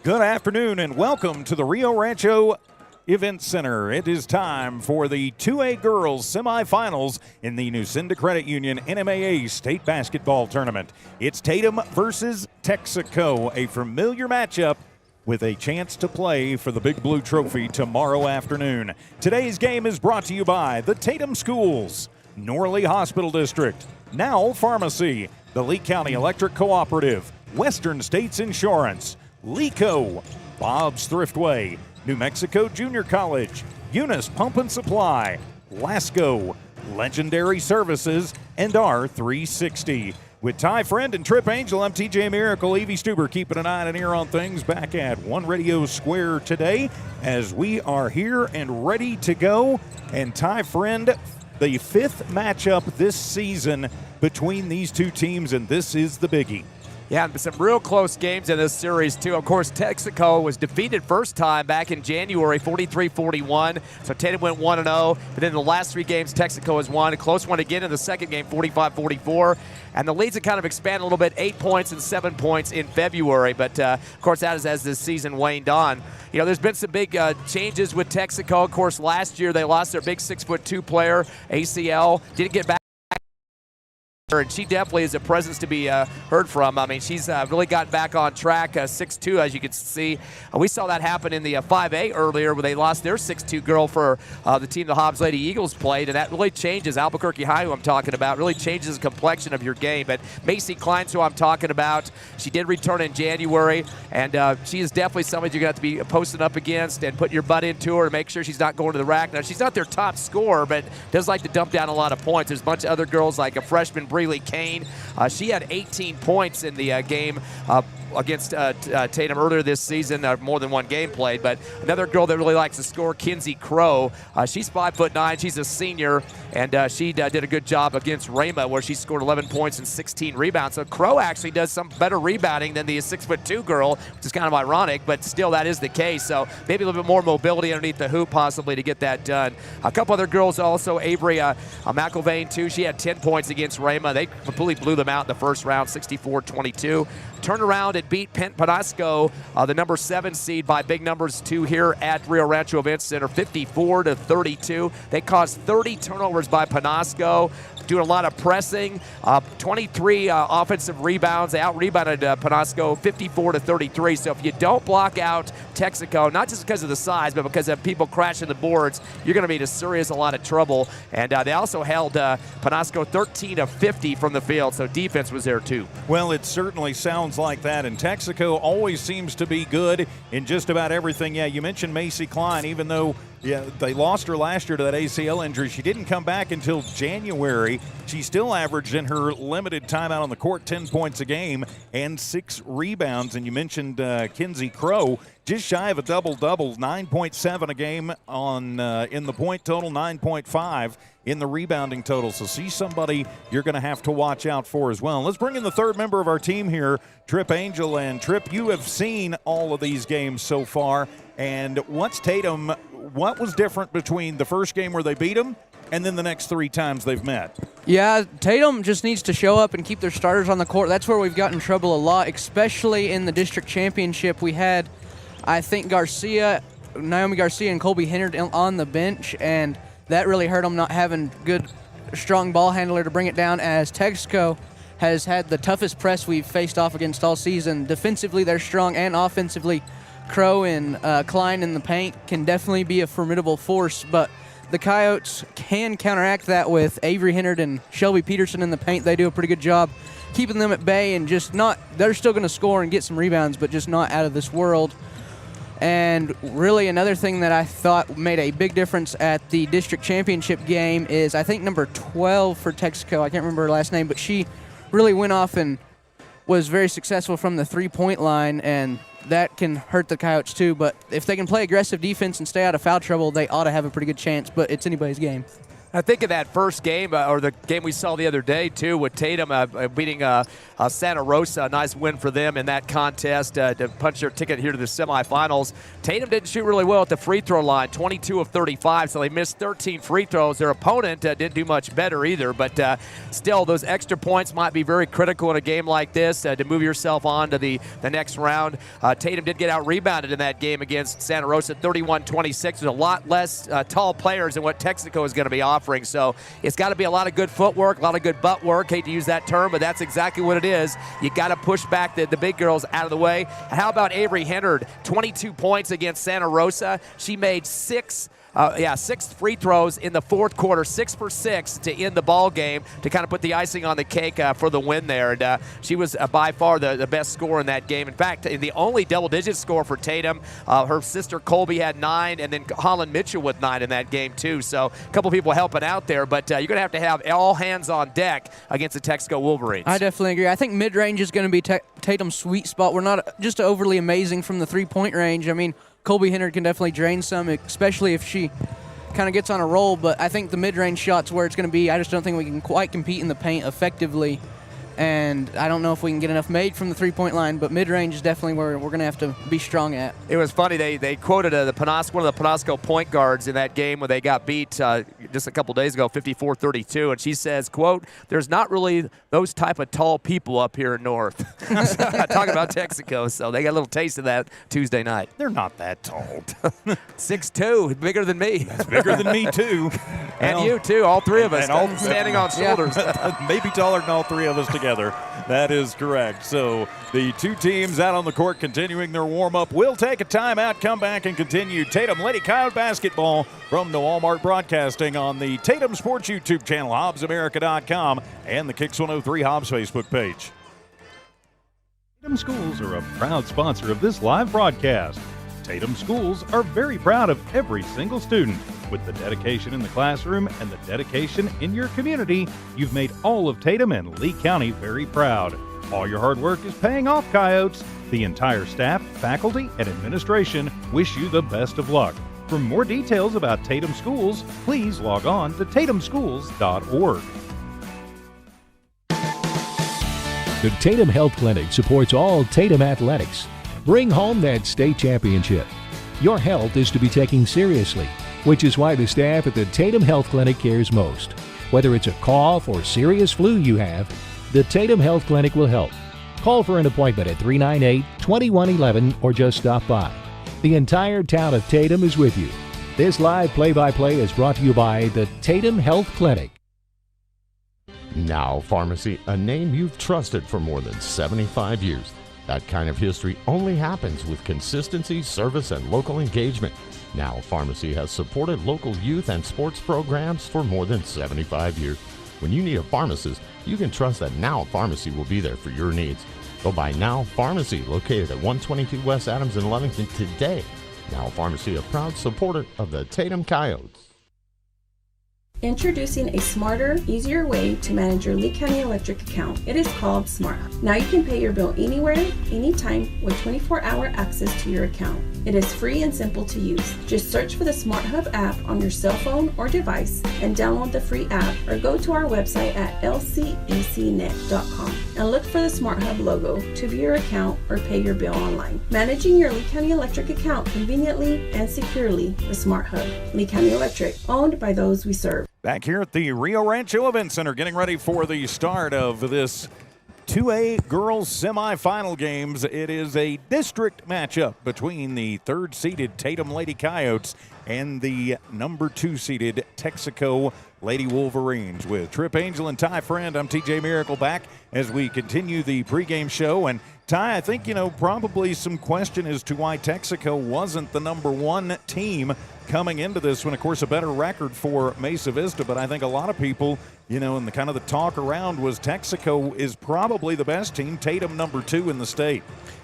Good afternoon and welcome to the Rio Rancho Event Center. It is time for the 2A Girls Semifinals in the Nucinda Credit Union NMAA State Basketball Tournament. It's Tatum versus Texico, a familiar matchup with a chance to play for the Big Blue Trophy tomorrow afternoon. Today's game is brought to you by the Tatum Schools, Norley Hospital District, Now Pharmacy, the Lee County Electric Cooperative, Western States Insurance, Lico, Bob's Thriftway, New Mexico Junior College, Eunice Pump and Supply, Lasco, Legendary Services, and R360. With Ty Friend and Trip Angel, I'm TJ Miracle. Evie Stuber keeping an eye and an ear on things back at One Radio Square today as we are here and ready to go. And Ty Friend, the fifth matchup this season between these two teams, and this is the biggie. Yeah, some real close games in this series, too. Of course, Texico was defeated first time back in January, 43-41. So Tatum went 1-0. But then the last three games, Texico has won. A close one again in the second game, 45-44. And the leads have kind of expanded a little bit, 8 points and 7 points in February. But, of course, that is as this season waned on. You know, there's been some big changes with Texico. Of course, last year they lost their big 6'2" player, ACL. Didn't get back. And she definitely is a presence to be heard from. I mean, she's really gotten back on track, 6'2", as you can see. We saw that happen in the 5A earlier where they lost their 6'2" girl for the team the Hobbs Lady Eagles played, and that really changes, Albuquerque High, who I'm talking about, really changes the complexion of your game. But Macy Klein's who I'm talking about. She did return in January, and she is definitely somebody you're going to have to be posting up against and putting your butt into her to make sure she's not going to the rack. Now, she's not their top scorer, but does like to dump down a lot of points. There's a bunch of other girls like a freshman, Breeley Kane. She had 18 points in the game against Tatum earlier this season, more than one game played. But another girl that really likes to score, Kinsey Crow. She's 5'9". She's a senior, and she did a good job against Rama, where she scored 11 points and 16 rebounds. So Crow actually does some better rebounding than the 6'2" girl, which is kind of ironic, but still that is the case. So maybe a little bit more mobility underneath the hoop possibly to get that done. A couple other girls also, Avery McIlvain too. She had 10 points against Rama. They completely blew them out in the first round, 64-22. Turned around and beat Penasco, the number 7 seed, by big numbers too here at Rio Rancho Event Center, 54-32. They caused 30 turnovers by Penasco, doing a lot of pressing, 23 offensive rebounds. They out-rebounded Penasco 54-33. So if you don't block out Texico, not just because of the size, but because of people crashing the boards, you're going to be in a lot of trouble. And they also held Penasco 13-50 from the field, so defense was there too. Well, it certainly sounds like that, and Texico always seems to be good in just about everything. Yeah, you mentioned Macy Klein, even though they lost her last year to that ACL injury. She didn't come back until January. She still averaged in her limited time out on the court 10 points a game and 6 rebounds. And you mentioned Kinsey Crow, just shy of a double-double, 9.7 a game on in the point total, 9.5 in the rebounding total. So she's somebody you're going to have to watch out for as well. Let's bring in the third member of our team here, Trip Angel. And Trip, you have seen all of these games so far. And what was different between the first game where they beat them and then the next 3 times they've met? Yeah, Tatum just needs to show up and keep their starters on the court. That's where we've gotten in trouble a lot, especially in the district championship. We had, I think, Naomi Garcia and Colby Hennard on the bench, and that really hurt them, not having good, strong ball handler to bring it down, as Texico has had the toughest press we've faced off against all season. Defensively, they're strong, and offensively, Crow and Klein in the paint can definitely be a formidable force, but the Coyotes can counteract that with Avery Hennard and Shelby Peterson in the paint. They do a pretty good job keeping them at bay and they're still going to score and get some rebounds, but just not out of this world. And really another thing that I thought made a big difference at the district championship game is, I think, number 12 for Texico. I can't remember her last name, but she really went off and was very successful from the three-point line, and that can hurt the Coyotes too. But if they can play aggressive defense and stay out of foul trouble, they ought to have a pretty good chance, but it's anybody's game. I think of that first game, or the game we saw the other day, too, with Tatum beating Santa Rosa. A nice win for them in that contest to punch their ticket here to the semifinals. Tatum didn't shoot really well at the free throw line, 22 of 35, so they missed 13 free throws. Their opponent didn't do much better either, but still, those extra points might be very critical in a game like this to move yourself on to the next round. Tatum did get out-rebounded in that game against Santa Rosa, 31-26. There's a lot less tall players than what Texico is going to be offering. So it's got to be a lot of good footwork, a lot of good butt work. Hate to use that term, but that's exactly what it is. You got to push back the big girls out of the way. And how about Avery Hennard? 22 points against Santa Rosa. She made six free throws in the fourth quarter, 6 for 6 to end the ball game to kind of put the icing on the cake for the win there. And she was by far the best scorer in that game. In fact, the only double-digit score for Tatum. Her sister Colby had 9, and then Holland Mitchell with 9 in that game too. So a couple people helping out there, but you're going to have all hands on deck against the Texico Wolverines. I definitely agree. I think mid-range is going to be Tatum's sweet spot. We're not just overly amazing from the three-point range. I mean, Colby Hennard can definitely drain some, especially if she kind of gets on a roll, but I think the mid-range shot's where it's going to be. I just don't think we can quite compete in the paint effectively, and I don't know if we can get enough made from the three-point line, but mid-range is definitely where we're going to have to be strong at. It was funny. They quoted one of the Penasco point guards in that game when they got beat just a couple days ago, 54-32, and she says, quote, "There's not really those type of tall people up here in North." Talking about Texico, so they got a little taste of that Tuesday night. They're not that tall. 6'2", bigger than me. That's bigger than me, too. And you, too, all three of us, all standing on shoulders. Maybe taller than all three of us together. That is correct. So the two teams out on the court continuing their warm-up. We'll take a timeout, come back, and continue Tatum Lady Coyote basketball from Noalmark Broadcasting on the Tatum Sports YouTube channel, HobbsAmerica.com, and the Kicks 103 Hobbs Facebook page. Tatum Schools are a proud sponsor of this live broadcast. Tatum Schools are very proud of every single student. With the dedication in the classroom and the dedication in your community, you've made all of Tatum and Lee County very proud. All your hard work is paying off, Coyotes. The entire staff, faculty, and administration wish you the best of luck. For more details about Tatum Schools, please log on to tatumschools.org. The Tatum Health Clinic supports all Tatum athletics. Bring home that state championship. Your health is to be taken seriously, which is why the staff at the Tatum Health Clinic cares most. Whether it's a cough or serious flu you have, the Tatum Health Clinic will help. Call for an appointment at 398-2111 or just stop by. The entire town of Tatum is with you. This live play-by-play is brought to you by the Tatum Health Clinic. Now Pharmacy, a name you've trusted for more than 75 years. That kind of history only happens with consistency, service, and local engagement. Now Pharmacy has supported local youth and sports programs for more than 75 years. When you need a pharmacist, you can trust that Now Pharmacy will be there for your needs. Go by Now Pharmacy, located at 122 West Adams in Lovington today. Now Pharmacy, a proud supporter of the Tatum Coyotes. Introducing a smarter, easier way to manage your Lee County Electric account. It is called SmartHub. Now you can pay your bill anywhere, anytime, with 24-hour access to your account. It is free and simple to use. Just search for the SmartHub app on your cell phone or device and download the free app, or go to our website at lcecnet.com and look for the SmartHub logo to view your account or pay your bill online. Managing your Lee County Electric account conveniently and securely with SmartHub. Lee County Electric, owned by those we serve. Back here at the Rio Rancho Event Center, getting ready for the start of this 2A girls semifinal games. It is a district matchup between the third-seeded Tatum Lady Coyotes and the number 2-seeded Texico Lady Wolverines. With Trip Angel and Ty Friend, I'm TJ Miracle back as we continue the pregame show. And Ty, I think, probably some question as to why Texico wasn't the number 1 team coming into this one. Of course, a better record for Mesa Vista, but I think a lot of people, and the kind of the talk around was Texico is probably the best team, Tatum number 2 in the state.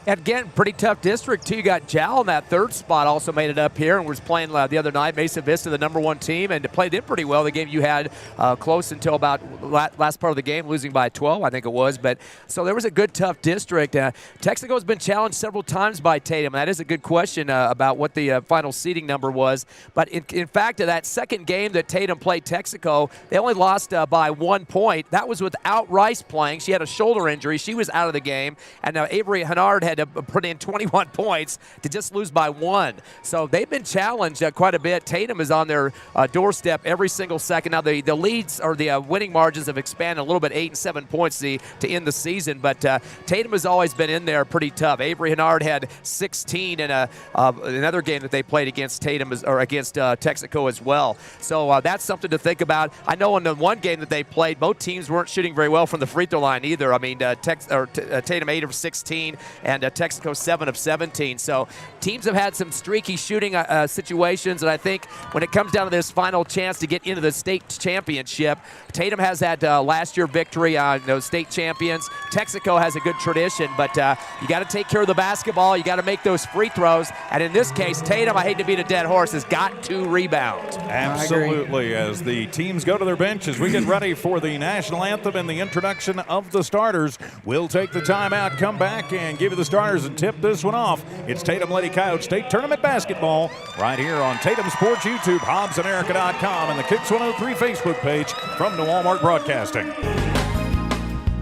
Again, pretty tough district, too. You got Jal in that third spot, also made it up here and was playing the other night. Mesa Vista, the #1 team, and played them pretty well. The game you had close until about last part of the game, losing by 12, I think it was. But so there was a good, tough district. Texaco's been challenged several times by Tatum. That is a good question about what the final seeding number was. But in fact, that second game that Tatum played Texico, they only lost by 1 point. That was without Rice playing. She had a shoulder injury. She was out of the game. And Avery Hennard had to put in 21 points to just lose by 1. So they've been challenged quite a bit. Tatum is on their doorstep every single second. Now the leads or the winning margins have expanded a little bit, 8 and 7 points to end the season. But Tatum has always been in there pretty tough. Avery Hennard had 16 in another game that they played against against Texico as well. So that's something to think about. I know in the one game that they played, both teams weren't shooting very well from the free throw line either. I mean, Tatum 8 of 16 and Texico 7 of 17. So teams have had some streaky shooting situations, and I think when it comes down to this final chance to get into the state championship, Tatum has that last year victory on those state champions. Texico has a good tradition, but you got to take care of the basketball. You got to make those free throws, and in this case, Tatum, I hate to beat a dead horse, has got to rebound. Absolutely. As the teams go to their benches, we get ready for the national anthem and the introduction of the starters. We'll take the timeout, come back, and give you the starters and tip this one off. It's Tatum Lady Coyotes State Tournament Basketball right here on Tatum Sports YouTube, HobbsAmerica.com, and the Kicks 103 Facebook page from Noalmark Broadcasting.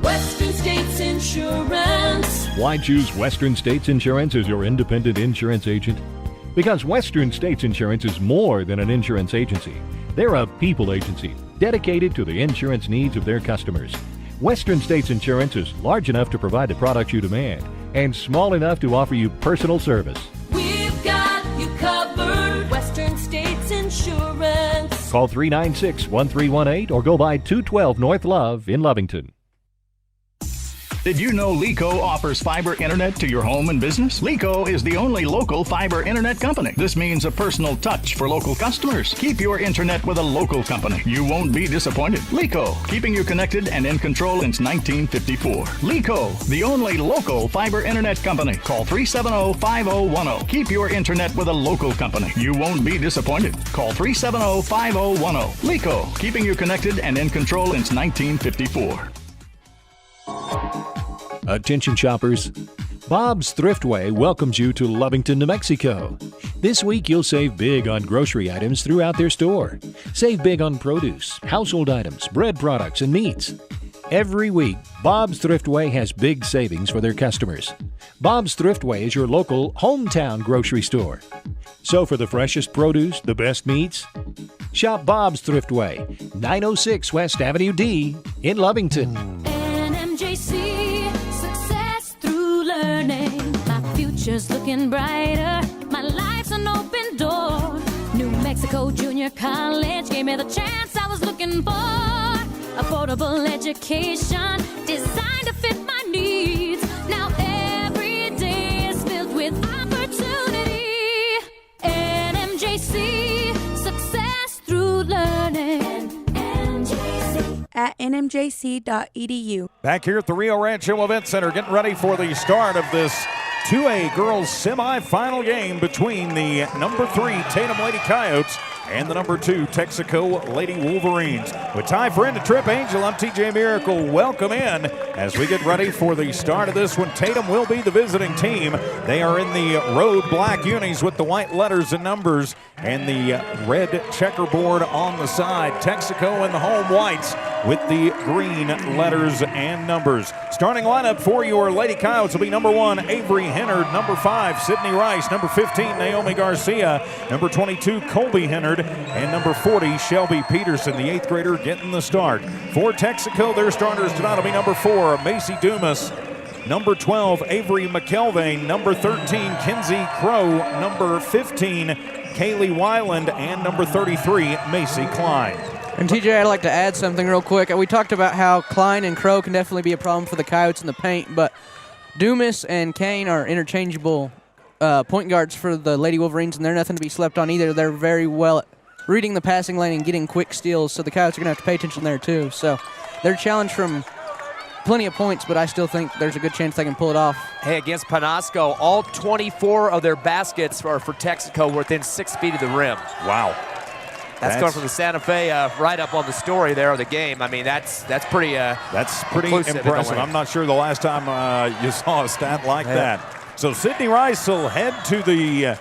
Western States Insurance. Why choose Western States Insurance as your independent insurance agent? Because Western States Insurance is more than an insurance agency. They're a people agency dedicated to the insurance needs of their customers. Western States Insurance is large enough to provide the products you demand and small enough to offer you personal service. We've got you covered. Western States Insurance. Call 396-1318 or go by 212 North Love in Lovington. Did you know LECO offers fiber internet to your home and business? LECO is the only local fiber internet company. This means a personal touch for local customers. Keep your internet with a local company. You won't be disappointed. LECO, keeping you connected and in control since 1954. LECO, the only local fiber internet company. Call 370-5010. Keep your internet with a local company. You won't be disappointed. Call 370-5010. LECO, keeping you connected and in control since 1954. Attention shoppers, Bob's Thriftway welcomes you to Lovington, New Mexico. This week you'll save big on grocery items throughout their store. Save big on produce, household items, bread products, and meats. Every week, Bob's Thriftway has big savings for their customers. Bob's Thriftway is your local hometown grocery store. So for the freshest produce, the best meats, shop Bob's Thriftway, 906 West Avenue D in Lovington. NMJC, success through learning. My future's looking brighter. My life's an open door. New Mexico Junior College gave me the chance I was looking for. Affordable education designed to fit my needs. Now every day is filled with opportunity. NMJC, success through learning. At nmjc.edu. Back here at the Rio Rancho Event Center, getting ready for the start of this 2A girls semifinal game between the #3 Tatum Lady Coyotes and the #2 Texico Lady Wolverines. With time for Into Trip Angel, I'm TJ Miracle. Welcome in as we get ready for the start of this one. Tatum will be the visiting team. They are in the road black unis with the white letters and numbers and the red checkerboard on the side. Texico in the home whites with the green letters and numbers. Starting lineup for your Lady Coyotes will be #1 Avery Hennard, #5 Sydney Rice, #15 Naomi Garcia, #22 Colby Hennard, and #40 Shelby Peterson, the 8th grader, getting the start. For Texico, their starters tonight will be #4 Macy Dumas, #12 Avery McKelvane, #13 Kinsey Crow, #15 Kaylee Weiland, and #33 Macy Klein. And TJ, I'd like to add something real quick. We talked about how Klein and Crow can definitely be a problem for the Coyotes in the paint, but Dumas and Kane are interchangeable point guards for the Lady Wolverines, and they're nothing to be slept on either. They're very well at reading the passing lane and getting quick steals, so the Coyotes are going to have to pay attention there too. So their challenge from plenty of points, but I still think there's a good chance they can pull it off. Hey, against Penasco, all 24 of their baskets are for Texico within 6 feet of the rim. Wow. That's going from the Santa Fe right up on the story there of the game. I mean, that's pretty impressive. I'm not sure the last time you saw a stat like that. So Sydney Rice will head to the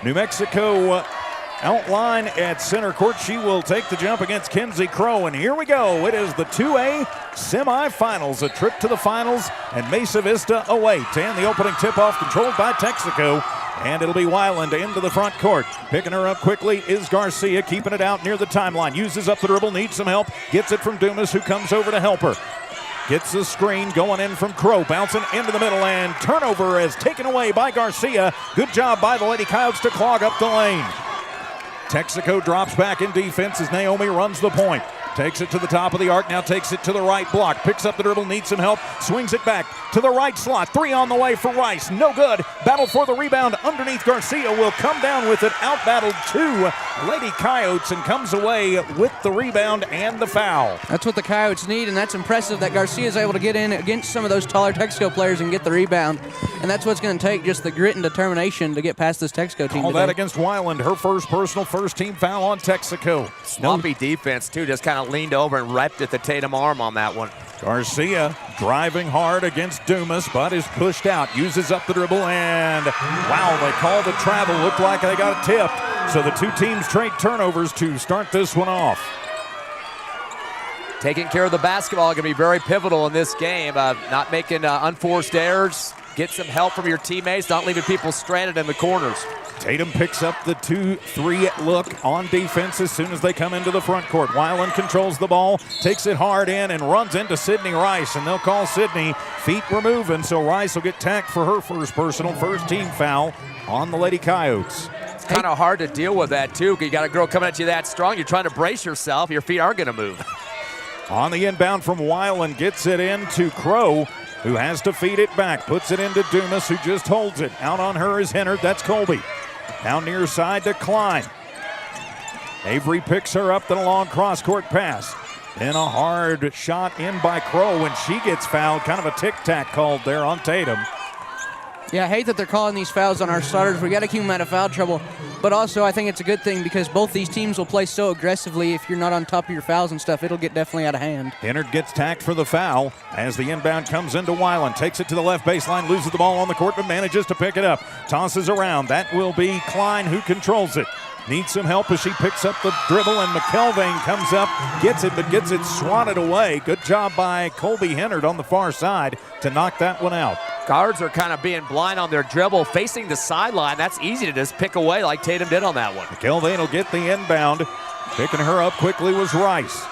New Mexico outline at center court. She will take the jump against Kenzie Crow, and here we go. It is the 2A semifinals, a trip to the finals, and Mesa Vista away. And the opening tip-off controlled by Texico. And it'll be Weiland into the front court. Picking her up quickly is Garcia, keeping it out near the timeline. Uses up the dribble, needs some help. Gets it from Dumas, who comes over to help her. Gets the screen going in from Crow, bouncing into the middle, and turnover is taken away by Garcia. Good job by the Lady Coyotes to clog up the lane. Texico drops back in defense as Naomi runs the point. Takes it to the top of the arc, now takes it to the right block. Picks up the dribble, needs some help. Swings it back to the right slot. 3 on the way for Rice. No good. Battle for the rebound underneath. Garcia will come down with it. Out-battled 2 Lady Coyotes and comes away with the rebound and the foul. That's what the Coyotes need, and that's impressive that Garcia is able to get in against some of those taller Texico players and get the rebound. And that's what's going to take, just the grit and determination to get past this Texico team. All that against Weiland. Her first personal first-team foul on Texico. Sloppy defense, too. Just kind of leaned over and repped at the Tatum arm on that one. Garcia driving hard against Dumas, but is pushed out. Uses up the dribble, and wow, they call the travel. Looked like they got it tipped. So the two teams trade turnovers to start this one off. Taking care of the basketball going to be very pivotal in this game. Not making unforced errors. Get some help from your teammates, not leaving people stranded in the corners. Tatum picks up the 2-3 look on defense as soon as they come into the front court. Weiland controls the ball, takes it hard in, and runs into Sydney Rice, and they'll call Sydney feet removing, so Rice will get tacked for her first personal first-team foul on the Lady Coyotes. It's kind of hard to deal with that, too, because you got a girl coming at you that strong. You're trying to brace yourself. Your feet aren't going to move. On the inbound from Weiland, gets it into Crow, who has to feed it back. Puts it into Dumas, who just holds it. Out on her is Hennard. That's Colby. Now near side to Klein. Avery picks her up, then a long cross-court pass. Then a hard shot in by Crow, and she gets fouled. Kind of a tic-tac called there on Tatum. Yeah, I hate that they're calling these fouls on our starters. We got to keep them out of foul trouble. But also, I think it's a good thing because both these teams will play so aggressively. If you're not on top of your fouls and stuff, it'll get definitely out of hand. Hennard gets tacked for the foul as the inbound comes into Weiland. Takes it to the left baseline, loses the ball on the court, but manages to pick it up. Tosses around. That will be Klein who controls it. Needs some help as she picks up the dribble, and McKelvane comes up, gets it, but gets it swatted away. Good job by Colby Hennard on the far side to knock that one out. Guards are kind of being blind on their dribble, facing the sideline. That's easy to just pick away like Tatum did on that one. McKelvane will get the inbound. Picking her up quickly was Rice.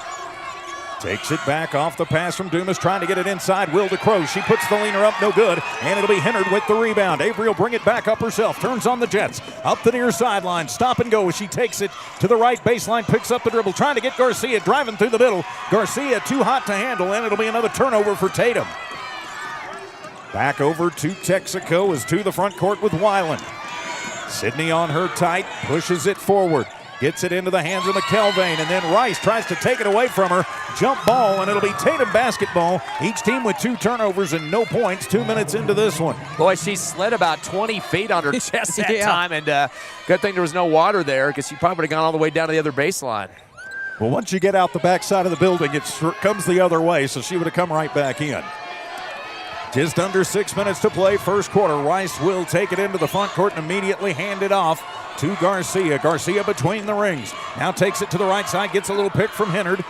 Takes it back off the pass from Dumas, trying to get it inside. Will to Crow. She puts the leaner up, no good. And it'll be Hennard with the rebound. Avery will bring it back up herself. Turns on the Jets. Up the near sideline. Stop and go as she takes it to the right baseline. Picks up the dribble. Trying to get Garcia driving through the middle. Garcia too hot to handle, and it'll be another turnover for Tatum. Back over to Texico as to the front court with Weiland. Sydney on her tight. Pushes it forward. Gets it into the hands of McKelvane, and then Rice tries to take it away from her. Jump ball, and it'll be Tatum basketball. Each team with 2 turnovers and no points. 2 minutes into this one. Boy, she slid about 20 feet on her chest that time, and good thing there was no water there because she probably would have gone all the way down to the other baseline. Well, once you get out the backside of the building, it comes the other way, so she would have come right back in. Just under 6 minutes to play, first quarter. Rice will take it into the front court and immediately hand it off to Garcia. Garcia between the rings. Now takes it to the right side, gets a little pick from Hennard,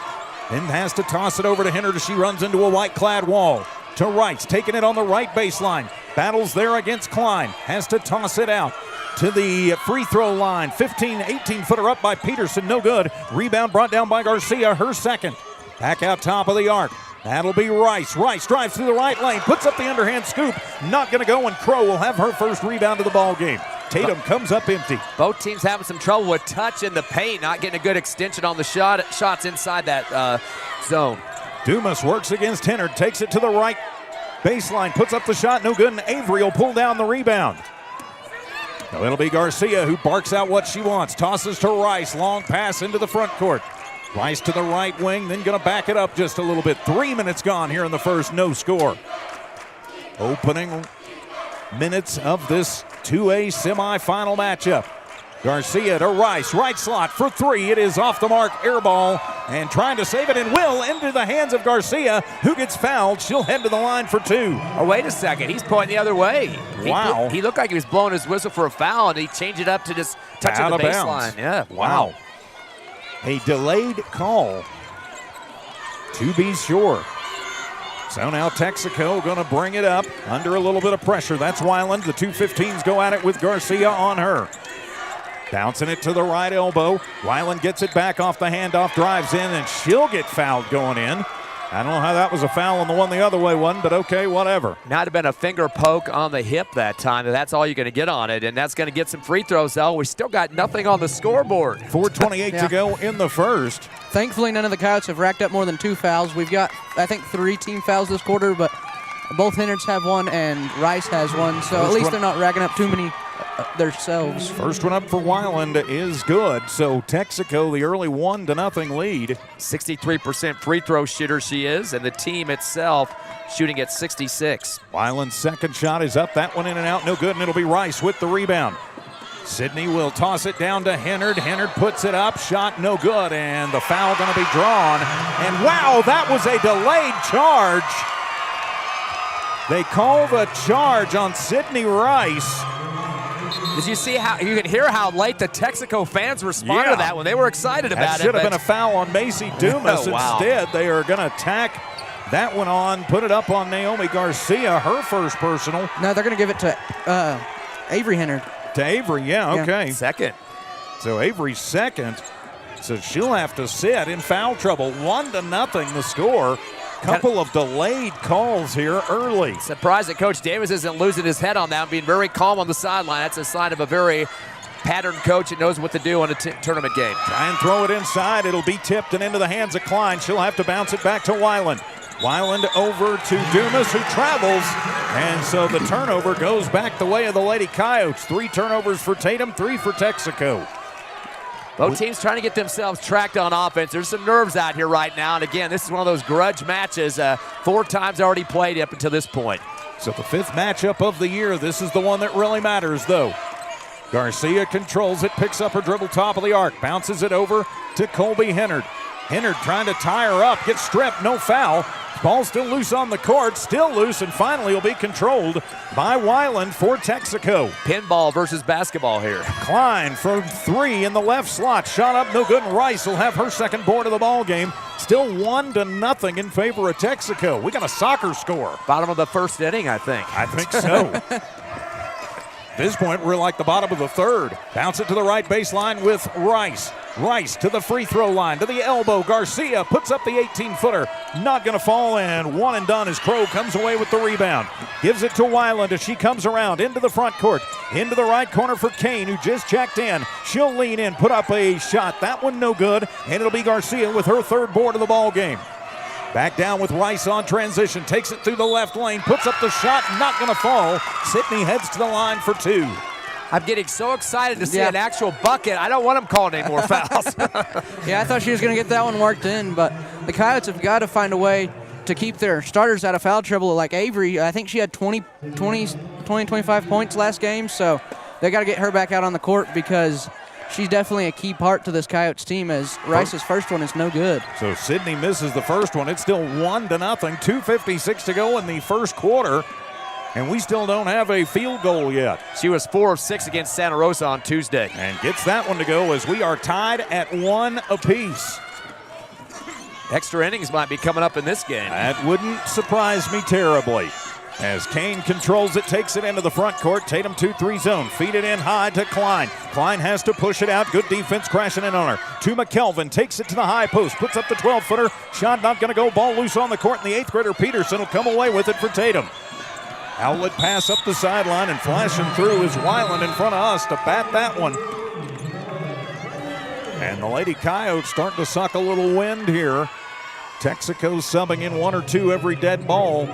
then has to toss it over to Hennard as she runs into a white-clad wall. To Rice, taking it on the right baseline. Battles there against Klein. Has to toss it out to the free throw line. 18-footer up by Peterson, no good. Rebound brought down by Garcia, her second. Back out top of the arc. That'll be Rice. Rice drives through the right lane, puts up the underhand scoop. Not going to go, and Crow will have her first rebound of the ball game. Tatum comes up empty. Both teams having some trouble with touch in the paint, not getting a good extension on the shots inside that zone. Dumas works against Hennard, takes it to the right baseline, puts up the shot, no good, and Avery will pull down the rebound. Now it'll be Garcia who barks out what she wants. Tosses to Rice, long pass into the front court. Rice to the right wing, then going to back it up just a little bit. 3 minutes gone here in the first, no score. Opening minutes of this 2A semifinal matchup. Garcia to Rice, right slot for three. It is off the mark, air ball, and trying to save it, and will into the hands of Garcia, who gets fouled. She'll head to the line for two. Oh, wait a second. He's pointing the other way. Wow. He looked like he was blowing his whistle for a foul, and he changed it up to just touching Out the of bounds. baseline. Yeah. Wow. A delayed call, to be sure. So now Texico going to bring it up under a little bit of pressure. That's Weiland. The 215s go at it with Garcia on her. Bouncing it to the right elbow. Weiland gets it back off the handoff, drives in, and she'll get fouled going in. I don't know how that was a foul on the one the other way one, but okay, whatever. Might have been a finger poke on the hip that time, and that's all you're going to get on it, and that's going to get some free throws, though. We still got nothing on the scoreboard. 4:28 to go in the first. Thankfully, none of the Coyotes have racked up more than 2 fouls. We've got, I think, 3 team fouls this quarter, but both Henards have one and Rice has one, so at least they're not racking up too many themselves. First one up for Weiland is good, so Texico the early 1-0 lead. 63% free throw shooter she is, and the team itself shooting at 66. Weiland's second shot is up. That one in and out, no good, and it'll be Rice with the rebound. Sydney will toss it down to Henard. Henard puts it up, shot no good, and the foul going to be drawn. And wow, that was a delayed charge. They call the charge on Sydney Rice. Did you see how you can hear how late the Texico fans responded to that when they were excited about that it? Should have been a foul on Macy Dumas. Oh, wow. Instead, they are going to tack that one on, put it up on Naomi Garcia, her first personal. No, they're going to give it to Avery Henard. To Avery, yeah, okay. Second. So Avery's second. So she'll have to sit in foul trouble. 1-0 the score. Couple of delayed calls here early. Surprised that Coach Davis isn't losing his head on that, being very calm on the sideline. That's a sign of a very patterned coach that knows what to do in a tournament game. Try and throw it inside. It'll be tipped and into the hands of Klein. She'll have to bounce it back to Weiland. Weiland over to Dumas, who travels. And so the turnover goes back the way of the Lady Coyotes. 3 turnovers for Tatum, 3 for Texico. Both teams trying to get themselves tracked on offense. There's some nerves out here right now. And again, this is one of those grudge matches. 4 times already played up until this point. So the 5th matchup of the year. This is the one that really matters, though. Garcia controls it, picks up her dribble top of the arc, bounces it over to Colby Henard. Henard trying to tie her up, gets stripped, no foul. Ball still loose on the court, still loose, and finally will be controlled by Weiland for Texico. Pinball versus basketball here. Klein from 3 in the left slot, shot up, no good, and Rice will have her second board of the ball game. Still 1-0 in favor of Texico. We got a soccer score. Bottom of the first inning, I think. I think so. At this point, we're like the bottom of the third. Bounce it to the right baseline with Rice. Rice to the free throw line, to the elbow. Garcia puts up the 18-footer. Not going to fall, and one and done as Crow comes away with the rebound. Gives it to Weiland as she comes around into the front court. Into the right corner for Kane, who just checked in. She'll lean in, put up a shot. That one no good, and it'll be Garcia with her third board of the ball game. Back down with Rice on transition. Takes it through the left lane. Puts up the shot. Not going to fall. Sydney heads to the line for 2. I'm getting so excited to see an actual bucket. I don't want him calling any more fouls. Yeah, I thought she was going to get that one worked in, but the Coyotes have got to find a way to keep their starters out of foul trouble. Like Avery, I think she had 25 points last game, so they got to get her back out on the court because she's definitely a key part to this Coyotes team, as Rice's first one is no good. So Sydney misses the first one. It's still 1-0. 2:56 to go in the first quarter. And we still don't have a field goal yet. She was 4 of 6 against Santa Rosa on Tuesday. And gets that one to go as we are tied at 1 apiece. Extra innings might be coming up in this game. That wouldn't surprise me terribly. As Kane controls it, takes it into the front court. Tatum 2-3 zone. Feed it in high to Klein. Klein has to push it out. Good defense crashing in on her. To McKelvin. Takes it to the high post. Puts up the 12-footer. Shot not going to go. Ball loose on the court. And the 8th grader Peterson will come away with it for Tatum. Outlet pass up the sideline, and flashing through is Weiland in front of us to bat that one. And the Lady Coyotes starting to suck a little wind here. Texico subbing in 1 or 2 every dead ball.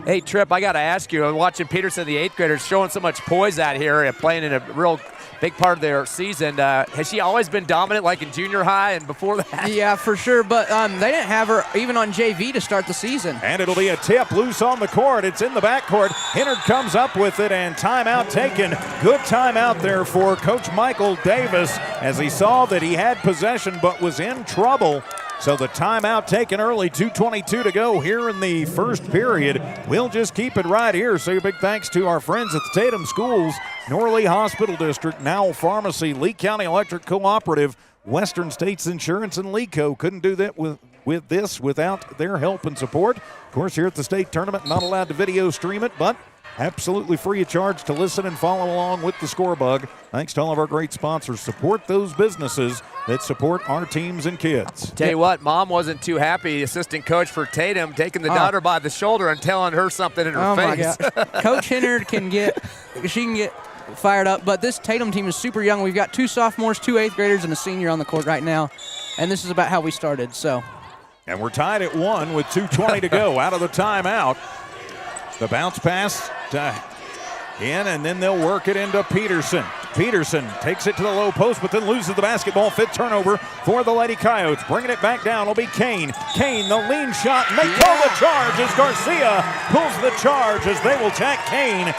Hey, Tripp, I got to ask you, I'm watching Peterson, the 8th grader, showing so much poise out here and playing in a real big part of their season. Has she always been dominant like in junior high and before that? Yeah, for sure, but they didn't have her even on JV to start the season. And it'll be a tip loose on the court. It's in the backcourt. Hennard comes up with it, and timeout taken. Good timeout there for Coach Michael Davis as he saw that he had possession but was in trouble. So the timeout taken early, 2:22 to go here in the first period. We'll just keep it right here. Say a big thanks to our friends at the Tatum Schools, Norley Hospital District, Nowell Pharmacy, Lee County Electric Cooperative, Western States Insurance, and LECO. Couldn't do that with this without their help and support. Of course, here at the state tournament, not allowed to video stream it, but absolutely free of charge to listen and follow along with the Scorebug. Thanks to all of our great sponsors. Support those businesses that support our teams and kids. Tell you what, Mom wasn't too happy, assistant coach for Tatum, taking the daughter by the shoulder and telling her something in her face. My God. Coach Hennard can get fired up, but this Tatum team is super young. We've got 2 sophomores, 2 8th graders, and a senior on the court right now, and this is about how we started. And we're tied at 1 with 2:20 to go out of the timeout. The bounce pass in, and then they'll work it into Peterson. Peterson takes it to the low post, but then loses the basketball. 5th turnover for the Lady Coyotes. Bringing it back down will be Kane. Kane, the lean shot, and they call the charge as Garcia pulls the charge as they will tag Kane.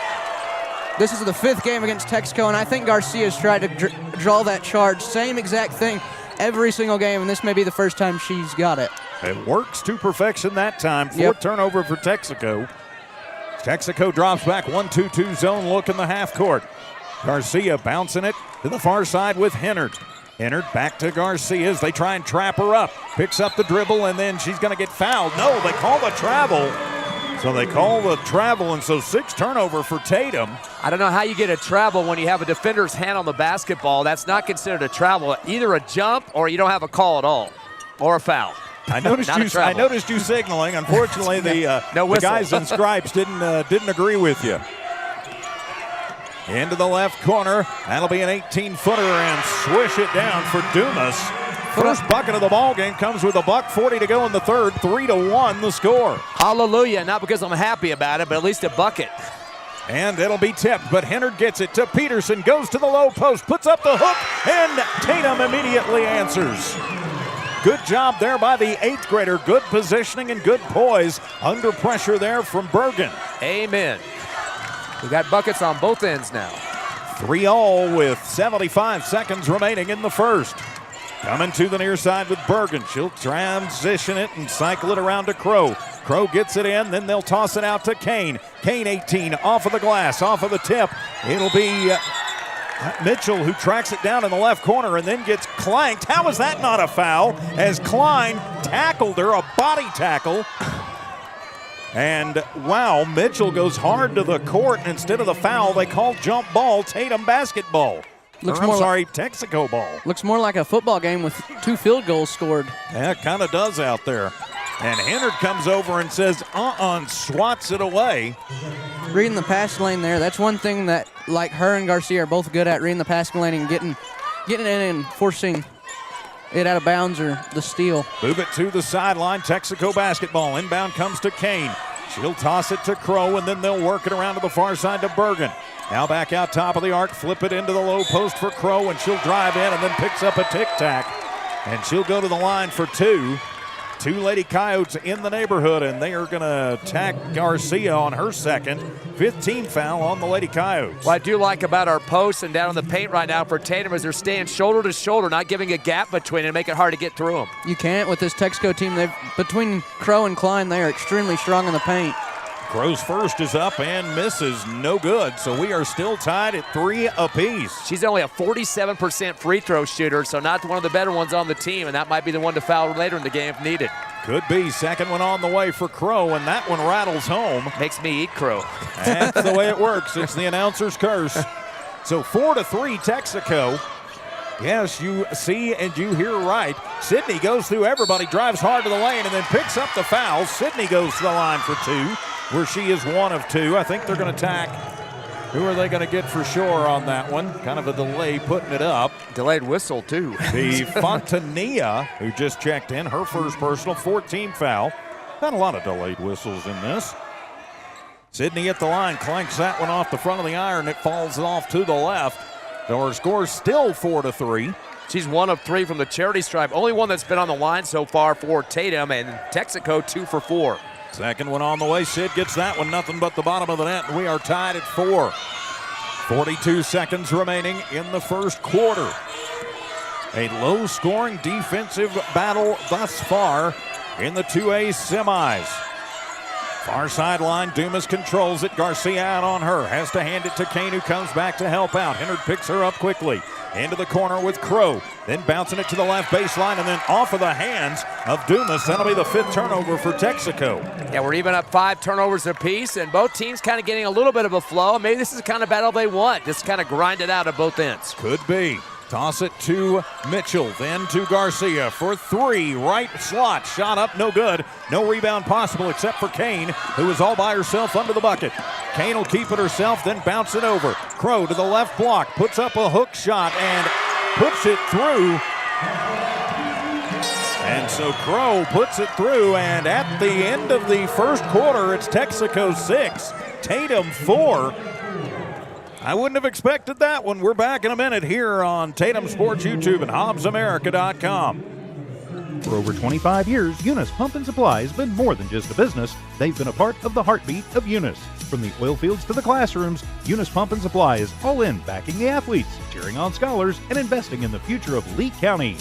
This is the 5th game against Texico, and I think Garcia's tried to draw that charge. Same exact thing every single game, and this may be the first time she's got it. It works to perfection that time. 4th turnover for Texico. Texico drops back, 1-2-2 zone look in the half court. Garcia bouncing it to the far side with Hennard. Hennard back to Garcia as they try and trap her up. Picks up the dribble, and then she's going to get fouled. No, they call the travel. So they call the travel, and so 6 turnover for Tatum. I don't know how you get a travel when you have a defender's hand on the basketball. That's not considered a travel. Either a jump or you don't have a call at all, or a foul. I noticed you signaling. Unfortunately, the guys in stripes didn't agree with you. Into the left corner. That'll be an 18-footer and swish it down for Dumas. First bucket of the ball game comes with $1:40 to go in the third. 3-1 the score. Hallelujah! Not because I'm happy about it, but at least a bucket. And it'll be tipped, but Hennard gets it to Peterson. Goes to the low post, puts up the hook, and Tatum immediately answers. Good job there by the 8th grader. Good positioning and good poise under pressure there from Bergen. Amen. We got buckets on both ends now. 3-all with 75 seconds remaining in the first. Coming to the near side with Bergen. She'll transition it and cycle it around to Crow. Crow gets it in, then they'll toss it out to Kane. Kane 18, off of the glass, off of the tip. It'll be Mitchell who tracks it down in the left corner and then gets clanked. How is that not a foul? As Klein tackled her, a body tackle. And wow, Mitchell goes hard to the court, and instead of the foul, they call jump ball, Tatum basketball. Texico ball. Looks more like a football game with 2 field goals scored. Yeah, it kind of does out there. And Hennard comes over and says, and swats it away. Reading the pass lane there, that's one thing that, like, her and Garcia are both good at, reading the passing lane and getting in and forcing it out of bounds or the steal. Move it to the sideline, Texico basketball. Inbound comes to Kane. She'll toss it to Crow, and then they'll work it around to the far side to Bergen. Now back out top of the arc, flip it into the low post for Crow, and she'll drive in and then picks up a tic-tac. And she'll go to the line for 2. 2 Lady Coyotes in the neighborhood, and they are going to attack Garcia on her second. 5th team foul on the Lady Coyotes. What I do like about our posts and down in the paint right now for Tatum is they're staying shoulder to shoulder, not giving a gap between it and make it hard to get through them. You can't with this Texico team. Between Crow and Klein, they are extremely strong in the paint. Crow's first is up and misses, no good. So we are still tied at 3 apiece. She's only a 47% free throw shooter, so not one of the better ones on the team, and that might be the one to foul later in the game if needed. Could be. Second one on the way for Crow, and that one rattles home. Makes me eat Crow. That's the way it works. It's the announcer's curse. So 4-3 Texico. Yes, you see and you hear right. Sydney goes through everybody, drives hard to the lane, and then picks up the foul. Sydney goes to the line for 2, where she is 1 of 2. I think they're going to tack. Who are they going to get for sure on that one? Kind of a delay putting it up. Delayed whistle, too. The Fontanilla, who just checked in, her first personal, 14 foul. Not a lot of delayed whistles in this. Sydney at the line, clanks that one off the front of the iron. It falls off to the left. So her score's still 4-3. She's 1 of 3 from the charity stripe. Only one that's been on the line so far for Tatum, and Texico 2 for 4. Second one on the way. Sid gets that one. Nothing but the bottom of the net. We are tied at 4. 42 seconds remaining in the first quarter. A low-scoring defensive battle thus far in the 2A semis. Far sideline, Dumas controls it. Garcia out on her. Has to hand it to Kane, who comes back to help out. Hennard picks her up quickly. Into the corner with Crow. Then bouncing it to the left baseline and then off of the hands of Dumas. That'll be the 5th turnover for Texico. Yeah, we're even up 5 turnovers apiece, and both teams kind of getting a little bit of a flow. Maybe this is the kind of battle they want. Just kind of grind it out at both ends. Could be. Toss it to Mitchell, then to Garcia for 3. Right slot, shot up, no good. No rebound possible except for Kane, who is all by herself under the bucket. Kane will keep it herself, then bounce it over. Crow to the left block, puts up a hook shot and puts it through. And so Crow puts it through, and at the end of the first quarter, it's Texico 6, Tatum 4. I wouldn't have expected that one. We're back in a minute here on Tatum Sports YouTube and HobbsAmerica.com. For over 25 years, Eunice Pump and Supply has been more than just a business. They've been a part of the heartbeat of Eunice. From the oil fields to the classrooms, Eunice Pump and Supply is all in backing the athletes, cheering on scholars, and investing in the future of Lee County.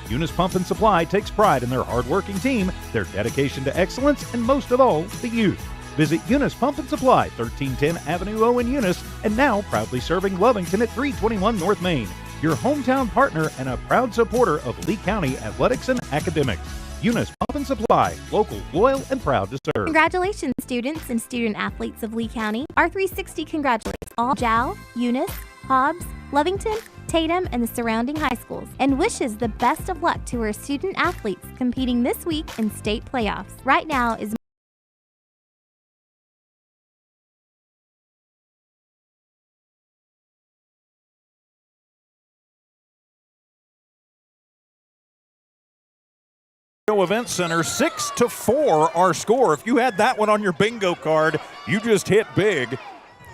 Eunice Pump and Supply takes pride in their hard-working team, their dedication to excellence, and most of all, the youth. Visit Eunice Pump and Supply, 1310 Avenue O in Eunice, and now proudly serving Lovington at 321 North Main. Your hometown partner and a proud supporter of Lee County athletics and academics. Eunice Pump and Supply, local, loyal, and proud to serve. Congratulations, students and student athletes of Lee County. R360 congratulates all Jow, Eunice, Hobbs, Lovington, Tatum, and the surrounding high schools, and wishes the best of luck to our student athletes competing this week in state playoffs. Right now is Event Center 6-4 our score. If you had that one on your bingo card, you just hit big.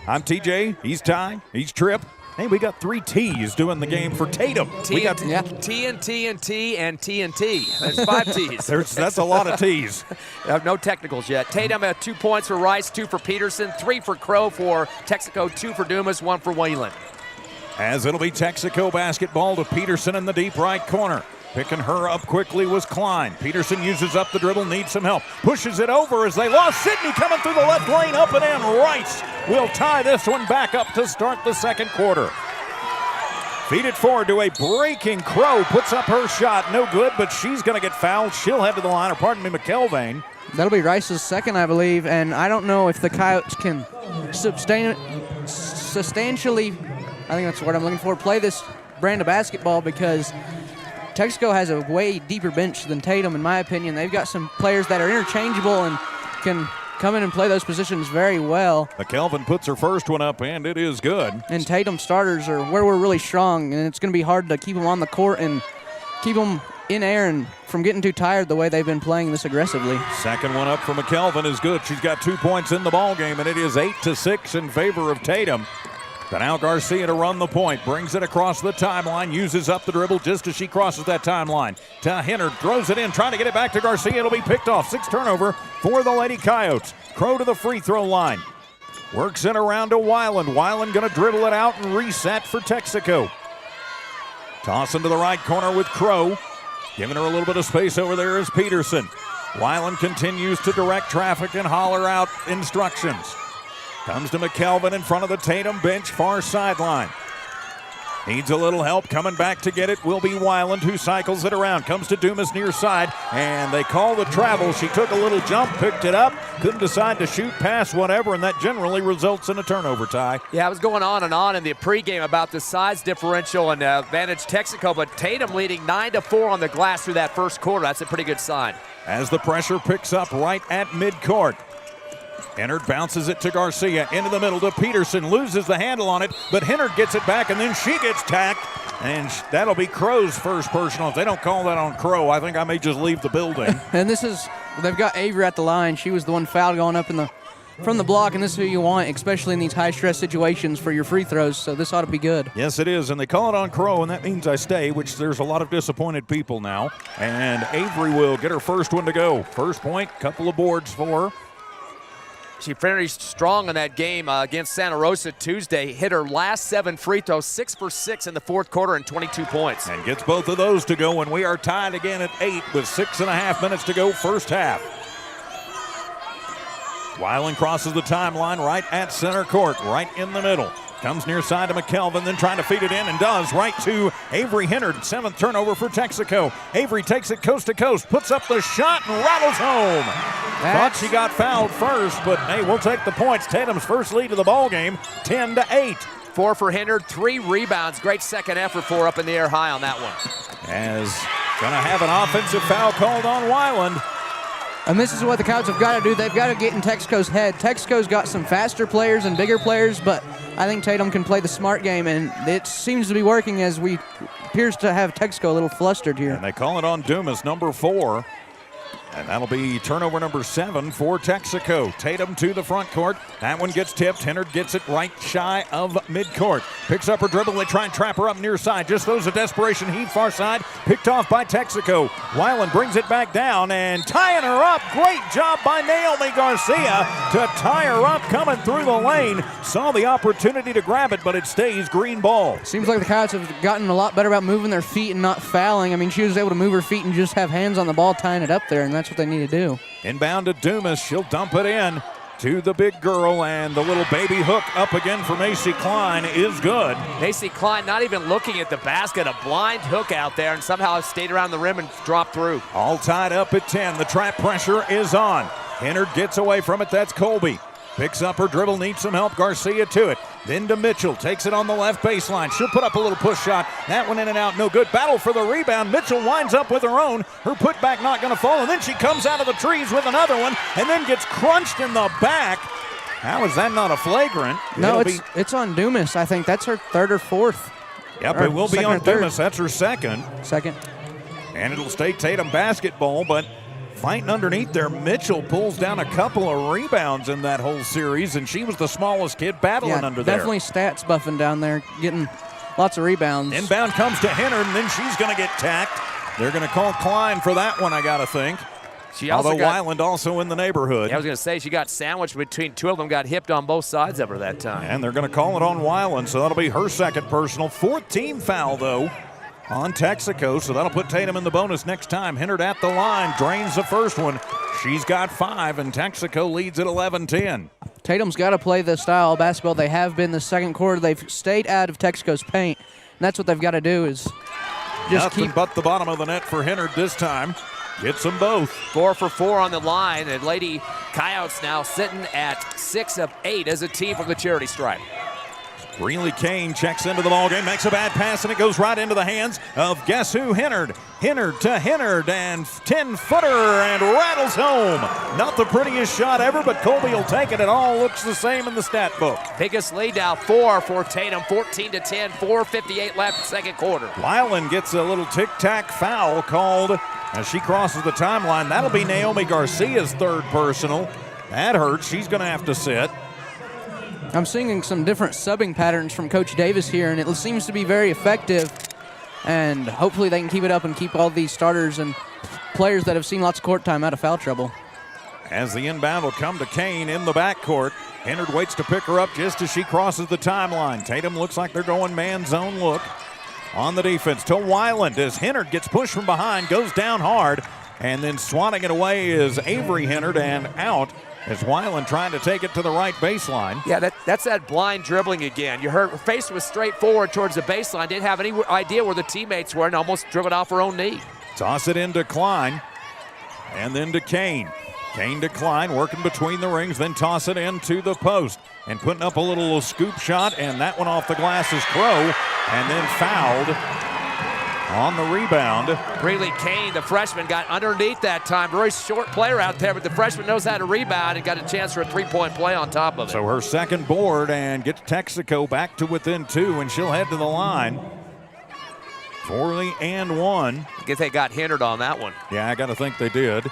I'm TJ, he's Ty, he's Trip. Hey, we got 3 T's doing the game for Tatum. TNT and TNT. There's 5 T's. That's a lot of T's. No technicals yet. Tatum at 2 points for Rice, 2 for Peterson, 3 for Crow for Texico, 2 for Dumas, 1 for Wayland. As it'll be Texico basketball to Peterson in the deep right corner. Picking her up quickly was Klein. Peterson uses up the dribble, needs some help. Pushes it over as they lost Sidney coming through the left lane, up and in. Rice will tie this one back up to start the second quarter. Feed it forward to a breaking Crow. Puts up her shot, no good, but she's going to get fouled. She'll head to the line, or pardon me, McElvain. That'll be Rice's second, I believe, and I don't know if the Coyotes can substantially, I think that's the word I'm looking for, play this brand of basketball because Texico has a way deeper bench than Tatum, in my opinion. They've got some players that are interchangeable and can come in and play those positions very well. McKelvin puts her first one up, and it is good. And Tatum starters are where we're really strong, and it's going to be hard to keep them on the court and keep them in air and from getting too tired the way they've been playing this aggressively. Second one up for McKelvin is good. She's got 2 points in the ball game, and it is 8-6 in favor of Tatum. But now Garcia to run the point, brings it across the timeline, uses up the dribble just as she crosses that timeline. To Hennard, throws it in, trying to get it back to Garcia. It'll be picked off. 6 turnover for the Lady Coyotes. Crow to the free throw line. Works it around to Weiland. Weiland going to dribble it out and reset for Texico. Toss into the right corner with Crow. Giving her a little bit of space over there is Peterson. Weiland continues to direct traffic and holler out instructions. Comes to McKelvin in front of the Tatum bench, far sideline. Needs a little help. Coming back to get it will be Weiland, who cycles it around. Comes to Dumas near side, and they call the travel. She took a little jump, picked it up, couldn't decide to shoot, pass, whatever, and that generally results in a turnover, Ty. Yeah, I was going on and on in the pregame about the size differential and advantage Texico, but Tatum leading 9-4 on the glass through that first quarter. That's a pretty good sign. As the pressure picks up right at midcourt. Hennard bounces it to Garcia, into the middle to Peterson, loses the handle on it, but Hennard gets it back, and then she gets tacked, and that'll be Crow's first personal. If they don't call that on Crow, I think I may just leave the building. And they've got Avery at the line. She was the one fouled going up in the from the block, and this is who you want, especially in these high-stress situations for your free throws, so this ought to be good. Yes, it is, and they call it on Crow, and that means I stay, which there's a lot of disappointed people now. And Avery will get her first one to go. First point, couple of boards for her. She finished strong in that game against Santa Rosa Tuesday. Hit her last 7 free throws, 6 for 6 in the fourth quarter and 22 points. And gets both of those to go, and we are tied again at 8 with 6.5 minutes to go first half. Weiland crosses the timeline right at center court, right in the middle. Comes near side to McKelvin, then trying to feed it in, and does, right to Avery Hennard. 7th turnover for Texico. Avery takes it coast to coast, puts up the shot, and rattles home. Thought she got fouled first, but hey, we'll take the points. Tatum's first lead of the ball game, 10-8. 4 for Hennard, 3 rebounds. Great second effort for her up in the air high on that one. As gonna have an offensive foul called on Weiland. And this is what the Coyotes have got to do. They've got to get in Texaco's head. Texaco's got some faster players and bigger players, but I think Tatum can play the smart game, and it seems to be working as we appears to have Texico a little flustered here. And they call it on Dumas, number 4. And that'll be turnover number 7 for Texico. Tatum to the front court. That one gets tipped. Hennard gets it right shy of midcourt. Picks up her dribble. They try and trap her up near side. Just throws a desperation heave far side. Picked off by Texico. Weiland brings it back down and tying her up. Great job by Naomi Garcia to tie her up coming through the lane. Saw the opportunity to grab it, but it stays green ball. Seems like the Coyotes have gotten a lot better about moving their feet and not fouling. I mean, she was able to move her feet and just have hands on the ball tying it up there, and that's what they need to do. Inbound to Dumas. She'll dump it in to the big girl, and the little baby hook up again for Macy Klein is good. Macy Klein not even looking at the basket, a blind hook out there, and somehow stayed around the rim and dropped through. All tied up at 10. The trap pressure is on. Hennard gets away from it. That's Colby. Picks up her dribble, needs some help. Garcia to it. Then to Mitchell. Takes it on the left baseline. She'll put up a little push shot. That one in and out, no good. Battle for the rebound. Mitchell winds up with her own. Her putback not going to fall. And then she comes out of the trees with another one and then gets crunched in the back. How is that not a flagrant? No, it's on Dumas. I think that's her third or fourth. Yep, it will be on Dumas. That's her second. Second. And it'll stay Tatum basketball, but fighting underneath there, Mitchell pulls down a couple of rebounds in that whole series, and she was the smallest kid battling under there. Definitely stats buffing down there, getting lots of rebounds. Inbound comes to Hennard, and then she's going to get tacked. They're going to call Klein for that one, I got to think. Although Weiland also in the neighborhood. Yeah, I was going to say, she got sandwiched between two of them, got hipped on both sides of her that time. And they're going to call it on Weiland, so that'll be her second personal. 4th team foul, though, on Texico, so that'll put Tatum in the bonus next time. Hennard at the line, drains the first one. She's got 5, and Texico leads at 11-10. Tatum's got to play the style of basketball they have been the second quarter. They've stayed out of Texico's paint, and that's what they've got to do is just Nothing but the bottom of the net for Hennard this time. Gets them both. 4 for 4 on the line, and Lady Coyotes now sitting at 6 of 8 as a team from the charity stripe. Greenlee Kane checks into the ballgame, makes a bad pass, and it goes right into the hands of guess who? Hennard. Hennard to Hennard, and 10-footer, and rattles home. Not the prettiest shot ever, but Colby will take it. It all looks the same in the stat book. Biggest lead now 4 for Tatum, 14-10, 4:58 left second quarter. Weiland gets a little tic-tac foul called as she crosses the timeline. That'll be Naomi Garcia's third personal. That hurts. She's going to have to sit. I'm seeing some different subbing patterns from Coach Davis here, and it seems to be very effective. And hopefully they can keep it up and keep all these starters and players that have seen lots of court time out of foul trouble. As the inbound will come to Kane in the backcourt. Hennard waits to pick her up just as she crosses the timeline. Tatum looks like they're going man zone look on the defense to Weiland as Hennard gets pushed from behind, goes down hard, and then swatting it away is Avery Hennard, and out as Weiland trying to take it to the right baseline. Yeah, that's that blind dribbling again. Her face was straight forward towards the baseline, didn't have any idea where the teammates were, and almost dribbled off her own knee. Toss it into Klein, and then to Kane. Kane to Klein, working between the rings, then toss it into the post. And putting up a little scoop shot, and that one off the glass is Crow, and then fouled on the rebound. Greenlee Kane, the freshman, got underneath that time. Very short player out there, but the freshman knows how to rebound and got a chance for a three-point play on top of it. So her second board and gets Texico back to within 2, and she'll head to the line for the and one. I guess they got hindered on that one. Yeah, I got to think they did.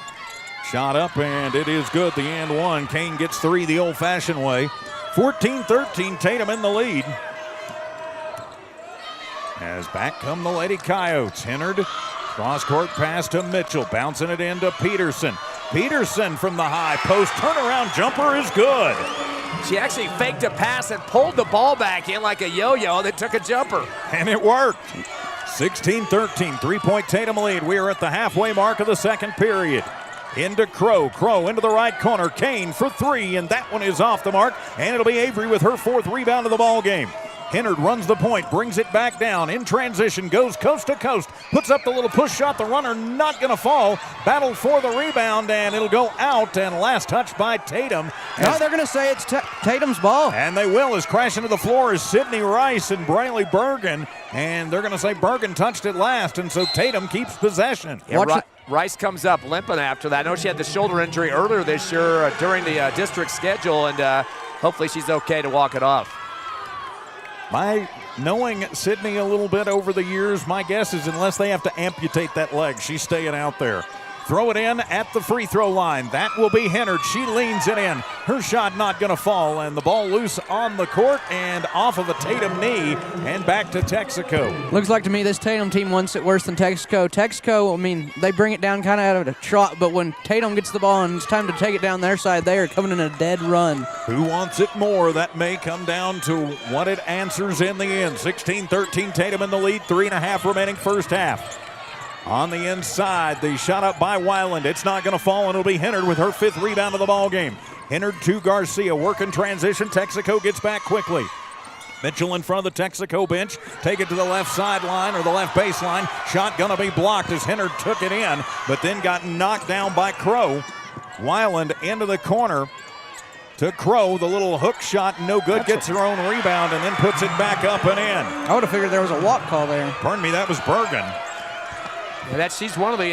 Shot up, and it is good. The and one. Kane gets 3 the old-fashioned way. 14-13, Tatum in the lead. As back come the Lady Coyotes. Hennard, cross-court pass to Mitchell, bouncing it into Peterson. Peterson from the high post. Turnaround jumper is good. She actually faked a pass and pulled the ball back in like a yo-yo that took a jumper. And it worked. 16-13, 3-point Tatum lead. We are at the halfway mark of the second period. Into Crow. Crow into the right corner. Kane for 3, and that one is off the mark. And it'll be Avery with her 4th rebound of the ball game. Hennard runs the point, brings it back down in transition, goes coast to coast, puts up the little push shot. The runner not going to fall. Battle for the rebound, and it'll go out. And last touch by Tatum. No, they're going to say it's Tatum's ball. And they will, as crashing to the floor is Sydney Rice and Brayley Bergen. And they're going to say Bergen touched it last, and so Tatum keeps possession. Yeah, Rice comes up limping after that. I know she had the shoulder injury earlier this year during the district schedule, and hopefully she's okay to walk it off. Knowing Sydney a little bit over the years, my guess is unless they have to amputate that leg, she's staying out there. Throw it in at the free throw line. That will be Hennard. She leans it in. Her shot not going to fall, and the ball loose on the court and off of a Tatum knee and back to Texico. Looks like to me this Tatum team wants it worse than Texico. Texico, I mean, they bring it down kind of out of a trot, but when Tatum gets the ball and it's time to take it down their side, they are coming in a dead run. Who wants it more? That may come down to what it answers in the end. 16-13, Tatum in the lead, 3.5 remaining first half. On the inside, the shot up by Weiland. It's not going to fall, and it'll be Hennard with her 5th rebound of the ball game. Hennard to Garcia, working transition. Texico gets back quickly. Mitchell in front of the Texico bench. Take it to the left sideline or the left baseline. Shot going to be blocked as Hennard took it in, but then got knocked down by Crow. Weiland into the corner to Crow. The little hook shot, no good. Gets her own rebound and then puts it back up and in. I would have figured there was a walk call there. Pardon me, that was Bergen. Yeah, she's one of the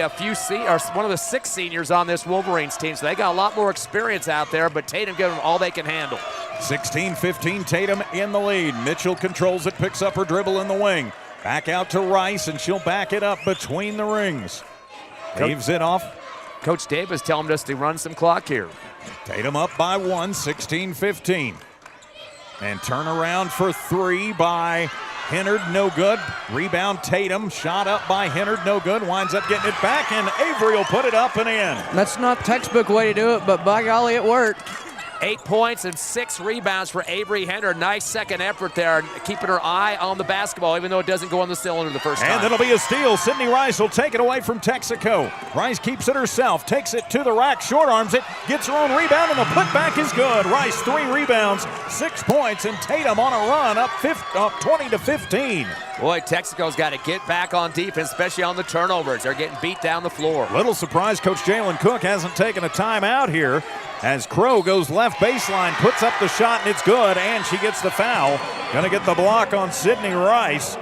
one of the 6 seniors on this Wolverines team, so they got a lot more experience out there, but Tatum giving them all they can handle. 16-15, Tatum in the lead. Mitchell controls it, picks up her dribble in the wing. Back out to Rice, and she'll back it up between the rings. Leaves it off. Coach Davis telling us to run some clock here. Tatum up by 1, 16-15. And turn around for 3 by Hennard, no good. Rebound Tatum, shot up by Hennard, no good. Winds up getting it back, and Avery will put it up and in. That's not textbook way to do it, but by golly, it worked. 8 points and 6 rebounds for Avery Hennard. Nice second effort there, keeping her eye on the basketball, even though it doesn't go on the cylinder the first time. And it'll be a steal. Sydney Rice will take it away from Texico. Rice keeps it herself, takes it to the rack, short arms it, gets her own rebound, and the putback is good. Rice 3 rebounds, 6 points, and Tatum on a run up 20-15. Boy, Texico's got to get back on defense, especially on the turnovers. They're getting beat down the floor. Little surprise, Coach Jalen Cook hasn't taken a timeout here as Crow goes left baseline, puts up the shot, and it's good, and she gets the foul. Gonna get the block on Sydney Rice.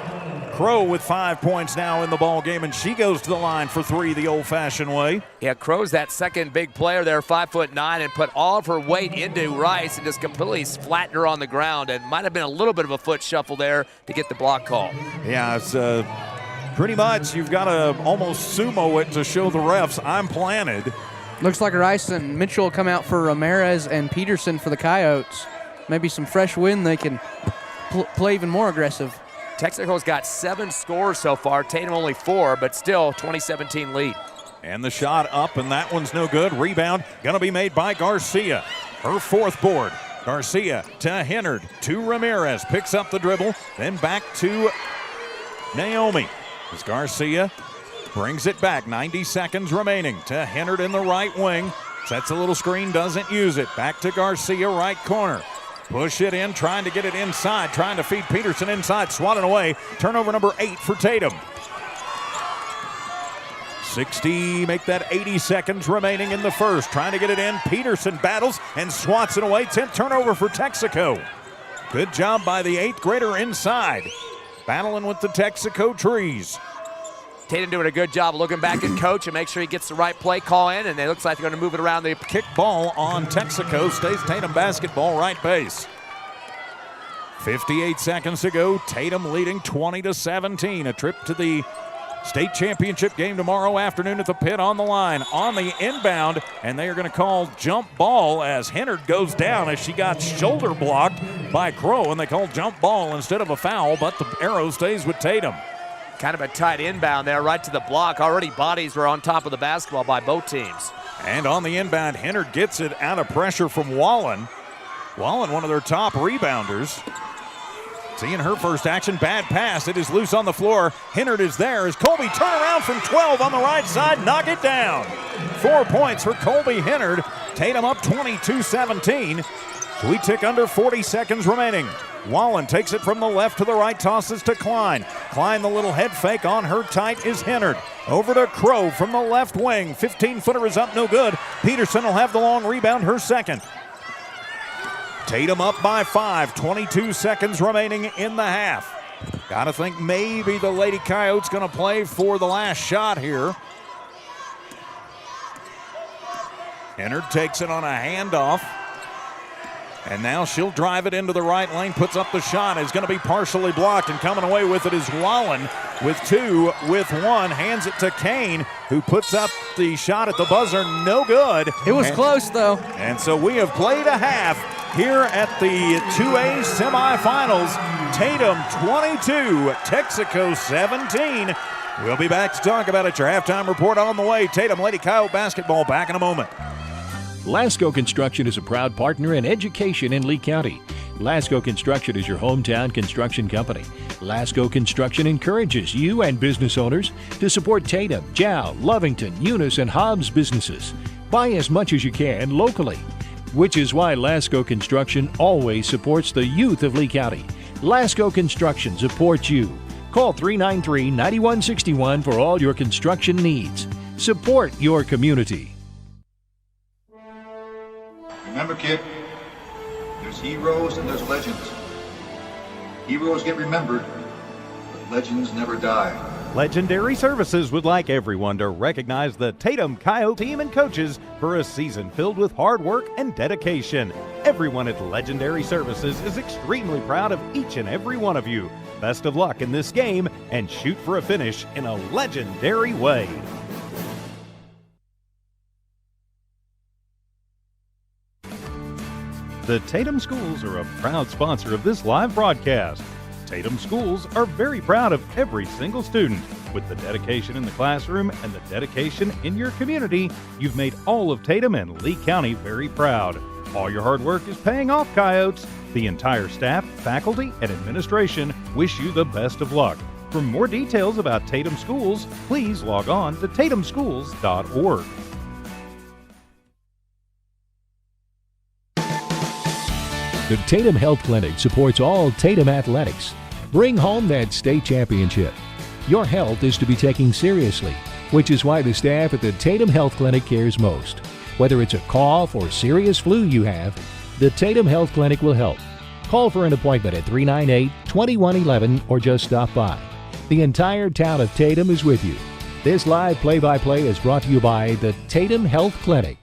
Crow with 5 points now in the ball game, and she goes to the line for 3 the old-fashioned way. Yeah, Crow's that second big player there, 5'9", and put all of her weight into Rice and just completely flattened her on the ground, and might have been a little bit of a foot shuffle there to get the block call. Yeah, it's pretty much you've got to almost sumo it to show the refs I'm planted. Looks like Rice and Mitchell will come out for Ramirez and Peterson for the Coyotes. Maybe some fresh wind, they can play even more aggressive. Texico's got 7 scores so far, Tatum only 4, but still 2017 lead. And the shot up, and that one's no good. Rebound gonna be made by Garcia. Her 4th board. Garcia to Hennard, to Ramirez, picks up the dribble, then back to Naomi. As Garcia brings it back, 90 seconds remaining to Hennard in the right wing. Sets a little screen, doesn't use it. Back to Garcia, right corner. Push it in, trying to get it inside, trying to feed Peterson inside, swatted away. Turnover number 8 for Tatum. 60, make that 80 seconds remaining in the first. Trying to get it in, Peterson battles and swats it away. 10th turnover for Texico. Good job by the 8th grader inside. Battling with the Texico trees. Tatum doing a good job looking back at coach and make sure he gets the right play call in, and it looks like they're going to move it around the kick ball on Texico. Stays Tatum basketball, right base. 58 seconds to go. Tatum leading 20-17. A trip to the State championship game tomorrow afternoon at the pit on the line. On the inbound, and they are going to call jump ball as Hennard goes down as she got shoulder blocked by Crow, and they call jump ball instead of a foul, but the arrow stays with Tatum. Kind of a tight inbound there, right to the block. Already bodies were on top of the basketball by both teams. And on the inbound, Hennard gets it out of pressure from Wallen. Wallen, one of their top rebounders. Seeing her first action, bad pass. It is loose on the floor. Hennard is there as Colby turn around from 12 on the right side, knock it down. 4 points for Colby Hennard. Tatum up 22-17. So we tick under 40 seconds remaining. Wallen takes it from the left to the right, tosses to Klein. Klein, the little head fake on her tight is Hennard. Over to Crow from the left wing. 15-footer is up, no good. Peterson will have the long rebound, her second. Tatum up by 5, 22 seconds remaining in the half. Gotta think maybe the Lady Coyotes gonna play for the last shot here. Hennard takes it on a handoff. And now she'll drive it into the right lane, puts up the shot. Is gonna be partially blocked, and coming away with it is Wallen with 2, with 1, hands it to Kane, who puts up the shot at the buzzer, no good. It was close though. And so we have played a half here at the 2A semifinals. Tatum 22, Texico 17. We'll be back to talk about it. Your halftime report on the way. Tatum Lady Coyote basketball back in a moment. Lasco Construction is a proud partner in education in Lee County. Lasco Construction is your hometown construction company. Lasco Construction encourages you and business owners to support Tatum, Jow, Lovington, Eunice, and Hobbs businesses. Buy as much as you can locally, which is why Lasco Construction always supports the youth of Lee County. Lasco Construction supports you. Call 393-9161 for all your construction needs. Support your community. Remember, kid, there's heroes and there's legends. Heroes get remembered, but legends never die. Legendary Services would like everyone to recognize the Tatum Coyote team and coaches for a season filled with hard work and dedication. Everyone at Legendary Services is extremely proud of each and every one of you. Best of luck in this game and shoot for a finish in a legendary way. The Tatum Schools are a proud sponsor of this live broadcast. Tatum Schools are very proud of every single student. With the dedication in the classroom and the dedication in your community, you've made all of Tatum and Lee County very proud. All your hard work is paying off, Coyotes. The entire staff, faculty, and administration wish you the best of luck. For more details about Tatum Schools, please log on to tatumschools.org. The Tatum Health Clinic supports all Tatum athletics. Bring home that state championship. Your health is to be taken seriously, which is why the staff at the Tatum Health Clinic cares most. Whether it's a cough or serious flu you have, the Tatum Health Clinic will help. Call for an appointment at 398-2111 or just stop by. The entire town of Tatum is with you. This live play-by-play is brought to you by the Tatum Health Clinic.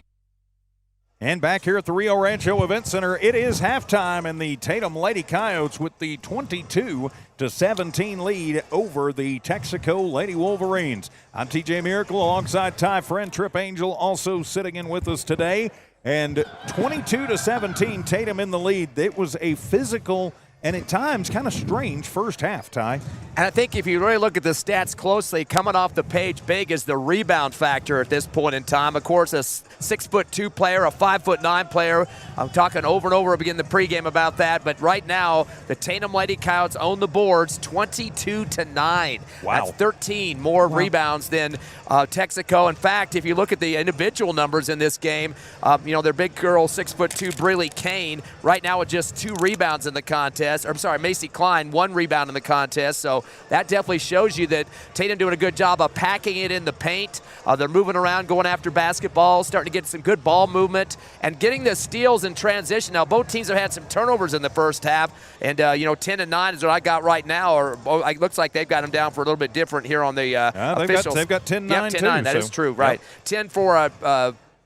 And back here at the Rio Rancho Event Center, it is halftime, and the Tatum Lady Coyotes with the 22-17 lead over the Texico Lady Wolverines. I'm TJ Miracle alongside Ty Friend, Trip Angel also sitting in with us today. And 22-17, Tatum in the lead. It was a physical and at times kind of strange first half, Ty. And I think if you really look at the stats closely, coming off the page, big is the rebound factor at this point in time. Of course, a 6'2" player, a 5'9" player. I'm talking over and over again in the pregame about that. But right now, the Tatum Lady Coyotes own the boards 22-9. Wow. That's 13 more rebounds than Texico. In fact, if you look at the individual numbers in this game, their big girl, 6'2", Breely Kane, right now with just 2 rebounds in the contest. Macy Klein, 1 rebound in the contest. So that definitely shows you that Tatum doing a good job of packing it in the paint. They're moving around, going after basketball, starting to get some good ball movement, and getting the steals in transition. Now, both teams have had some turnovers in the first half, and 10-9 is what I got right now. Or it looks like they've got them down for a little bit different here on the officials. They've got 10-9 Yep, 10-9. That is true, right? 10 for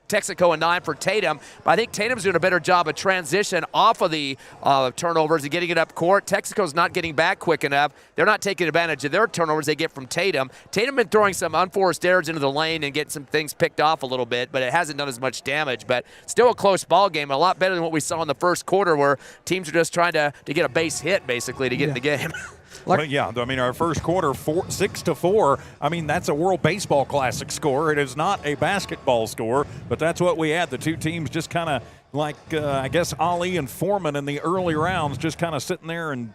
Texico and 9 for Tatum. But I think Tatum's doing a better job of transition off of the turnovers and getting it up court. Texico's not getting back quick enough. They're not taking advantage of their turnovers they get from Tatum. Tatum been throwing some unforced errors into the lane and getting some things picked off a little bit, but it hasn't done as much damage. But still a close ball game, a lot better than what we saw in the first quarter where teams are just trying to get a base hit, basically, to get in the game. Well, yeah, I mean, our first quarter, 6-4. I mean, that's a World Baseball Classic score. It is not a basketball score, but that's what we had. The two teams just kind of like, I guess, Ali and Foreman in the early rounds, just kind of sitting there and,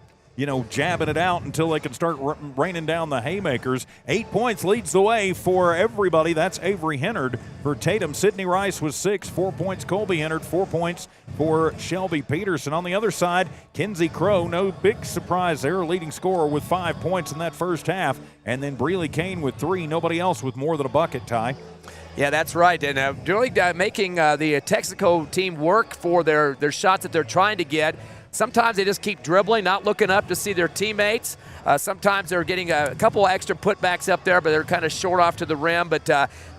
jabbing it out until they can start raining down the haymakers. 8 points leads the way for everybody. That's Avery Hennard for Tatum. Sydney Rice was 6, 4 points. Colby Hennard, 4 points for Shelby Peterson. On the other side, Kinsey Crow, no big surprise there, leading scorer with 5 points in that first half. And then Breeley Kane with 3. Nobody else with more than a bucket, Ty. Yeah, that's right. And really making the Texico team work for their shots that they're trying to get. Sometimes they just keep dribbling, not looking up to see their teammates. Sometimes they're getting a couple extra putbacks up there, but they're kind of short off to the rim, but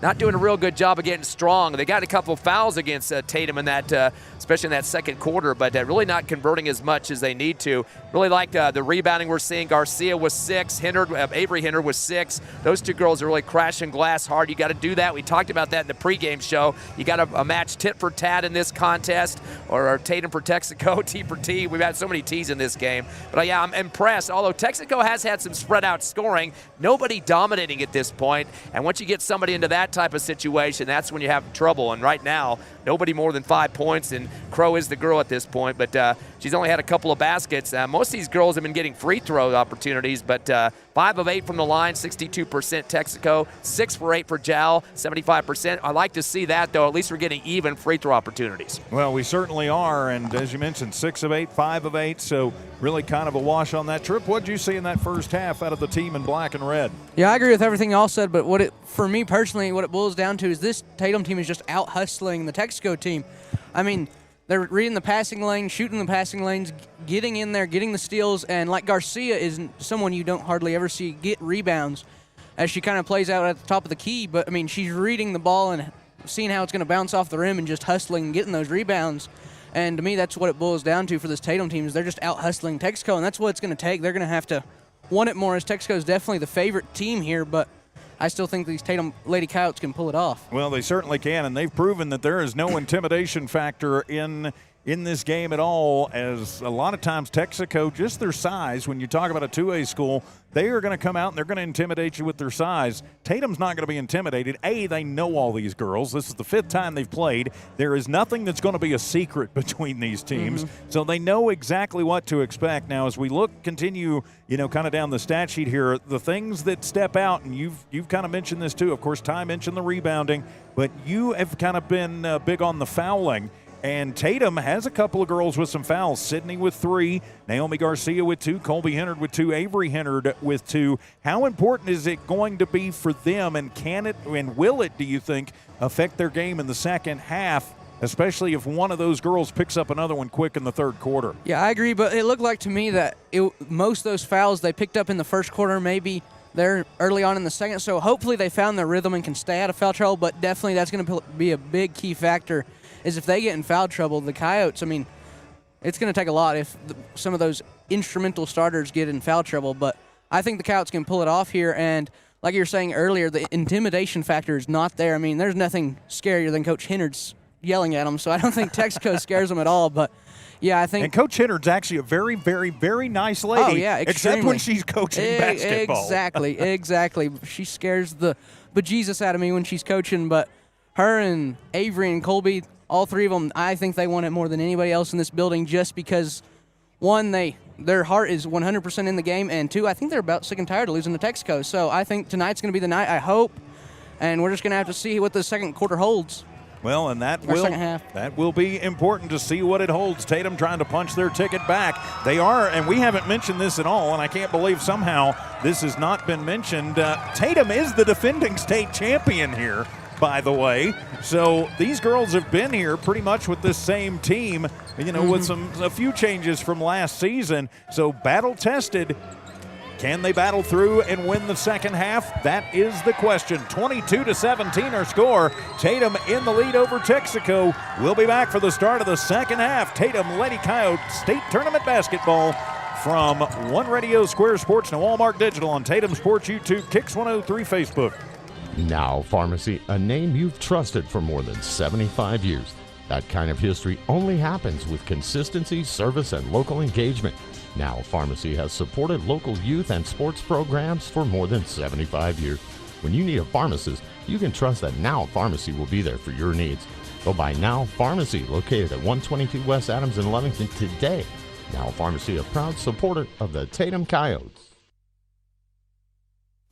not doing a real good job of getting strong. They got a couple fouls against Tatum in that, especially in that second quarter, but really not converting as much as they need to. Really like the rebounding we're seeing. Garcia was 6, Avery Hennard was 6. Those two girls are really crashing glass hard. You got to do that. We talked about that in the pregame show. You got a match tit for tat in this contest, or Tatum for Texico, T for T. We've had so many T's in this game. But yeah, I'm impressed. Although Texico has had some spread out scoring, nobody dominating at this point. And once you get somebody into that type of situation, that's when you have trouble. And right now, nobody more than 5 points, and Crow is the girl at this point. But she's only had a couple of baskets. Most of these girls have been getting free throw opportunities, but 5 of 8 from the line, 62% Texico, 6 for 8 for Jal, 75%. I like to see that, though. At least we're getting even free throw opportunities. Well, we certainly are, and as you mentioned, 6 of 8, 5 of 8, so really kind of a wash on that trip. What did you see in that first half out of the team in black and red? Yeah, I agree with everything y'all said, but for me personally, what it boils down to is this Tatum team is just out-hustling the Texico team. I mean, they're reading the passing lane, shooting the passing lanes, getting in there, getting the steals, and like Garcia is someone you don't hardly ever see get rebounds as she kind of plays out at the top of the key, but I mean, she's reading the ball and seeing how it's going to bounce off the rim and just hustling and getting those rebounds. And to me, that's what it boils down to for this Tatum team is they're just out-hustling Texico, and that's what it's going to take. They're going to have to want it more, as Texico is definitely the favorite team here, but I still think these Tatum Lady Coyotes can pull it off. Well, they certainly can, and they've proven that there is no intimidation factor in this game at all, as a lot of times Texico, just their size, when you talk about a 2A school, they are going to come out and they're going to intimidate you with their size. Tatum's not going to be intimidated. They know all these girls. This is the 5th time they've played. There is nothing that's going to be a secret between these teams, so they know exactly what to expect. Now, as we continue, kind of down the stat sheet here, the things that step out, and you've kind of mentioned this too. Of course, Ty mentioned the rebounding, but you have kind of been big on the fouling. And Tatum has a couple of girls with some fouls. Sydney with 3, Naomi Garcia with 2, Colby Hennard with 2, Avery Hennard with 2. How important is it going to be for them, and can it and will it, do you think, affect their game in the second half, especially if one of those girls picks up another one quick in the third quarter? Yeah, I agree, but it looked like to me that most of those fouls they picked up in the first quarter, maybe they're early on in the second, so hopefully they found their rhythm and can stay out of foul trouble, but definitely that's going to be a big key factor is if they get in foul trouble, the Coyotes, I mean, it's going to take a lot if some of those instrumental starters get in foul trouble, but I think the Coyotes can pull it off here, and like you were saying earlier, the intimidation factor is not there. I mean, there's nothing scarier than Coach Hennard's yelling at them, so I don't think Texico scares them at all, but yeah, I think. And Coach Hennard's actually a very, very, very nice lady. Oh, yeah, except when she's coaching basketball. Exactly. She scares the bejesus out of me when she's coaching, but her and Avery and Colby, all 3 of them, I think they want it more than anybody else in this building just because, 1, their heart is 100% in the game, and 2, I think they're about sick and tired of losing to Texico. So I think tonight's going to be the night, I hope, and we're just going to have to see what the second quarter holds. Well, and that will be important to see what it holds. Tatum trying to punch their ticket back. They are, and we haven't mentioned this at all, and I can't believe somehow this has not been mentioned. Tatum is the defending state champion here, by the way. So these girls have been here pretty much with this same team, with a few changes from last season. So battle tested. Can they battle through and win the second half? That is the question. 22-17 our score. Tatum in the lead over Texico. We'll be back for the start of the second half. Tatum Lady Coyotes State Tournament Basketball from One Radio Square Sports, Noalmark Digital on Tatum Sports YouTube, Kicks 103 Facebook. Now Pharmacy, a name you've trusted for more than 75 years. That kind of history only happens with consistency, service, and local engagement. Now Pharmacy has supported local youth and sports programs for more than 75 years. When you need a pharmacist, you can trust that Now Pharmacy will be there for your needs. Go by Now Pharmacy, located at 122 West Adams in Lovington today. Now Pharmacy, a proud supporter of the Tatum Coyotes.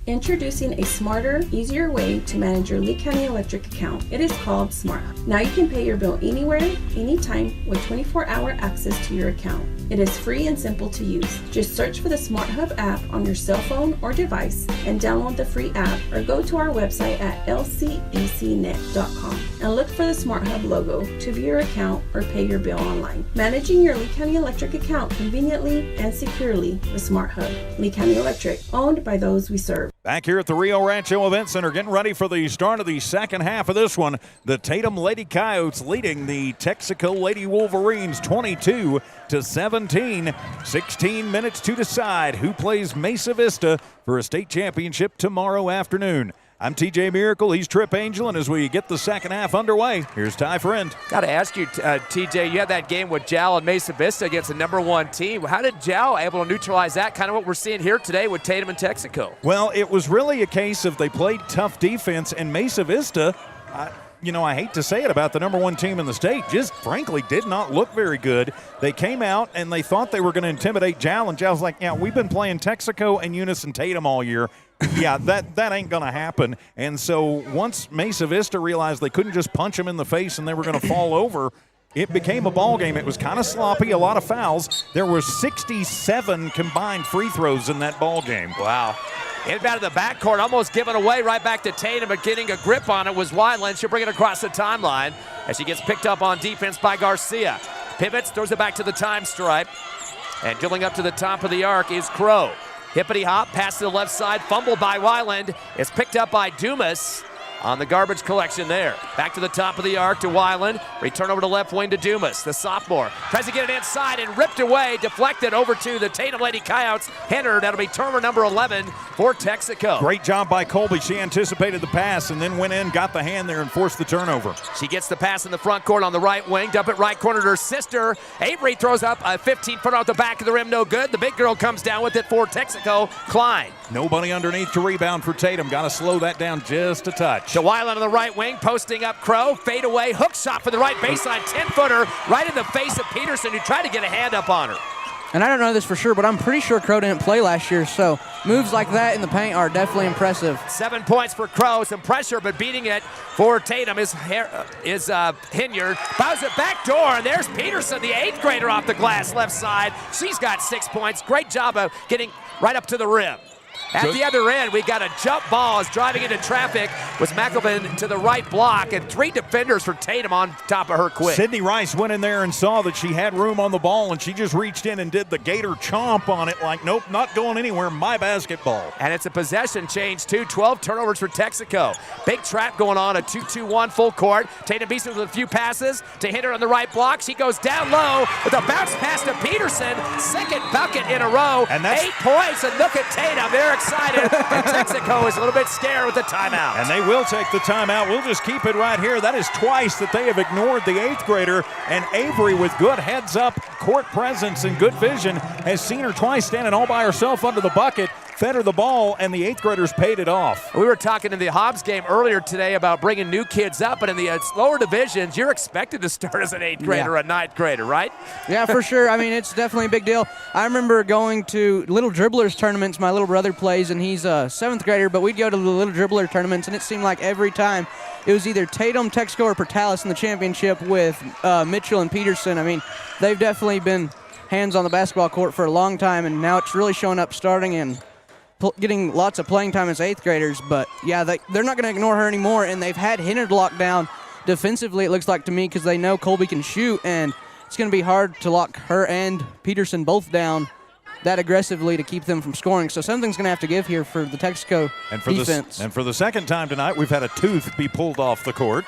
Introducing a smarter, easier way to manage your Lee County Electric account. It is called SmartHub. Now you can pay your bill anywhere, anytime, with 24-hour access to your account. It is free and simple to use. Just search for the SmartHub app on your cell phone or device and download the free app, or go to our website at lcecnet.com and look for the SmartHub logo to view your account or pay your bill online. Managing your Lee County Electric account conveniently and securely with SmartHub. Lee County Electric, owned by those we serve. Back here at the Rio Rancho Event Center, getting ready for the start of the second half of this one. The Tatum Lady Coyotes leading the Texico Lady Wolverines 22-17. 16 minutes to decide who plays Mesa Vista for a state championship tomorrow afternoon. I'm TJ Miracle, he's Trip Angel, and as we get the second half underway, here's Ty Friend. Got to ask you, TJ, you had that game with Jal and Mesa Vista against the #1 team. How did Jal able to neutralize that? Kind of what we're seeing here today with Tatum and Texico. Well, it was really a case of they played tough defense, and Mesa Vista, I hate to say it about the #1 team in the state, just frankly did not look very good. They came out and they thought they were going to intimidate Jal, and Jal's like, yeah, we've been playing Texico and Eunice and Tatum all year. Yeah, that ain't going to happen. And so once Mesa Vista realized they couldn't just punch them in the face and they were going to fall over, it became a ball game. It was kind of sloppy, a lot of fouls. There were 67 combined free throws in that ball game. Wow. Inbound to the backcourt, almost given away right back to Tatum, but getting a grip on it was Wineland. She'll bring it across the timeline as she gets picked up on defense by Garcia. Pivots, throws it back to the time stripe. And drilling up to the top of the arc is Crow. Hippity hop, pass to the left side, fumbled by Weiland. It's picked up by Dumas on the garbage collection there. Back to the top of the arc to Weiland. Return over to left wing to Dumas, the sophomore. Tries to get it inside and ripped away, deflected over to the Tatum Lady Coyotes. Henner, that'll be turnover number 11 for Texico. Great job by Colby. She anticipated the pass and then went in, got the hand there, and forced the turnover. She gets the pass in the front court on the right wing. Dump it right corner to her sister. Avery throws up a 15-footer off the back of the rim, no good. The big girl comes down with it for Texico. Klein. Nobody underneath to rebound for Tatum. Got to slow that down just a touch. To Weiland on the right wing, posting up Crow. Fade away, hook shot for the right baseline. 10-footer right in the face of Peterson, who tried to get a hand up on her. And I don't know this for sure, but I'm pretty sure Crow didn't play last year, so moves like that in the paint are definitely impressive. 7 points for Crow, some pressure, but beating it for Tatum is Hinyard. Bows it back door, and there's Peterson, the 8th grader, off the glass left side. She's got 6 points. Great job of getting right up to the rim. At the other end, we got a jump ball as driving into traffic was McElvin to the right block, and 3 defenders for Tatum on top of her quick. Sydney Rice went in there and saw that she had room on the ball, and she just reached in and did the gator chomp on it like, nope, not going anywhere, my basketball. And it's a possession change, too. 12 turnovers for Texico. Big trap going on, a 2-2-1 full court. Tatum beats it with a few passes to hit her on the right block. She goes down low with a bounce pass to Peterson. Second bucket in a row. And that's 8 points, and look at Tatum. They're excited, and Texico is a little bit scared with the timeout. And they will take the timeout. We'll just keep it right here. That is twice that they have ignored the 8th grader, and Avery, with good heads-up court presence and good vision, has seen her twice standing all by herself under the bucket, fed her the ball, and the 8th graders paid it off. We were talking in the Hobbs game earlier today about bringing new kids up, but in the lower divisions, you're expected to start as an 8th grader or a 9th grader, right? Yeah, for sure. I mean, it's definitely a big deal. I remember going to Little Dribblers tournaments. My little brother plays, and he's a 7th grader, but we'd go to the Little Dribbler tournaments, and it seemed like every time it was either Tatum, Texico, or Portales in the championship with Mitchell and Peterson. I mean, they've definitely been hands on the basketball court for a long time, and now it's really showing up starting and getting lots of playing time as 8th graders. But yeah, they're not going to ignore her anymore, and they've had Hennard locked down defensively, it looks like to me, because they know Colby can shoot, and it's going to be hard to lock her and Peterson both down that aggressively to keep them from scoring. So something's going to have to give here for the Texico defense. And for the second time tonight, we've had a tooth be pulled off the court.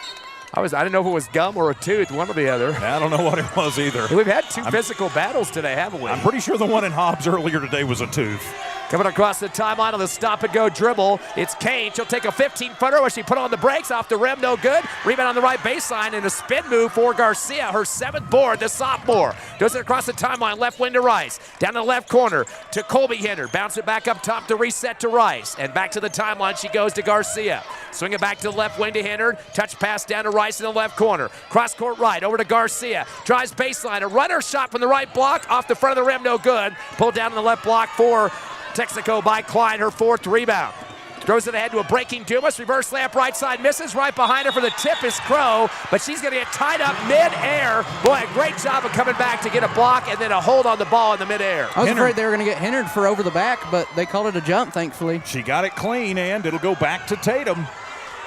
I didn't know if it was gum or a tooth, one or the other. I don't know what it was either. We've had two physical battles today, haven't we? I'm pretty sure the one in Hobbs earlier today was a tooth. Coming across the timeline on the stop-and-go dribble, it's Kane. She'll take a 15-footer where she put on the brakes, off the rim, no good. Rebound on the right baseline and a spin move for Garcia, her 7th board, the sophomore. Does it across the timeline, left wing to Rice. Down to the left corner to Colby Henner. Bounce it back up top to reset to Rice. And back to the timeline, she goes to Garcia. Swing it back to the left wing to Henner. Touch pass down to Rice in the left corner. Cross court right, over to Garcia. Drives baseline, a runner shot from the right block, off the front of the rim, no good. Pulled down in the left block for Texico by Klein, her 4th rebound. Throws it ahead to a breaking Dumas. Reverse layup right side, misses. Right behind her for the tip is Crow, but she's going to get tied up mid-air. Boy, a great job of coming back to get a block and then a hold on the ball in the mid-air. I was afraid they were going to get hindered for over the back, but they called it a jump, thankfully. She got it clean, and it'll go back to Tatum.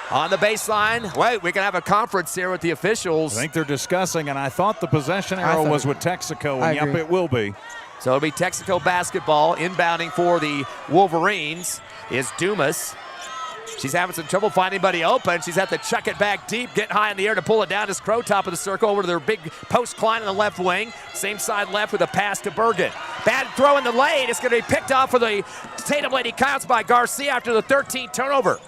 On the baseline. Wait, we can have a conference here with the officials. I think they're discussing, and I thought the possession arrow was with Texico, and yep, it will be. So it'll be Texico basketball. Inbounding for the Wolverines is Dumas. She's having some trouble finding anybody open. She's had to chuck it back deep, get high in the air to pull it down. As Crow, top of the circle, over to their big post Klein in the left wing. Same side left with a pass to Bergen. Bad throw in the lane. It's going to be picked off for the Tatum Lady Coyotes by Garcia after the 13th turnover.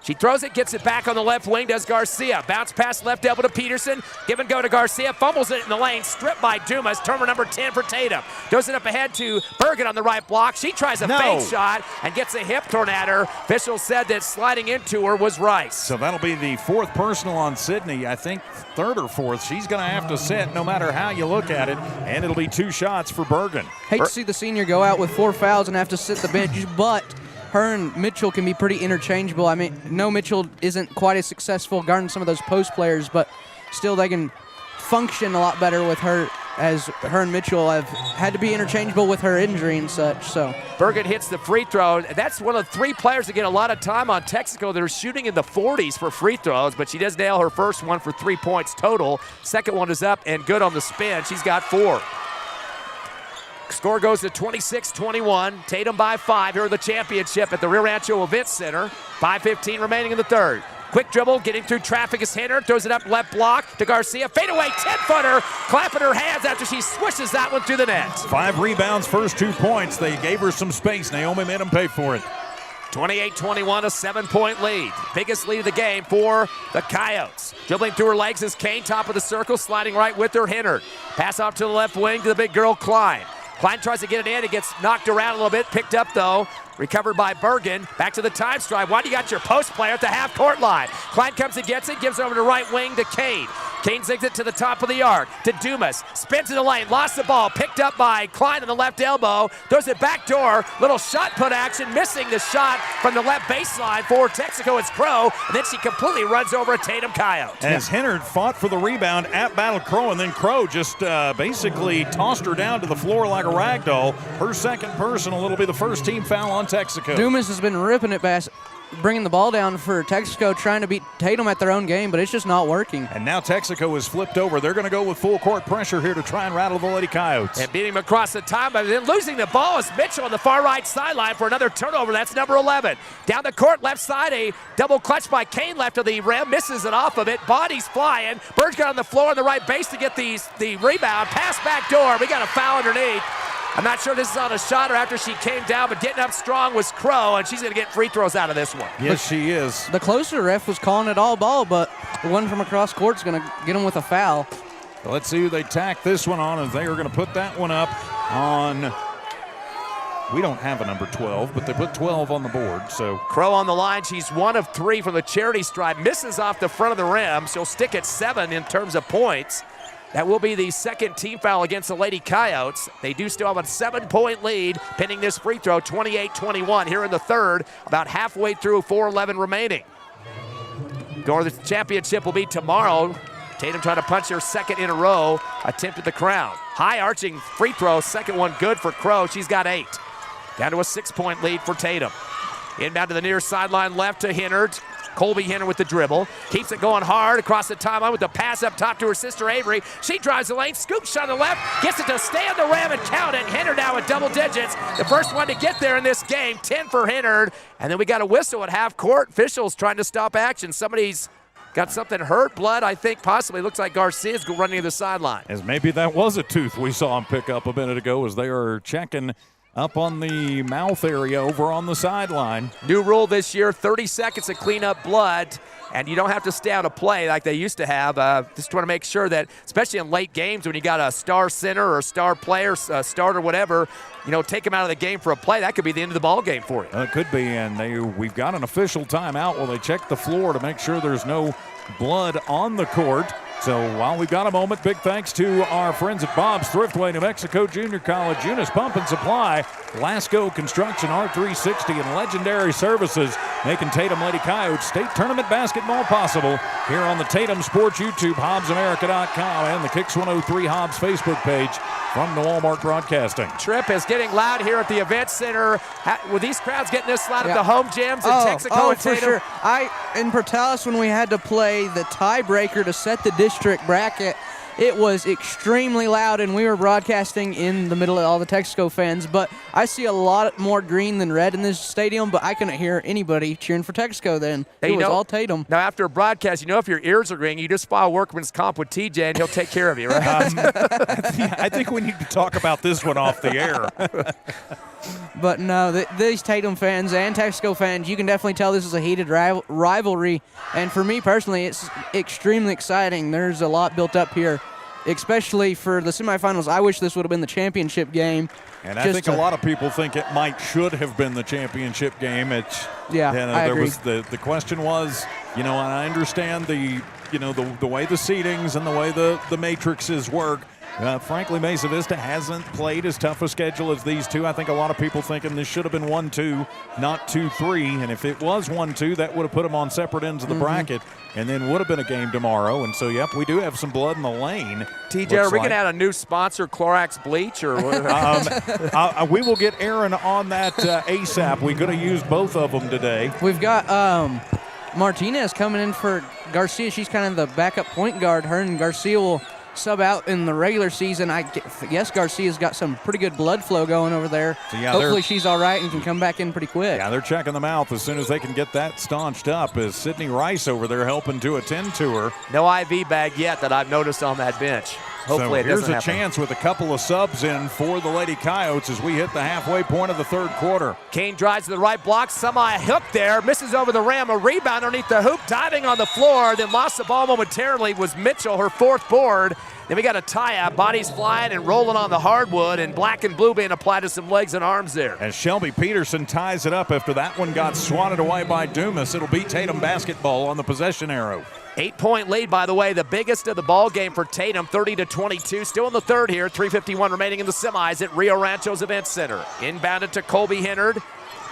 She throws it, gets it back on the left wing, does Garcia. Bounce pass left elbow to Peterson. Give and go to Garcia. Fumbles it in the lane. Stripped by Dumas. Turnover number 10 for Tatum. Does it up ahead to Bergen on the right block. She tries a fake shot and gets a hip thrown at her. Officials said that sliding into her was Rice. So that'll be the 4th personal on Sydney. I think 3rd or 4th. She's going to have to sit no matter how you look at it. And it'll be 2 shots for Bergen. Hate to see the senior go out with 4 fouls and have to sit the bench, but her and Mitchell can be pretty interchangeable. I mean, no, Mitchell isn't quite as successful guarding some of those post players, but still they can function a lot better with her, as her and Mitchell have had to be interchangeable with her injury and such. So Bergen hits the free throw. That's one of 3 players that get a lot of time on Texico. They're shooting in the 40s for free throws, but she does nail her first one for 3 points total. Second one is up and good on the spin. She's got 4. Score goes to 26-21. Tatum by 5 here in the championship at the Rio Rancho Events Center. 5:15 remaining in the 3rd. Quick dribble, getting through traffic is Henner. Throws it up left block to Garcia. Fadeaway 10-footer. Clapping her hands after she swishes that one through the net. 5 rebounds, first 2 points. They gave her some space. Naomi made them pay for it. 28-21, a 7-point lead. Biggest lead of the game for the Coyotes. Dribbling through her legs is Kane, top of the circle, sliding right with her, Henner. Pass off to the left wing to the big girl, Klein. Klein tries to get it in. It gets knocked around a little bit. Picked up, though. Recovered by Bergen. Back to the time strive. Why do you got your post player at the half-court line? Klein comes and gets it. Gives it over to right wing to Kane. Kane zigs it to the top of the arc to Dumas. Spins in the lane. Lost the ball. Picked up by Klein on the left elbow. Throws it back door. Little shot put action. Missing the shot from the left baseline for Texico. It's Crow. And then she completely runs over a Tatum Coyote. As Henner fought for the rebound at Battle Crow, and then Crow just basically tossed her down to the floor like a rag doll. Her second personal. It'll be the first team foul on Texico. Dumas has been ripping it bringing the ball down for Texico, trying to beat Tatum at their own game, but it's just not working. And now Texico is flipped over. They're going to go with full court pressure here to try and rattle the Lady Coyotes. And beating him across the time, but then losing the ball is Mitchell on the far right sideline for another turnover. That's number 11. Down the court, left side, a double clutch by Kane left of the rim, misses it off of it. Bodies flying. Bird's got on the floor on the right base to get the rebound. Pass back door. We got a foul underneath. I'm not sure this is on a shot or after she came down, but getting up strong was Crow, and she's going to get free throws out of this one. Yes, she is. The closer ref was calling it all ball, but the one from across court is going to get him with a foul. Let's see who they tack this one on, as they are going to put that one up on... We don't have a number 12, but they put 12 on the board. So Crow on the line. She's 1 of 3 from the charity stripe. Misses off the front of the rim. She'll stick at 7 in terms of points. That will be the second team foul against the Lady Coyotes. They do still have a 7-point lead, pending this free throw, 28-21 here in the 3rd, about halfway through, 4:11 remaining. Going to the championship will be tomorrow. Tatum trying to punch her second in a row, attempt at the crown. High arching free throw, second one good for Crow. She's got 8. Down to a 6-point lead for Tatum. Inbound to the near sideline left to Hennard. Colby Henner with the dribble. Keeps it going hard across the timeline with the pass up top to her sister Avery. She drives the lane, scoops on the left, gets it to stay on the rim and count it. Henner now with double digits. The first one to get there in this game, 10 for Henner. And then we got a whistle at half court. Officials trying to stop action. Somebody's got something hurt, blood, I think, possibly. Looks like Garcia's running to the sideline. As maybe that was a tooth we saw him pick up a minute ago as they are checking up on the mouth area over on the sideline. New rule this year, 30 seconds to clean up blood, and you don't have to stay out of play like they used to have. Just want to make sure that, especially in late games when you got a star center or a star player, a starter, whatever, take them out of the game for a play. That could be the end of the ball game for you. It could be, and we've got an official timeout while they check the floor to make sure there's no blood on the court. So while we've got a moment, big thanks to our friends at Bob's Thriftway, New Mexico Junior College, Eunice Pump and Supply, Lasco Construction, R360, and Legendary Services, making Tatum Lady Coyotes state tournament basketball possible here on the Tatum Sports YouTube, HobbsAmerica.com, and the Kicks 103 Hobbs Facebook page from Noalmark Broadcasting. Trip is getting loud here at the event center. Were these crowds getting this loud at the home gyms in Texico and for Tatum? Sure. In Portales, when we had to play the tiebreaker to set the district bracket, it was extremely loud, and we were broadcasting in the middle of all the Texico fans. But I see a lot more green than red in this stadium, but I couldn't hear anybody cheering for Texico then. It was all Tatum. Now, after a broadcast, if your ears are ringing, you just file workman's comp with TJ, and he'll take care of you, right? I think we need to talk about this one off the air. But no, these Tatum fans and Texico fans, you can definitely tell this is a heated rivalry. And for me personally, it's extremely exciting. There's a lot built up here, especially for the semifinals. I wish this would have been the championship game. And I think a lot of people think it should have been the championship game. I agree. The question was, and I understand the way the seedings and the way the matrices work. Frankly, Mesa Vista hasn't played as tough a schedule as these two. I think a lot of people thinking this should have been 1-2, not 2-3. And if it was 1-2, that would have put them on separate ends of the bracket and then would have been a game tomorrow. And so, yep, we do have some blood in the lane. TJ, are we going to add a new sponsor, Clorox Bleach? Or we will get Aaron on that ASAP. We're going to use both of them today. We've got Martinez coming in for Garcia. She's kind of the backup point guard. Her and Garcia will sub out in the regular season. I guess Garcia's got some pretty good blood flow going over there. So hopefully she's all right and can come back in pretty quick. Yeah, they're checking them out as soon as they can get that staunched up. Is Sydney Rice over there helping to attend to her. No IV bag yet that I've noticed on that bench. Hopefully so here's a chance with a couple of subs in for the Lady Coyotes as we hit the halfway point of the third quarter. Kane drives to the right block, hook there, misses over the rim, a rebound underneath the hoop, diving on the floor, then lost the ball momentarily was Mitchell, her fourth board. Then we got a tie-up, bodies flying and rolling on the hardwood, and black and blue being applied to some legs and arms there. As Shelby Peterson ties it up after that one got swatted away by Dumas, it'll be Tatum basketball on the possession arrow. 8-point lead, by the way, the biggest of the ball game for Tatum, 30-22. Still in the third here, 3:51 remaining in the semis at Rio Rancho's Event Center. Inbounded to Colby Hennard.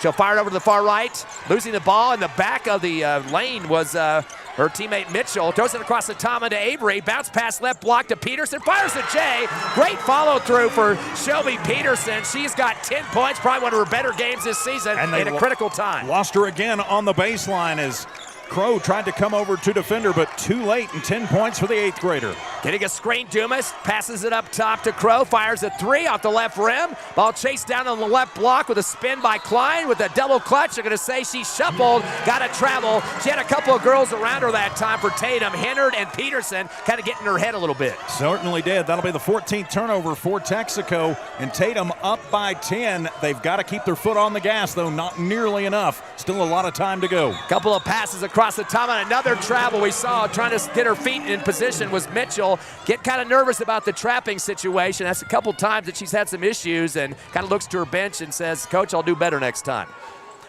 She'll fire it over to the far right. Losing the ball in the back of the lane was her teammate Mitchell. Throws it across the timeline to Avery. Bounce pass left block to Peterson. Fires to Jay. Great follow through for Shelby Peterson. She's got 10 points, probably one of her better games this season in a critical time. Lost her again on the baseline as Crow tried to come over to defender, but too late, and 10 points for the 8th grader. Getting a screen, Dumas passes it up top to Crow, fires a three off the left rim. Ball chased down on the left block with a spin by Klein with a double clutch. They're going to say she shuffled, got to travel. She had a couple of girls around her that time for Tatum. Hennard and Peterson kind of getting her head a little bit. Certainly did. That'll be the 14th turnover for Texico, and Tatum up by 10. They've got to keep their foot on the gas, though not nearly enough. Still a lot of time to go. Couple of passes across the top, and another travel we saw trying to get her feet in position was Mitchell. Get kind of nervous about the trapping situation. That's a couple times that she's had some issues and kind of looks to her bench and says, Coach, I'll do better next time.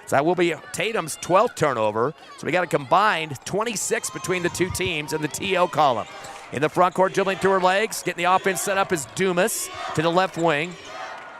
So that will be Tatum's 12th turnover. So we got a combined 26 between the two teams in the TO column. In the front court, dribbling through her legs, getting the offense set up is Dumas to the left wing.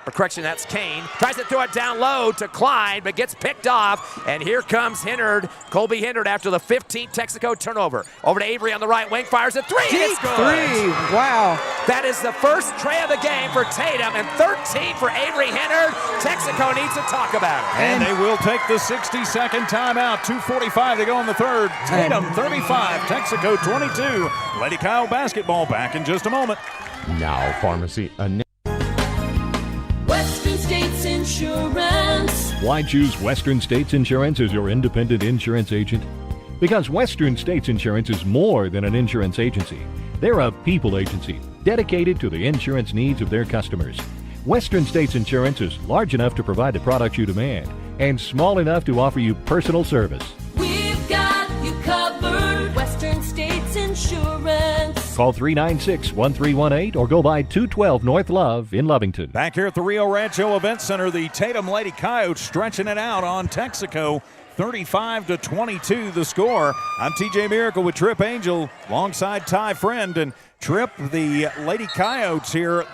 or correction, that's Kane. Tries to throw it down low to Klein, but gets picked off. And here comes Hennard, Colby Hennard after the 15th Texico turnover. Over to Avery on the right wing, fires a three. It's good. Three, wow. That is the first tray of the game for Tatum, and 13 for Avery Hennard. Texico needs to talk about it. And they will take the 60-second timeout. 2:45 to go in the third. Tatum 35, Texico 22. Lady Coyote basketball back in just a moment. Now, Pharmacy. Western States Insurance. Why choose Western States Insurance as your independent insurance agent? Because Western States Insurance is more than an insurance agency. They're a people agency dedicated to the insurance needs of their customers. Western States Insurance is large enough to provide the products you demand and small enough to offer you personal service. We've got you covered. Western States Insurance. Call 396-1318 or go by 212 North Love in Lovington. Back here at the Rio Rancho Event Center, the Tatum Lady Coyotes stretching it out on Texico. 35-22 the score. I'm TJ Miracle with Trip Angel alongside Ty Friend. And Trip, the Lady Coyotes here,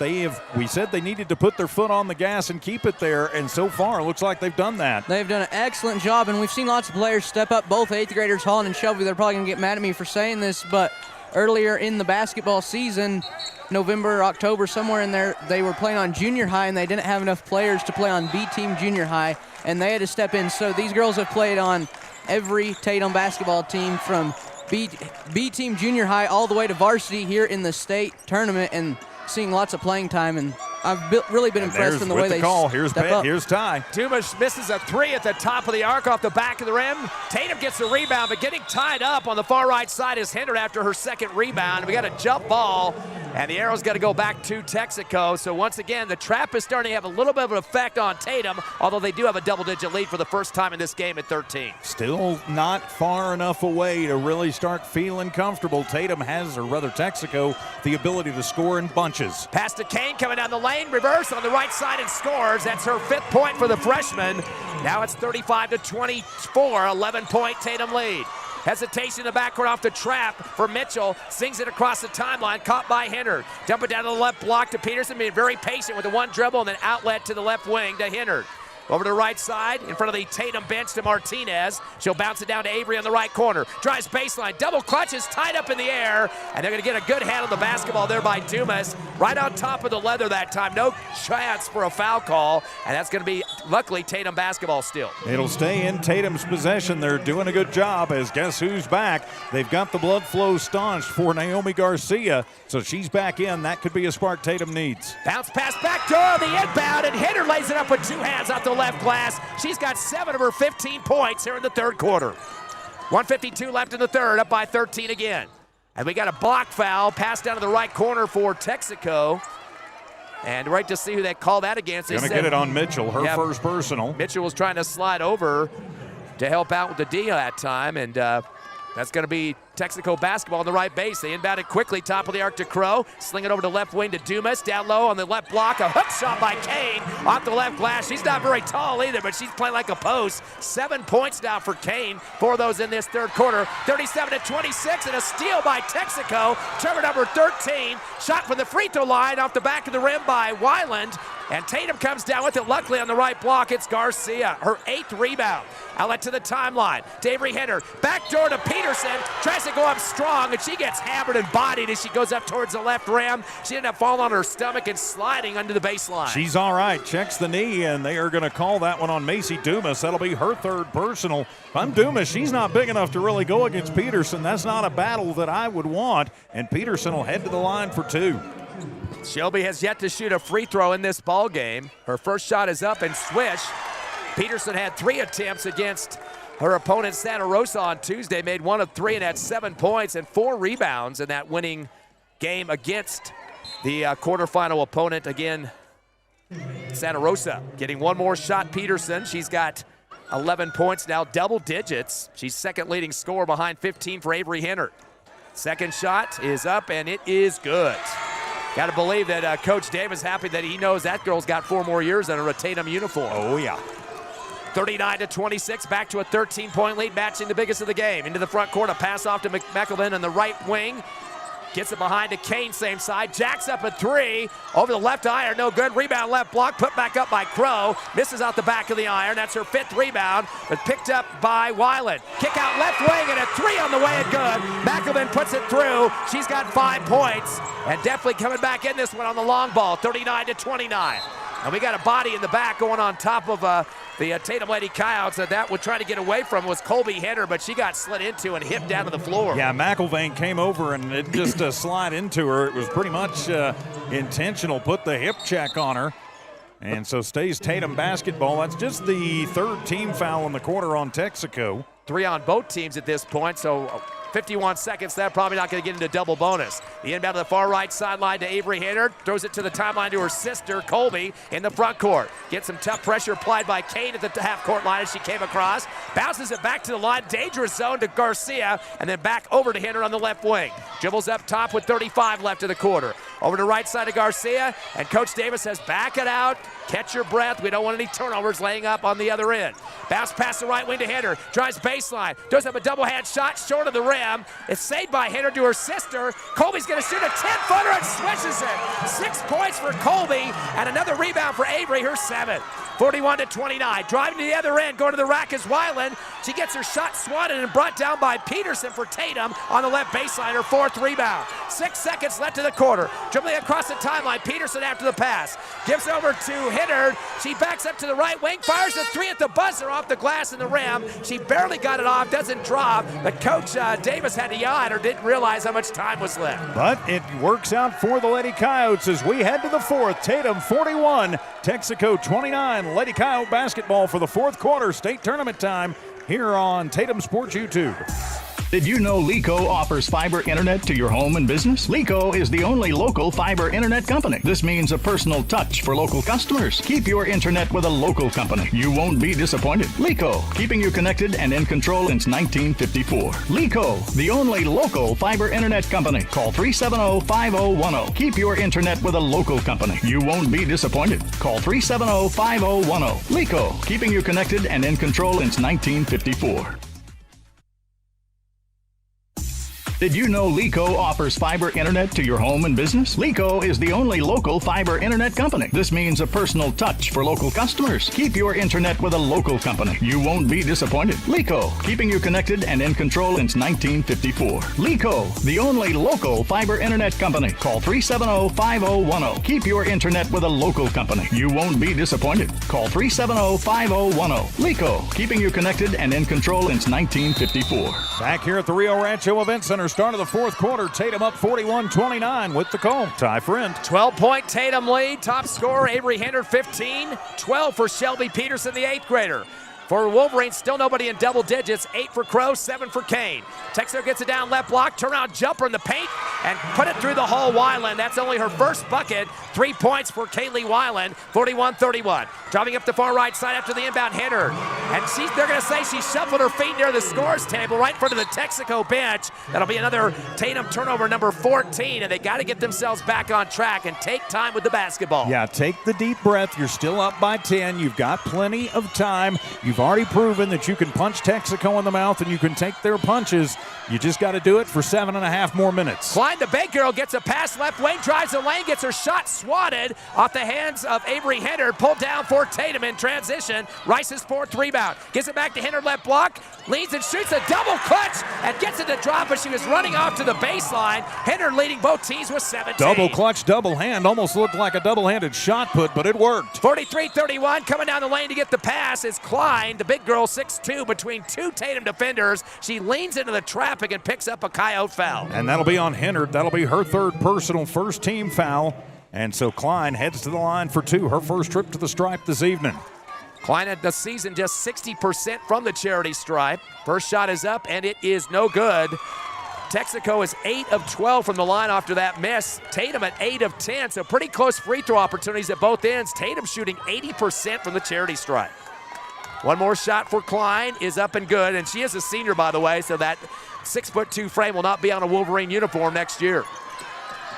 we said they needed to put their foot on the gas and keep it there, and so far it looks like they've done that. They've done an excellent job, and we've seen lots of players step up, both 8th graders, Holland and Shelby. They're probably going to get mad at me for saying this, but earlier in the basketball season, November, October, somewhere in there, they were playing on junior high, and they didn't have enough players to play on B-team junior high, and they had to step in. So these girls have played on every Tatum basketball team from B-team junior high all the way to varsity here in the state tournament, and seeing lots of playing time, and I've really been impressed in the way they step up. Here's Ty. Dumas misses a three at the top of the arc off the back of the rim. Tatum gets the rebound, but getting tied up on the far right side is Hennard after her second rebound. We got a jump ball, and the arrow's got to go back to Texico. So once again, the trap is starting to have a little bit of an effect on Tatum, although they do have a double-digit lead for the first time in this game at 13. Still not far enough away to really start feeling comfortable. Tatum has, or rather Texico, the ability to score in bunches. Pass to Kane coming down the lane, reverse on the right side and scores. That's her 5th point for the freshman. Now it's 35-24, 11-point Tatum lead. Hesitation in the backcourt off the trap for Mitchell. Sings it across the timeline, caught by Hennard. Dump it down to the left block to Peterson, being very patient with the one dribble and then outlet to the left wing to Hennard. Over to the right side, in front of the Tatum bench to Martinez. She'll bounce it down to Avery on the right corner. Drives baseline, double clutches, tied up in the air, and they're going to get a good hand on the basketball there by Dumas. Right on top of the leather that time. No chance for a foul call, and that's going to be, luckily, Tatum basketball still. It'll stay in Tatum's possession. They're doing a good job, as guess who's back? They've got the blood flow staunched for Naomi Garcia, so she's back in. That could be a spark Tatum needs. Bounce pass back door, the inbound, and Hennard lays it up with two hands off the left glass. She's got 7 of her 15 points here in the third quarter. 1:52 left in the third, up by 13 again. And we got a block foul, pass down to the right corner for Texico. And right to see who they call that against. Gonna get it on Mitchell, her first personal. Mitchell was trying to slide over to help out with the D that time, and that's going to be Texico basketball on the right base. They inbound it quickly, top of the arc to Crow. Sling it over to left wing to Dumas. Down low on the left block. A hook shot by Kane off the left glass. She's not very tall either, but she's playing like a post. 7 points now for Kane. 4 of those in this third quarter. 37-26, and a steal by Texico. Trevor number 13. Shot from the free throw line off the back of the rim by Weiland. And Tatum comes down with it. Luckily on the right block, it's Garcia. Her 8th rebound. Outlet to the timeline. Avery Hennard. Back door to Peterson. Tries to go up strong, and she gets hammered and bodied as she goes up towards the left rim. She ended up falling on her stomach and sliding under the baseline. She's all right. Checks the knee, and they are going to call that one on Macy Dumas. That'll be her 3rd personal. If I'm Dumas, she's not big enough to really go against Peterson. That's not a battle that I would want, and Peterson will head to the line for 2. Shelby has yet to shoot a free throw in this ball game. Her first shot is up and swish. Peterson had 3 attempts against her opponent Santa Rosa on Tuesday, made 1 of 3 and had 7 points and 4 rebounds in that winning game against the quarterfinal opponent, again, Santa Rosa. Getting 1 more shot, Peterson. She's got 11 points now, double digits. She's 2nd leading scorer behind 15 for Avery Hennard. Second shot is up, and it is good. Got to believe that Coach Dave is happy that he knows that girl's got 4 more years in her Tatum uniform. Oh, yeah. 39-26, back to a 13-point lead, matching the biggest of the game. Into the front court, a pass off to McMckelvin on the right wing. Gets it behind to Kane, same side. Jacks up a three. Over the left iron, no good. Rebound left block, put back up by Crow. Misses out the back of the iron. That's her 5th rebound, but picked up by Weiland. Kick out left wing and a three on the way and good. McElvin puts it through. She's got 5 points and definitely coming back in this one on the long ball, 39-29. And we got a body in the back going on top of the Tatum Lady Coyotes. That would try to get away from was Colby Henner, but she got slid into and hit down to the floor. Yeah, McElvain came over and it just slide into her. It was pretty much intentional. Put the hip check on her. And so stays Tatum basketball. That's just the 3rd team foul in the quarter on Texico. 3 on both teams at this point, so 51 seconds, that probably not going to get into double bonus. The inbound to the far right sideline to Avery Hannard. Throws it to the timeline to her sister, Colby, in the front court. Gets some tough pressure applied by Kane at the half-court line as she came across. Bounces it back to the line. Dangerous zone to Garcia, and then back over to Hannard on the left wing. Dribbles up top with 35 left in the quarter. Over to right side of Garcia, and Coach Davis says, back it out. Catch your breath. We don't want any turnovers laying up on the other end. Bounce past the right wing to Hannard. Drives baseline. Does have a double-hand shot short of the rim. It's saved by Hannard to her sister. Colby's going to shoot a 10-footer and swishes it. 6 points for Colby and another rebound for Avery, her 7th. 41-29. Driving to the other end, going to the rack is Weiland. She gets her shot swatted and brought down by Peterson for Tatum on the left baseline, her 4th rebound. 6 seconds left to the quarter. Dribbling across the timeline, Peterson after the pass. Gives over to Hannard. She backs up to the right wing, fires a 3 at the buzzer off the glass in the rim. She barely got it off, doesn't drop, but Coach Davis had to yell at her, didn't realize how much time was left. But it works out for the Lady Coyotes as we head to the 4th. Tatum 41, Texico 29. Lady Coyote basketball for the 4th quarter. State tournament time here on Tatum Sports YouTube. Did you know LECO offers fiber internet to your home and business? LECO is the only local fiber internet company. This means a personal touch for local customers. Keep your internet with a local company. You won't be disappointed. LECO, keeping you connected and in control since 1954. LECO, the only local fiber internet company. Call 370-5010. Keep your internet with a local company. You won't be disappointed. Call 370-5010. LECO, keeping you connected and in control since 1954. Did you know LECO offers fiber internet to your home and business? LECO is the only local fiber internet company. This means a personal touch for local customers. Keep your internet with a local company. You won't be disappointed. LECO, keeping you connected and in control since 1954. LECO, the only local fiber internet company. Call 370-5010. Keep your internet with a local company. You won't be disappointed. Call 370-5010. LECO, keeping you connected and in control since 1954. Back here at the Rio Rancho Event Center, start of the 4th quarter. Tatum up 41-29 with the call. Ty Friend. 12-point Tatum lead. Top scorer Avery Hannard 15. 12 for Shelby Peterson, the 8th grader. For Wolverines, still nobody in double digits. 8 for Crow, 7 for Kane. Texaco gets it down left block, turnaround jumper in the paint, and put it through the hole. Weiland, that's only her first bucket. 3 points for Kaylee Weiland, 41-31. Driving up the far right side after the inbound Hannard. And they're going to say she shuffled her feet near the scores table right in front of the Texico bench. That'll be another Tatum turnover, number 14, and they got to get themselves back on track and take time with the basketball. Yeah, take the deep breath. You're still up by 10. You've got plenty of time. You've already proven that you can punch Texico in the mouth and you can take their punches. You just got to do it for 7.5 more minutes. Klein, the big girl, gets a pass left wing, drives the lane, gets her shot swatted off the hands of Avery Hannard, pulled down for Tatum in transition. Rice's 4th rebound. Gives it back to Hannard, left block, leads and shoots a double clutch and gets it to drop, but she was running off to the baseline. Hannard leading both teams with 17. Double clutch, double hand. Almost looked like a double-handed shot put, but it worked. 43-31, coming down the lane to get the pass is Klein, the big girl, 6'2", between 2 Tatum defenders. She leans into the traffic and picks up a Coyote foul. And that'll be on Hannard. That'll be her 3rd personal first-team foul. And so Klein heads to the line for 2, her first trip to the stripe this evening. Klein had the season just 60% from the charity stripe. First shot is up, and it is no good. Texico is 8 of 12 from the line after that miss. Tatum at 8 of 10, so pretty close free throw opportunities at both ends. Tatum shooting 80% from the charity stripe. One more shot for Klein is up and good, and she is a senior, by the way, so that 6'2" frame will not be on a Wolverine uniform next year.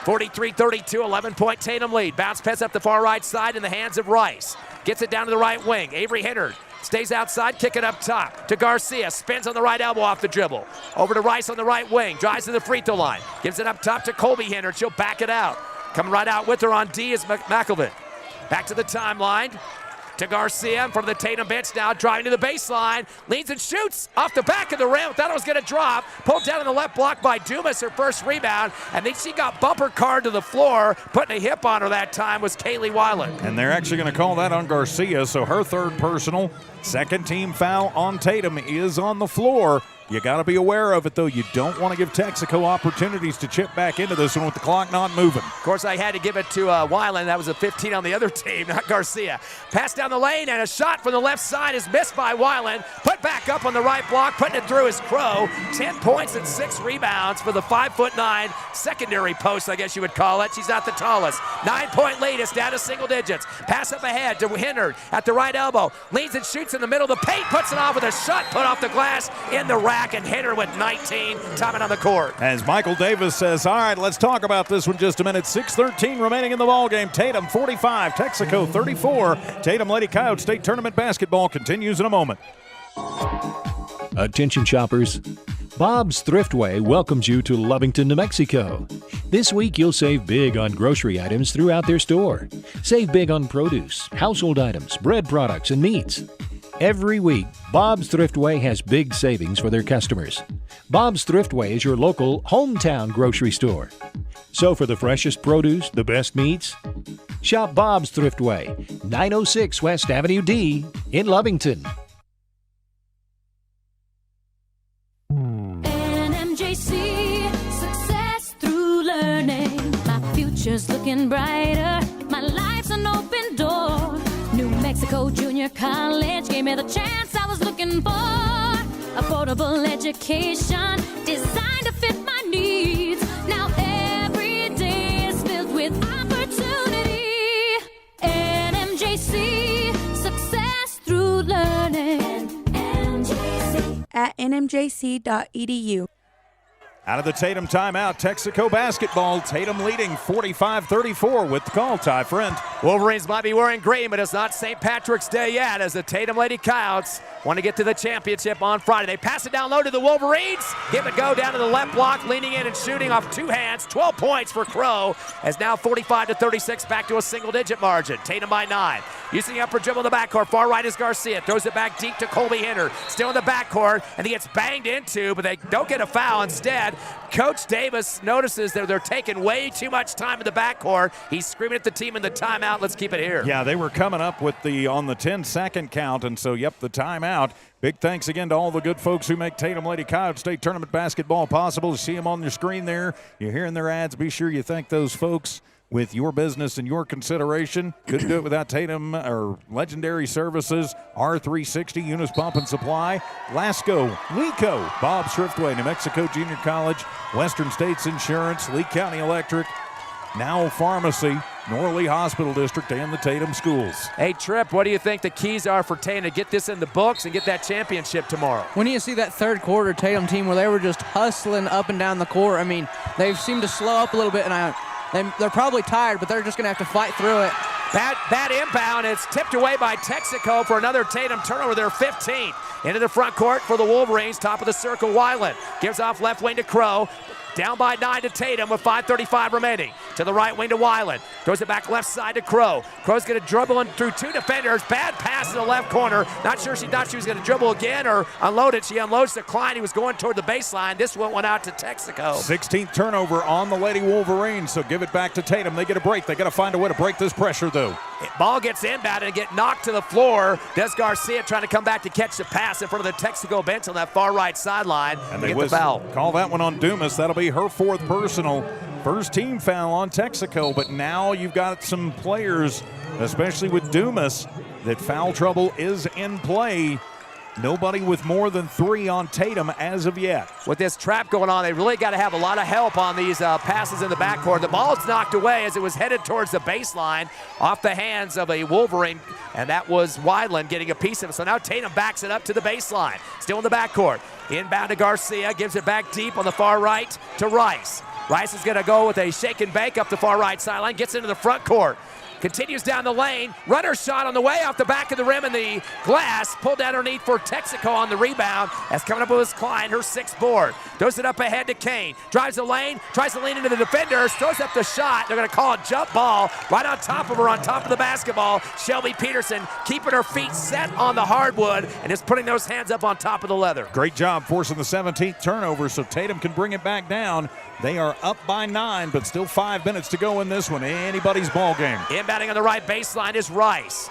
43-32, 11-point Tatum lead. Bounce pass up the far right side in the hands of Rice. Gets it down to the right wing. Avery Hannard Stays outside, kick it up top to Garcia. Spins on the right elbow off the dribble. Over to Rice on the right wing. Drives to the free throw line. Gives it up top to Colby Henner. She'll back it out. Coming right out with her on D is McElvin. Back to the timeline. To Garcia in front of the Tatum bench now, driving to the baseline, leads and shoots off the back of the rim. Thought it was going to drop. Pulled down on the left block by Dumas, her first rebound, and then she got bumper card to the floor. Putting a hip on her that time was Kaylee Weiland. And they're actually going to call that on Garcia, so her third personal. Second team foul on Tatum is on the floor. You got to be aware of it, though. You don't want to give Texico opportunities to chip back into this one with the clock not moving. Of course, I had to give it to Weiland. That was a 15 on the other team, not Garcia. Pass down the lane, and a shot from the left side is missed by Weiland. Put back up on the right block, putting it through is Crow. 10 points and 6 rebounds for the 5'9" secondary post, I guess you would call it. She's not the tallest. 9-point lead. It's down to single digits. Pass up ahead to Henner at the right elbow. Leads and shoots in the middle of the paint. Puts it off with a shot put off the glass in the rack, and Henner with 19. Timing on the court. As Michael Davis says, all right, let's talk about this one just a minute. 6:13 remaining in the ballgame. Tatum 45, Texico 34. Tatum Lady Coyotes State Tournament basketball continues in a moment. Attention shoppers. Bob's Thriftway welcomes you to Lovington, New Mexico. This week you'll save big on grocery items throughout their store. Save big on produce, household items, bread products, and meats. Every week, Bob's Thriftway has big savings for their customers. Bob's Thriftway is your local hometown grocery store. So for the freshest produce, the best meats, shop Bob's Thriftway, 906 West Avenue D in Lovington. NMJC, success through learning. My future's looking brighter. My life's an open door. New Mexico Junior College gave me the chance I was looking for. Affordable education designed to fit my needs. Now every day is filled with opportunity. NMJC, success through learning. NMJC. At nmjc.edu. Out of the Tatum timeout, Texico basketball. Tatum leading 45-34 with the call, Ty Friend. Wolverines might be wearing green, but it's not St. Patrick's Day yet as the Tatum Lady Coyotes want to get to the championship on Friday. They pass it down low to the Wolverines. Give it go down to the left block, leaning in and shooting off two hands. 12 points for Crow as now 45-36 back to a single-digit margin. Tatum by 9. Using the upper dribble in the backcourt. Far right is Garcia. Throws it back deep to Colby Henner. Still in the backcourt, and he gets banged into, but they don't get a foul. Instead, Coach Davis notices that they're taking way too much time in the backcourt. He's screaming at the team in the timeout. Let's keep it here. Yeah, they were coming up with on the 10-second count, and so, yep, the timeout. Big thanks again to all the good folks who make Tatum Lady Coyotes State Tournament basketball possible. You see them on your screen there. You're hearing their ads. Be sure you thank those folks with your business and your consideration. Couldn't do it without Tatum or legendary services, R360, Eunice Pump and Supply, Lasco, Lico, Bob's Thriftway, New Mexico Junior College, Western States Insurance, Lee County Electric, Now Pharmacy, Norley Hospital District, and the Tatum Schools. Hey, Tripp, what do you think the keys are for Tatum to get this in the books and get that championship tomorrow? When you see that third quarter Tatum team where they were just hustling up and down the court, I mean, they've seemed to slow up a little bit, and they're probably tired, but they're just going to have to fight through it. Bad inbound. It's tipped away by Texico for another Tatum turnover. They're 15th. Into the front court for the Wolverines. Top of the circle, Weiland. Gives off left wing to Crow. Down by 9 to Tatum with 5:35 remaining. To the right wing to Weiland. Throws it back left side to Crow. Crow's going to dribble in through two defenders. Bad pass in the left corner. Not sure she thought she was going to dribble again or unload it. She unloads to Klein. He was going toward the baseline. This one went out to Texico. 16th turnover on the Lady Wolverines, so give it back to Tatum. They get a break. They got to find a way to break this pressure, though. Ball gets inbound and get knocked to the floor. Des Garcia trying to come back to catch the pass in front of the Texico bench on that far right sideline. And they get the foul. Call that one on Dumas. That'll be her fourth personal. First team foul on Texico, but now you've got some players, especially with Dumas, that foul trouble is in play. Nobody with more than 3 on Tatum as of yet. With this trap going on, they really got to have a lot of help on these passes in the backcourt. The ball's knocked away as it was headed towards the baseline off the hands of a Wolverine, and that was Weiland getting a piece of it. So now Tatum backs it up to the baseline. Still in the backcourt. Inbound to Garcia, gives it back deep on the far right to Rice. Rice is going to go with a shake and bake up the far right sideline, gets into the front court. Continues down the lane. Runner shot on the way off the back of the rim and the glass. Pulled down underneath for Texico on the rebound. As coming up with his Klein, her 6th board. Throws it up ahead to Kane. Drives the lane. Tries to lean into the defenders. Throws up the shot. They're going to call a jump ball right on top of her, on top of the basketball. Shelby Peterson keeping her feet set on the hardwood and just putting those hands up on top of the leather. Great job forcing the 17th turnover so Tatum can bring it back down. They are up by 9, but still 5 minutes to go in this one. Anybody's ball game. Inbounding on the right baseline is Rice.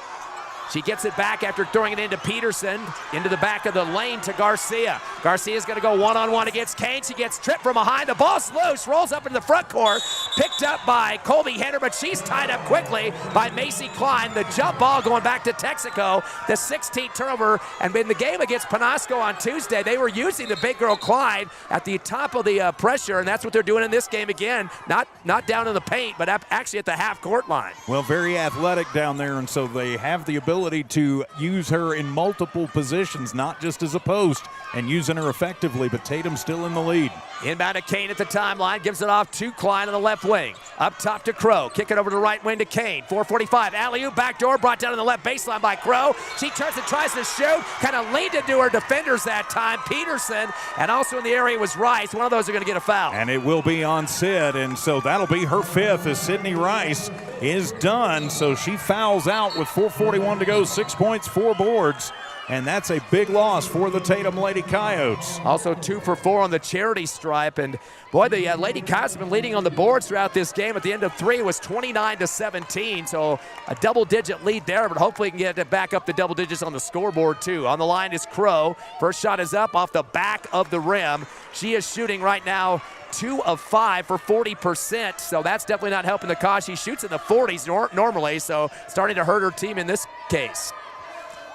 She gets it back after throwing it into Peterson, into the back of the lane to Garcia. Garcia's going to go one-on-one against Kane. She gets tripped from behind. The ball's loose, rolls up into the front court, picked up by Colby Henner, but she's tied up quickly by Macy Klein. The jump ball going back to Texico, the 16th turnover. And in the game against Penasco on Tuesday, they were using the big girl Klein at the top of the pressure, and that's what they're doing in this game again. Not down in the paint, but actually at the half-court line. Well, very athletic down there, and so they have the ability to use her in multiple positions, not just as a post, and using her effectively, but Tatum's still in the lead. Inbound to Kane at the timeline, gives it off to Klein on the left wing. Up top to Crow, kick it over to the right wing to Kane. 4:45, alley-oop, backdoor, brought down on the left baseline by Crow. She turns and tries to shoot, kind of leaned into her defenders that time, Peterson, and also in the area was Rice. One of those are going to get a foul. And it will be on Sid, and so that'll be her 5th as Sydney Rice is done. So she fouls out with 4:41 to go, 6 points, 4 boards. And that's a big loss for the Tatum Lady Coyotes. Also 2 for 4 on the charity stripe. And boy, the Lady Coyotes have been leading on the boards throughout this game. At the end of 3, it was 29-17. So a double-digit lead there, but hopefully can get it back up to double digits on the scoreboard too. On the line is Crow. First shot is up off the back of the rim. She is shooting right now 2 of 5 for 40%. So that's definitely not helping the cause. She shoots in the 40s normally, so starting to hurt her team in this case.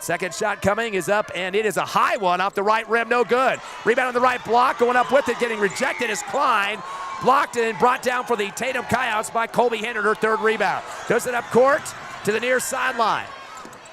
Second shot coming is up, and it is a high one off the right rim, no good. Rebound on the right block, going up with it, getting rejected is Klein. Blocked and brought down for the Tatum Coyotes by Colby Henry, her 3rd rebound. Does it up court to the near sideline.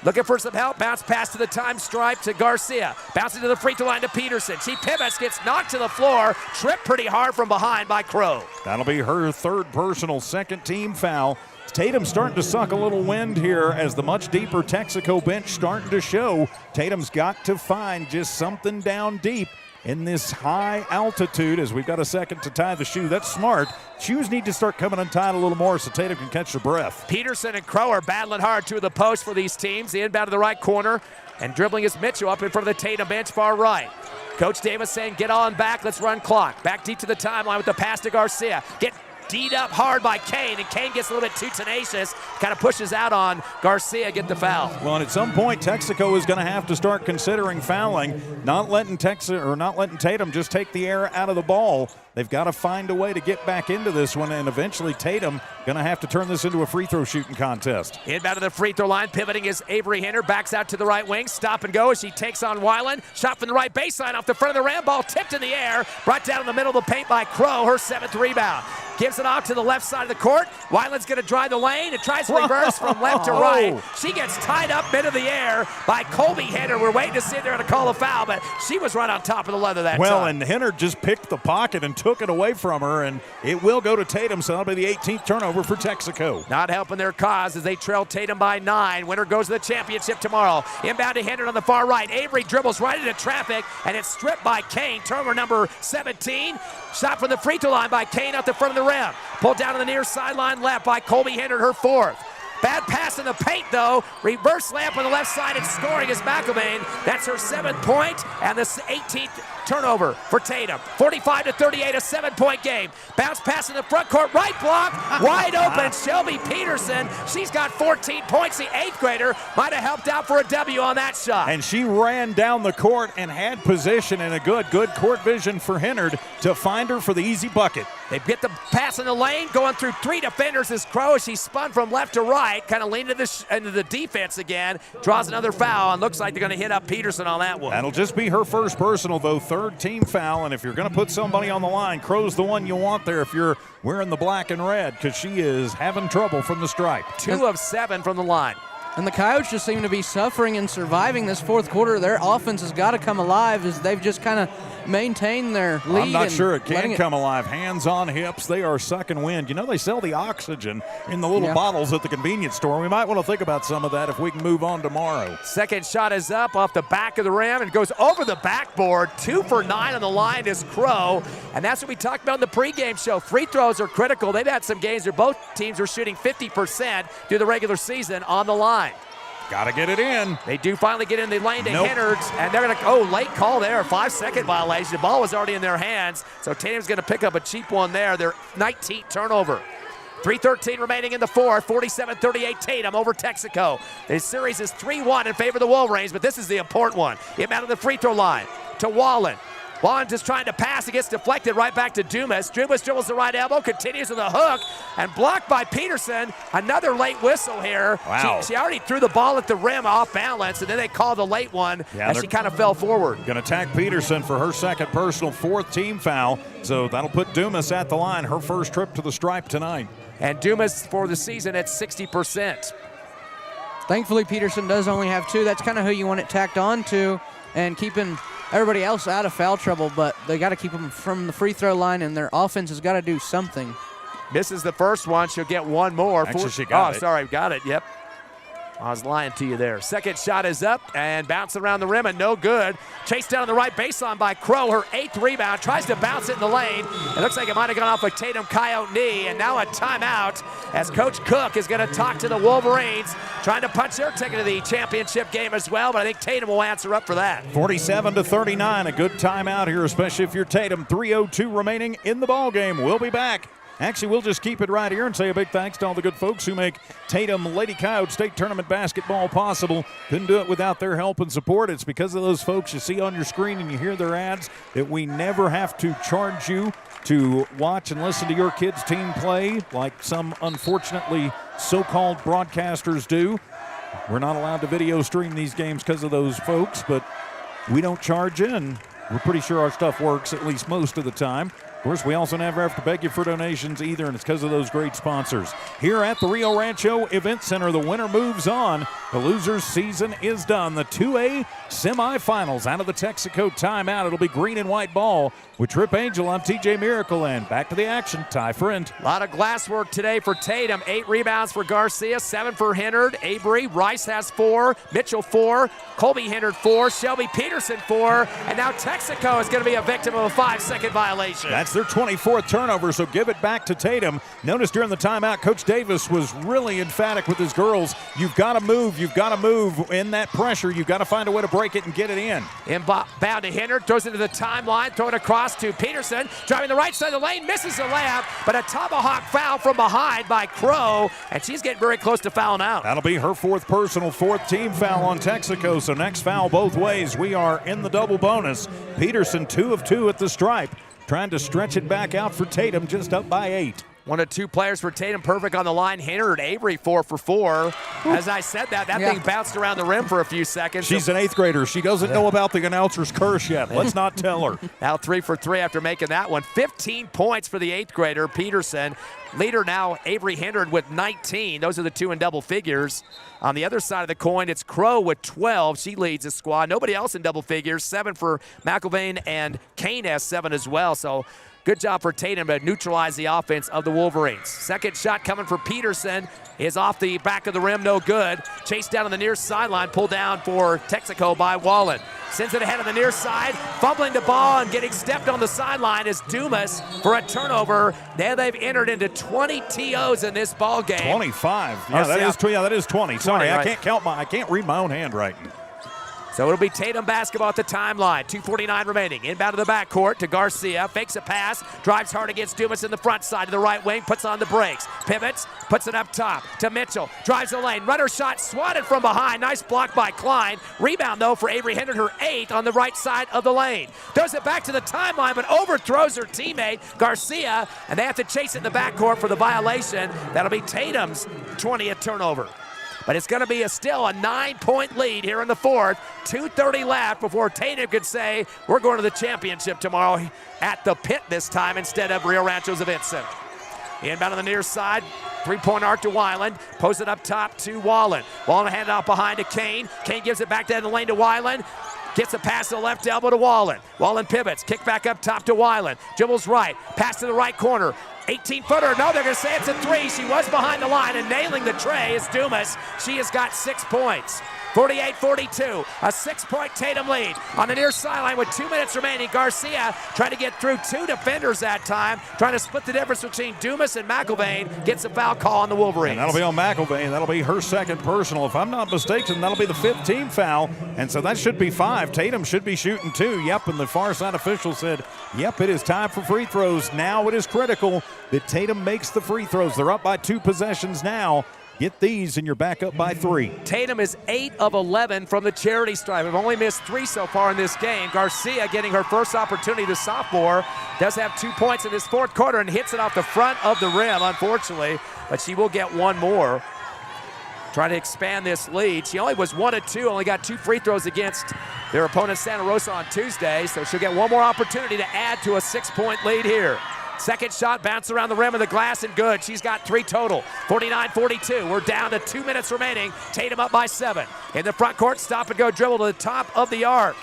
Looking for some help, bounce pass to the time stripe to Garcia. Bouncing to the free throw line to Peterson. She pivots, gets knocked to the floor, tripped pretty hard from behind by Crow. That'll be her 3rd personal, 2nd team foul. Tatum starting to suck a little wind here as the much deeper Texico bench starting to show. Tatum's got to find just something down deep in this high altitude as we've got a second to tie the shoe. That's smart. Shoes need to start coming untied a little more so Tatum can catch their breath. Peterson and Crow are battling hard to the post for these teams. The inbound to the right corner, and dribbling is Mitchell up in front of the Tatum bench far right. Coach Davis saying, get on back, let's run clock. Back deep to the timeline with the pass to Garcia. Get D'd up hard by Kane, and Kane gets a little bit too tenacious, kind of pushes out on Garcia, get the foul. Well, and at some point, Texico is going to have to start considering fouling, not letting Tatum just take the air out of the ball. They've got to find a way to get back into this one, and eventually Tatum going to have to turn this into a free throw shooting contest. Inbound to the free throw line, pivoting is Avery Henner, backs out to the right wing, stop and go as she takes on Weiland. Shot from the right baseline off the front of the ram, ball tipped in the air, brought down in the middle of the paint by Crow, her 7th rebound. Gives it off to the left side of the court. Weiland's going to drive the lane and tries to reverse from left to right. She gets tied up mid of the air by Colby Henner. We're waiting to see if they're going to call a foul, but she was right on top of the leather that time. Well, and Henner just picked the pocket and took it away from her, and it will go to Tatum, so that'll be the 18th turnover for Texico. Not helping their cause as they trail Tatum by 9. Winner goes to the championship tomorrow. Inbound to Henner on the far right. Avery dribbles right into traffic, and it's stripped by Kane. Turnover number 17. Shot from the free throw line by Kane out the front of the rim. Pulled down on the near sideline left by Colby Henry, her 4th. Bad pass in the paint, though. Reverse layup on the left side and scoring is McElvain. That's her 7th point and the 18th turnover for Tatum. 45-38, a 7-point game. Bounce pass in the front court, right block, wide open. Shelby Peterson, she's got 14 points. The 8th grader might have helped out for a W on that shot. And she ran down the court and had position and a good court vision for Hennard to find her for the easy bucket. They get the pass in the lane, going through 3 defenders as Crow. She spun from left to right, kind of leaned into the defense again. Draws another foul, and looks like they're going to hit up Peterson on that one. That'll just be her first personal, though, 3rd team foul. And if you're going to put somebody on the line, Crow's the one you want there if you're wearing the black and red, because she is having trouble from the stripe. 2 of 7 from the line. And the Coyotes just seem to be suffering and surviving this fourth quarter. Their offense has got to come alive as they've just kind of maintained their lead. I'm not sure it can come alive. Hands on hips, they are sucking wind. You know, they sell the oxygen in the little bottles at the convenience store. We might want to think about some of that if we can move on tomorrow. Second shot is up off the back of the rim and goes over the backboard. 2 for 9 on the line is Crow. And that's what we talked about in the pregame show. Free throws are critical. They've had some games where both teams are shooting 50% through the regular season on the line. Got to get it in. They do finally get in the lane to Hennards, and they're going to, late call there, 5-second violation. The ball was already in their hands, so Tatum's going to pick up a cheap one there. Their 19th turnover. 3:13 remaining in the fourth, 47-38 Tatum over Texico. The series is 3-1 in favor of the Wolverines, but this is the important one. Inbound of the free throw line to Wallen. Wallen just trying to pass. It gets deflected right back to Dumas. Dumas dribbles the right elbow, continues with a hook, and blocked by Peterson. Another late whistle here. Wow. She already threw the ball at the rim off balance, and then they called the late one as she kind of fell forward. Going to tag Peterson for her second personal, 4th team foul. So that'll put Dumas at the line, her first trip to the stripe tonight. And Dumas for the season at 60%. Thankfully, Peterson does only have 2. That's kind of who you want it tacked on to, and keeping everybody else out of foul trouble, but they got to keep them from the free throw line, and their offense has got to do something. Misses the first one. She'll get one more. Actually, she got it. Sorry, got it. Yep. I was lying to you there. Second shot is up and bouncing around the rim and no good. Chased down on the right baseline by Crow. Her 8th rebound. Tries to bounce it in the lane. It looks like it might have gone off a Tatum Coyote knee. And now a timeout as Coach Cook is going to talk to the Wolverines, trying to punch their ticket to the championship game as well. But I think Tatum will answer up for that. 47-39. A good timeout here, especially if you're Tatum. 3:02 remaining in the ball game. We'll be back. Actually, we'll just keep it right here and say a big thanks to all the good folks who make Tatum Lady Coyotes State Tournament basketball possible. Couldn't do it without their help and support. It's because of those folks you see on your screen and you hear their ads that we never have to charge you to watch and listen to your kids' team play like some unfortunately so-called broadcasters do. We're not allowed to video stream these games because of those folks, but we don't charge in. We're pretty sure our stuff works at least most of the time. Of course, we also never have to beg you for donations either, and it's because of those great sponsors. Here at the Rio Rancho Event Center, the winner moves on. The loser's season is done. The 2A semifinals out of the Texico timeout. It'll be green and white ball with Trip Angel. I'm TJ Miracle, and back to the action. Ty Friend. A lot of glass work today for Tatum. 8 rebounds for Garcia, 7 for Hennard. Avery, Rice has 4, Mitchell 4, Colby Hennard 4, Shelby Peterson 4, and now Texico is going to be a victim of a 5-second violation. That's their 24th turnover, so give it back to Tatum. Notice during the timeout, Coach Davis was really emphatic with his girls. You've got to move. You've got to move in that pressure. You've got to find a way to break it and get it in. Inbound to Hennard, throws it to the timeline, throw it across to Peterson, driving the right side of the lane, misses the layup, but a tomahawk foul from behind by Crow, and she's getting very close to fouling out. That'll be her 4th personal, 4th team foul on Texico, so next foul both ways. We are in the double bonus. Peterson 2 of 2 at the stripe, trying to stretch it back out for Tatum, just up by 8. 1 of 2 players for Tatum, perfect on the line. Hennard, Avery 4 for 4. As I said that thing bounced around the rim for a few seconds. She's an 8th grader. She doesn't know about the announcer's curse yet. Let's not tell her. Now 3 for 3 after making that one. 15 points for the 8th grader, Peterson. Leader now, Avery Hennard with 19. Those are the 2 in double figures. On the other side of the coin, it's Crow with 12. She leads the squad. Nobody else in double figures. 7 for McIlvain, and Kane has 7 as well. So good job for Tatum to neutralize the offense of the Wolverines. Second shot coming for Peterson is off the back of the rim, no good. Chased down on the near sideline, pulled down for Texico by Wallen. Sends it ahead on the near side, fumbling the ball and getting stepped on the sideline is Dumas for a turnover. Now they've entered into 20 TOs in this ball game. 25. Yeah, that is 20. Sorry, right. I can't read my own handwriting. So it'll be Tatum basketball at the timeline. 2:49 remaining. Inbound to the backcourt to Garcia. Fakes a pass. Drives hard against Dumas in the front side to the right wing. Puts on the brakes. Pivots. Puts it up top to Mitchell. Drives the lane. Runner shot swatted from behind. Nice block by Klein. Rebound, though, for Avery Hennard, her 8th on the right side of the lane. Throws it back to the timeline, but overthrows her teammate, Garcia. And they have to chase it in the backcourt for the violation. That'll be Tatum's 20th turnover. But it's going to be still a 9-point lead here in the 4th. 2:30 left before Tatum could say, we're going to the championship tomorrow at the pit this time instead of Rio Rancho's Event Center. Inbound on the near side. Three-point arc to Weiland. Pose it up top to Wallen. Wallen hand it out behind to Kane. Kane gives it back down the lane to Weiland. Gets a pass to the left elbow to Wallen. Wallen pivots. Kick back up top to Weiland. Dribbles right. Pass to the right corner. 18-footer. No, they're going to say it's a three. She was behind the line, and nailing the tray is Dumas. She has got 6 points. 48-42, a 6-point Tatum lead. On the near sideline with 2 minutes remaining, Garcia trying to get through 2 defenders that time, trying to split the difference between Dumas and McIlvain, gets a foul call on the Wolverines. And that'll be on McIlvain. That'll be her second personal. If I'm not mistaken, that'll be the 15th foul, and so that should be 5. Tatum should be shooting 2. Yep, and the far side official said, yep, it is time for free throws. Now it is critical that Tatum makes the free throws. They're up by 2 possessions now. Get these and you're back up by 3. Tatum is 8 of 11 from the charity stripe. We've only missed 3 so far in this game. Garcia getting her first opportunity, the sophomore, does have 2 points in this fourth quarter and hits it off the front of the rim, unfortunately, but she will get 1 more. Trying to expand this lead. She only was 1 of 2, only got 2 free throws against their opponent Santa Rosa on Tuesday, so she'll get 1 more opportunity to add to a 6-point lead here. Second shot, bounce around the rim of the glass and good. She's got 3 total. 49-42. We're down to 2 minutes remaining. Tatum up by 7. In the front court, stop and go dribble to the top of the arc.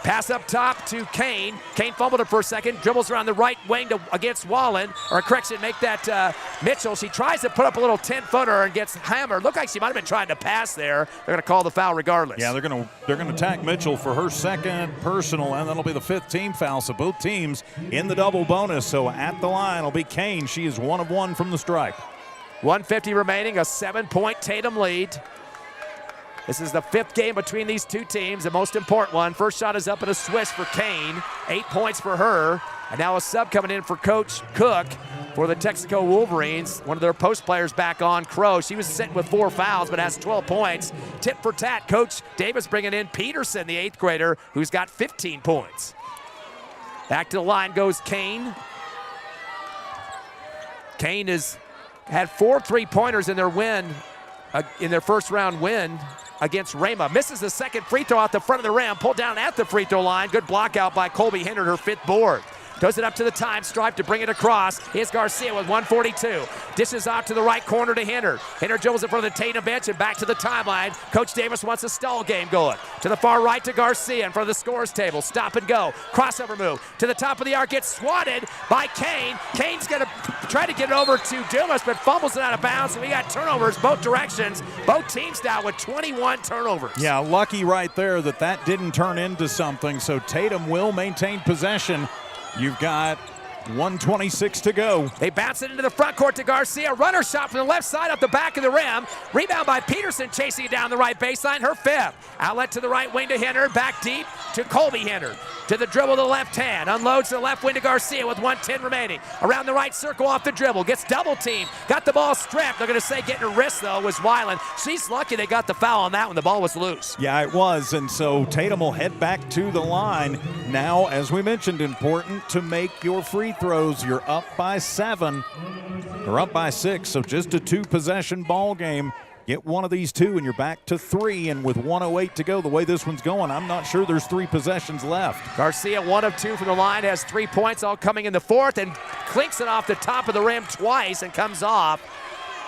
Pass up top to Kane. Kane fumbled it for a second. Dribbles around the right wing against Wallen. Or correction, make that Mitchell. She tries to put up a little 10-footer and gets hammered. Looked like she might have been trying to pass there. They're going to call the foul regardless. Yeah, they're going to attack Mitchell for her second personal, and that'll be the 15th foul. So both teams in the double bonus. So at the line will be Kane. She is 1 of 1 from the stripe. 1:50 remaining, a 7-point Tatum lead. This is the 5th game between these 2 teams, the most important one. First shot is up and a swish for Kane. 8 points for her. And now a sub coming in for Coach Cook for the Texico Wolverines. One of their post players back on, Crow. She was sitting with 4 fouls but has 12 points. Tit for tat, Coach Davis bringing in Peterson, the 8th grader, who's got 15 points. Back to the line goes Kane. Kane has had 4 3-pointers in their win, in their first round win against Rama. Misses the second free throw out the front of the rim, pulled down at the free throw line. Good block out by Colby Hennard, her 5th board. Does it up to the time stripe to bring it across. Here's Garcia with 1:42. Dishes out to the right corner to Hennard. Hennard dribbles in front of the Tatum bench and back to the timeline. Coach Davis wants a stall game going. To the far right to Garcia in front of the scores table. Stop and go. Crossover move. To the top of the arc. Gets swatted by Kane. Kane's going to try to get it over to Dumas, but fumbles it out of bounds. And we got turnovers both directions. Both teams now with 21 turnovers. Yeah, lucky right there that didn't turn into something. So Tatum will maintain possession. You've got 1:26 to go. They bounce it into the front court to Garcia. Runner shot from the left side up the back of the rim. Rebound by Peterson, chasing it down the right baseline. Her 5th. Outlet to the right wing to Hennard. Back deep to Colby Hennard. To the dribble to the left hand. Unloads to the left wing to Garcia with 1:10 remaining. Around the right circle off the dribble. Gets double teamed. Got the ball stripped. They're going to say getting her wrist, though, was Weiland. She's lucky they got the foul on that one. The ball was loose. Yeah, it was. And so Tatum will head back to the line. Now, as we mentioned, important to make your free throws. You're up by 7. Or up by 6. So just a 2-possession ball game. Get one of these 2 and you're back to 3, and with 1:08 to go, the way this one's going, I'm not sure there's 3 possessions left. Garcia 1 of 2 from the line, has 3 points, all coming in the 4th, and clinks it off the top of the rim twice and comes off.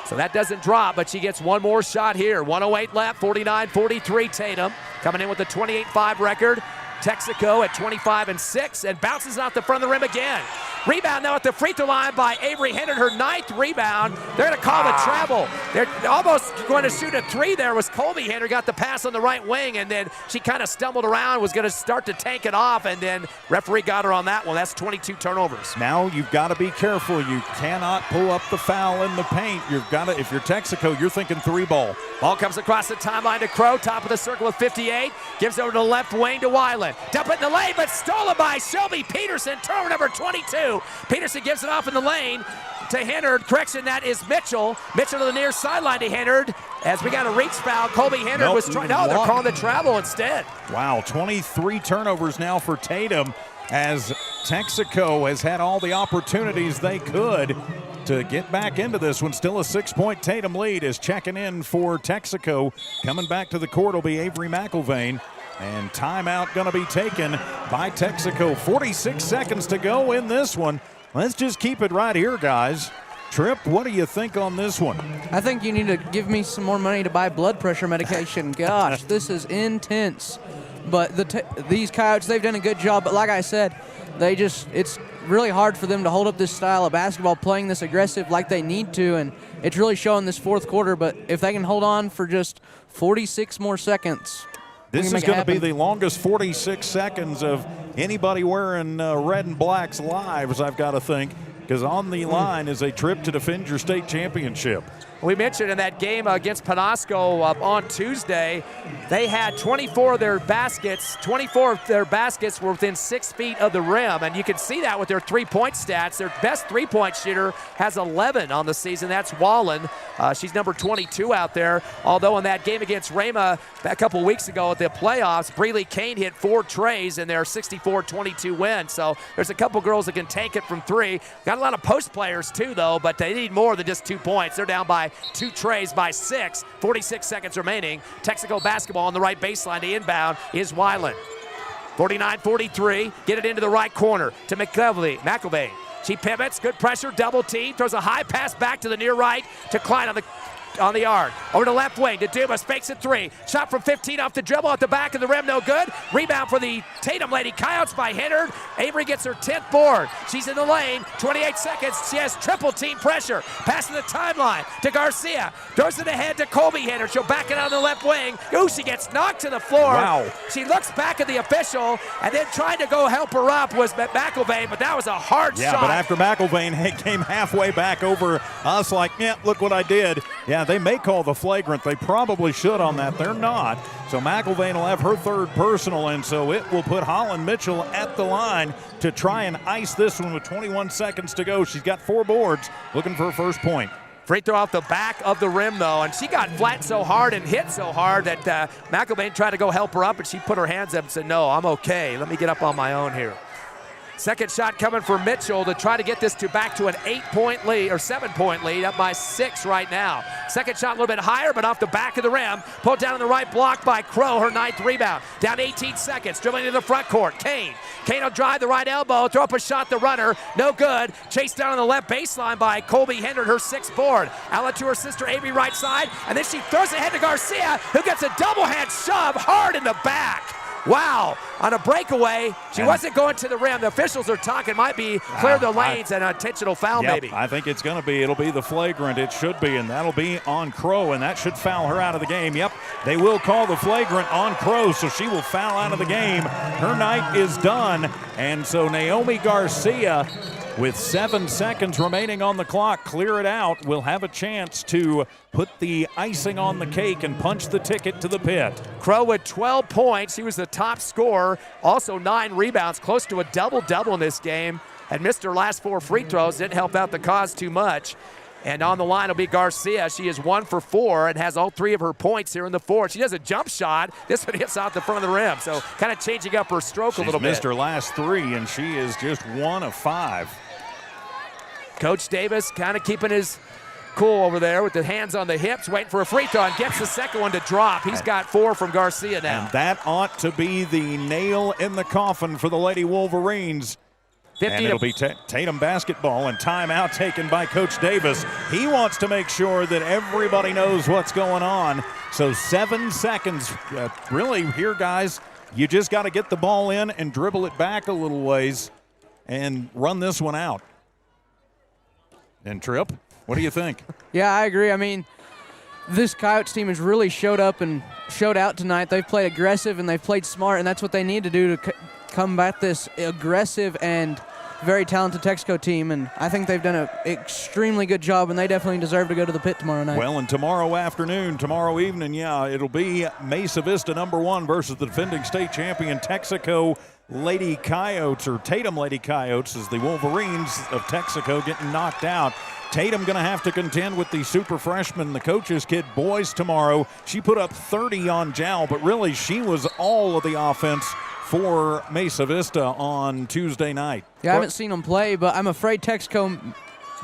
So that doesn't drop, but she gets 1 more shot here. 1:08 left, 49-43 Tatum, coming in with a 28-5 record. Texico at 25-6 and bounces it off the front of the rim again. Rebound now at the free throw line by Avery Hennard, her 9th rebound. They're going to call the travel. They're almost going to shoot a 3 there. Was Colby Hennard, got the pass on the right wing, and then she kind of stumbled around, was going to start to tank it off, and then referee got her on that one. That's 22 turnovers. Now you've got to be careful. You cannot pull up the foul in the paint. You've got to, if you're Texico, you're thinking 3 ball. Ball comes across the timeline to Crow, top of the circle with 58. Gives over to the left wing to Weiland. Dump it in the lane, but stolen by Shelby Peterson. Turnover number 22. Peterson gives it off in the lane to Hennard. Correction, that is Mitchell. Mitchell to the near sideline to Hennard. As we got a reach foul, Colby Hennard was trying. No, they're calling the travel instead. Wow, 23 turnovers now for Tatum, as Texico has had all the opportunities they could to get back into this one. Still a 6-point Tatum lead. Is checking in for Texico. Coming back to the court will be Avery McIlvain. And timeout going to be taken by Texico. 46 seconds to go in this one. Let's just keep it right here, guys. Tripp, what do you think on this one? I think you need to give me some more money to buy blood pressure medication. Gosh, this is intense. But these Coyotes, they've done a good job. But like I said, it's really hard for them to hold up this style of basketball, playing this aggressive like they need to. And it's really showing this fourth quarter. But if they can hold on for just 46 more seconds, this is going to be the longest 46 seconds of anybody wearing red and black's lives, I've got to think, because on the line is a trip to defend your state championship. We mentioned in that game against Penasco on Tuesday, they had 24 of their baskets. 24 of their baskets were within 6 feet of the rim, and you can see that with their three-point stats. Their best three-point shooter has 11 on the season. That's Wallen. She's number 22 out there. Although in that game against Rama a couple weeks ago at the playoffs, Breeley Kane hit 4 trays in their 64-22 win. So there's a couple girls that can take it from 3. Got a lot of post players too, though, but they need more than just 2 points. They're down by 2 trays by 6. 46 seconds remaining. Texaco basketball on the right baseline. To inbound is Weiland. 49-43. Get it into the right corner to McElvey. She pivots. Good pressure. Double team. Throws a high pass back to the near right to Klein on the arc. Over to left wing to Dumas, fakes it 3. Shot from 15 off the dribble at the back of the rim, no good. Rebound for the Tatum Lady Coyotes by Hennard. Avery gets her 10th board. She's in the lane, 28 seconds. She has triple team pressure. Passing the timeline to Garcia. Throws it ahead to Colby Hennard. She'll back it on the left wing. Ooh, she gets knocked to the floor. Wow. She looks back at the official, and then trying to go help her up was McElvain, but that was a hard shot. Yeah, but after McElvain came halfway back over us like, yeah, look what I did. Yeah, they may call the flagrant. They probably should on that. They're not. So McElvain will have her 3rd personal, and so it will put Holland Mitchell at the line to try and ice this one with 21 seconds to go. She's got 4 boards, looking for her first point. Free throw off the back of the rim, though, and she got flat so hard and hit so hard that McElvain tried to go help her up, and she put her hands up and said, no, I'm okay. Let me get up on my own here. Second shot coming for Mitchell to try to get this back to an 8-point lead, or 7-point lead, up by 6 right now. Second shot a little bit higher, but off the back of the rim. Pulled down on the right block by Crow, her 9th rebound. Down 18 seconds, dribbling into the front court. Kane will drive the right elbow, throw up a shot, the runner, no good. Chased down on the left baseline by Colby Hennard, her 6th board. Outlet to her sister Avery right side, and then she throws it ahead to Garcia, who gets a double hand shove hard in the back. Wow, on a breakaway, she wasn't going to the rim. The officials are talking, might be clear the lanes and an intentional foul maybe. I think it's going to be, it'll be the flagrant. It should be, and that'll be on Crow, and that should foul her out of the game. Yep, they will call the flagrant on Crow, so she will foul out of the game. Her night is done, and so Naomi Garcia, with 7 seconds remaining on the clock, clear it out, will have a chance to put the icing on the cake and punch the ticket to the pit. Crow with 12 points. He was the top scorer. Also 9 rebounds, close to a double-double in this game. And missed her last 4 free throws. Didn't help out the cause too much. And on the line will be Garcia. She is 1 for 4 and has all 3 of her points here in the 4th. She does a jump shot. This one hits out the front of the rim. So kind of changing up her stroke a little bit. She's missed her last 3, and she is just 1 of 5. Coach Davis kind of keeping his cool over there with the hands on the hips, waiting for a free throw, and gets the second one to drop. He's got 4 from Garcia now. And that ought to be the nail in the coffin for the Lady Wolverines. And it'll be Tatum basketball, and timeout taken by Coach Davis. He wants to make sure that everybody knows what's going on. So 7 seconds. Really here, guys, you just got to get the ball in and dribble it back a little ways and run this one out. And Tripp, what do you think? Yeah, I agree. I mean, this Coyotes team has really showed up and showed out tonight. They've played aggressive and they've played smart, and that's what they need to do to combat this aggressive and very talented Texico team. And I think they've done an extremely good job, and they definitely deserve to go to the pit tomorrow night. Well, and tomorrow evening, it'll be Mesa Vista #1 versus the defending state champion Texico Lady Coyotes, or Tatum Lady Coyotes, as the Wolverines of Texico getting knocked out. Tatum going to have to contend with the super freshman, the coach's kid, boys tomorrow. She put up 30 on Jowl, but really she was all of the offense for Mesa Vista on Tuesday night. Yeah, I haven't seen them play, but I'm afraid Texico,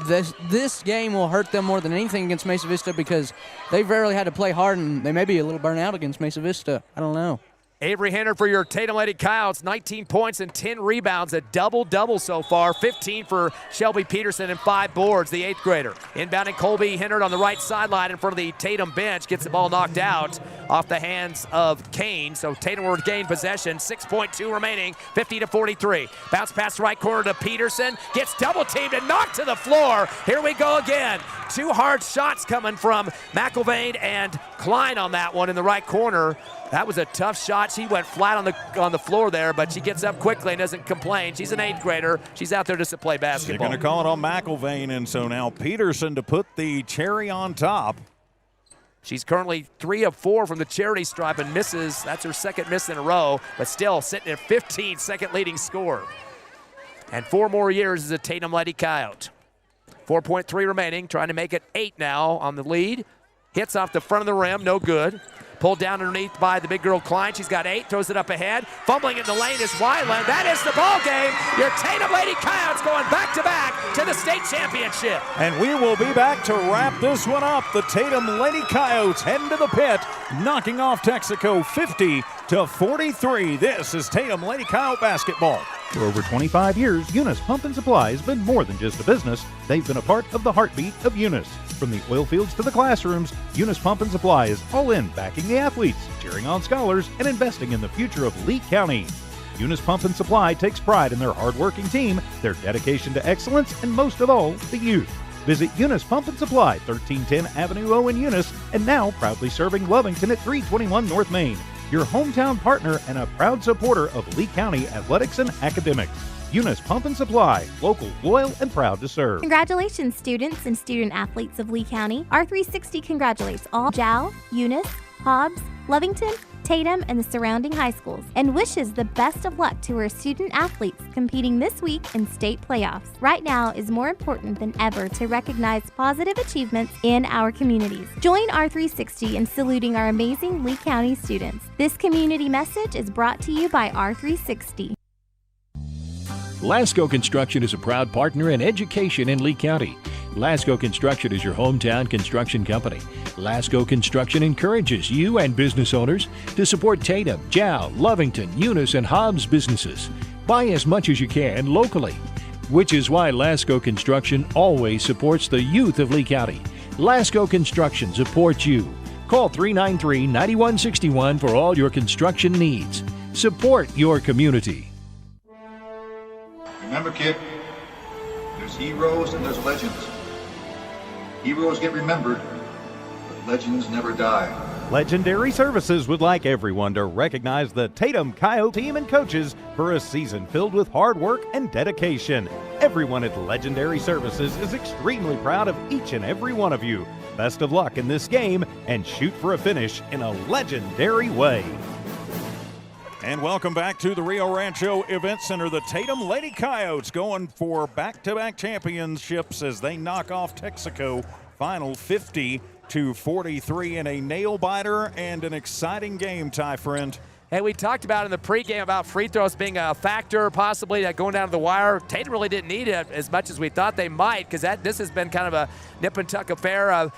this game will hurt them more than anything against Mesa Vista, because they've rarely had to play hard, and they may be a little burnt out against Mesa Vista. I don't know. Avery Henner for your Tatum Lady Coyotes, 19 points and 10 rebounds, a double-double so far, 15 for Shelby Peterson and 5 boards, the 8th grader. Inbounding Colby Henner on the right sideline in front of the Tatum bench, gets the ball knocked out off the hands of Kane, so Tatum will gain possession, 6.2 remaining, 50-43. Bounce pass right corner to Peterson, gets double-teamed and knocked to the floor. Here we go again. 2 hard shots coming from McIlvain and Klein on that one in the right corner. That was a tough shot. She went flat on the floor there, but she gets up quickly and doesn't complain. She's an 8th grader. She's out there just to play basketball. They're going to call it on McIlvain, and so now Peterson to put the cherry on top. She's currently 3 of 4 from the charity stripe and misses. That's her 2nd miss in a row, but still sitting at 15, second leading scorer. And 4 more years as a Tatum Lady Coyote. 4.3 remaining, trying to make it 8 now on the lead. Hits off the front of the rim, no good. Pulled down underneath by the big girl Klein. She's got 8, throws it up ahead. Fumbling in the lane is Wyland. That is the ball game. Your Tatum Lady Coyotes going back-to-back to the state championship. And we will be back to wrap this one up. The Tatum Lady Coyotes heading to the pit, knocking off Texico 50-43. This is Tatum Lady Coyote basketball. For over 25 years, Eunice Pump and Supply has been more than just a business. They've been a part of the heartbeat of Eunice. From the oil fields to the classrooms, Eunice Pump and Supply is all in backing the athletes, cheering on scholars, and investing in the future of Lee County. Eunice Pump and Supply takes pride in their hard-working team, their dedication to excellence, and most of all, the youth. Visit Eunice Pump and Supply, 1310 Avenue O in Eunice, and now proudly serving Lovington at 321 North Main. Your hometown partner and a proud supporter of Lee County athletics and academics. Eunice Pump and Supply, local, loyal, and proud to serve. Congratulations, students and student athletes of Lee County. R360 congratulates all Jal, Eunice, Hobbs, Lovington, Tatum, and the surrounding high schools, and wishes the best of luck to our student athletes competing this week in state playoffs. Right now is more important than ever to recognize positive achievements in our communities. Join R360 in saluting our amazing Lee County students. This community message is brought to you by R360. Lasco Construction is a proud partner in education in Lee County. Lasco Construction is your hometown construction company. Lasco Construction encourages you and business owners to support Tatum, Jow, Lovington, Eunice, and Hobbs businesses. Buy as much as you can locally, which is why Lasco Construction always supports the youth of Lee County. Lasco Construction supports you. Call 393-9161 for all your construction needs. Support your community. Remember, kid, there's heroes and there's legends. Heroes get remembered, but legends never die. Legendary Services would like everyone to recognize the Tatum Coyote team and coaches for a season filled with hard work and dedication. Everyone at Legendary Services is extremely proud of each and every one of you. Best of luck in this game and shoot for a finish in a legendary way. And welcome back to the Rio Rancho Event Center. The Tatum Lady Coyotes going for back-to-back championships as they knock off Texico. Final 50-43 in a nail-biter and an exciting game, Ty friend. Hey, we talked about in the pregame about free throws being a factor, possibly going down to the wire. Tatum really didn't need it as much as we thought they might, because this has been kind of a nip-and-tuck affair.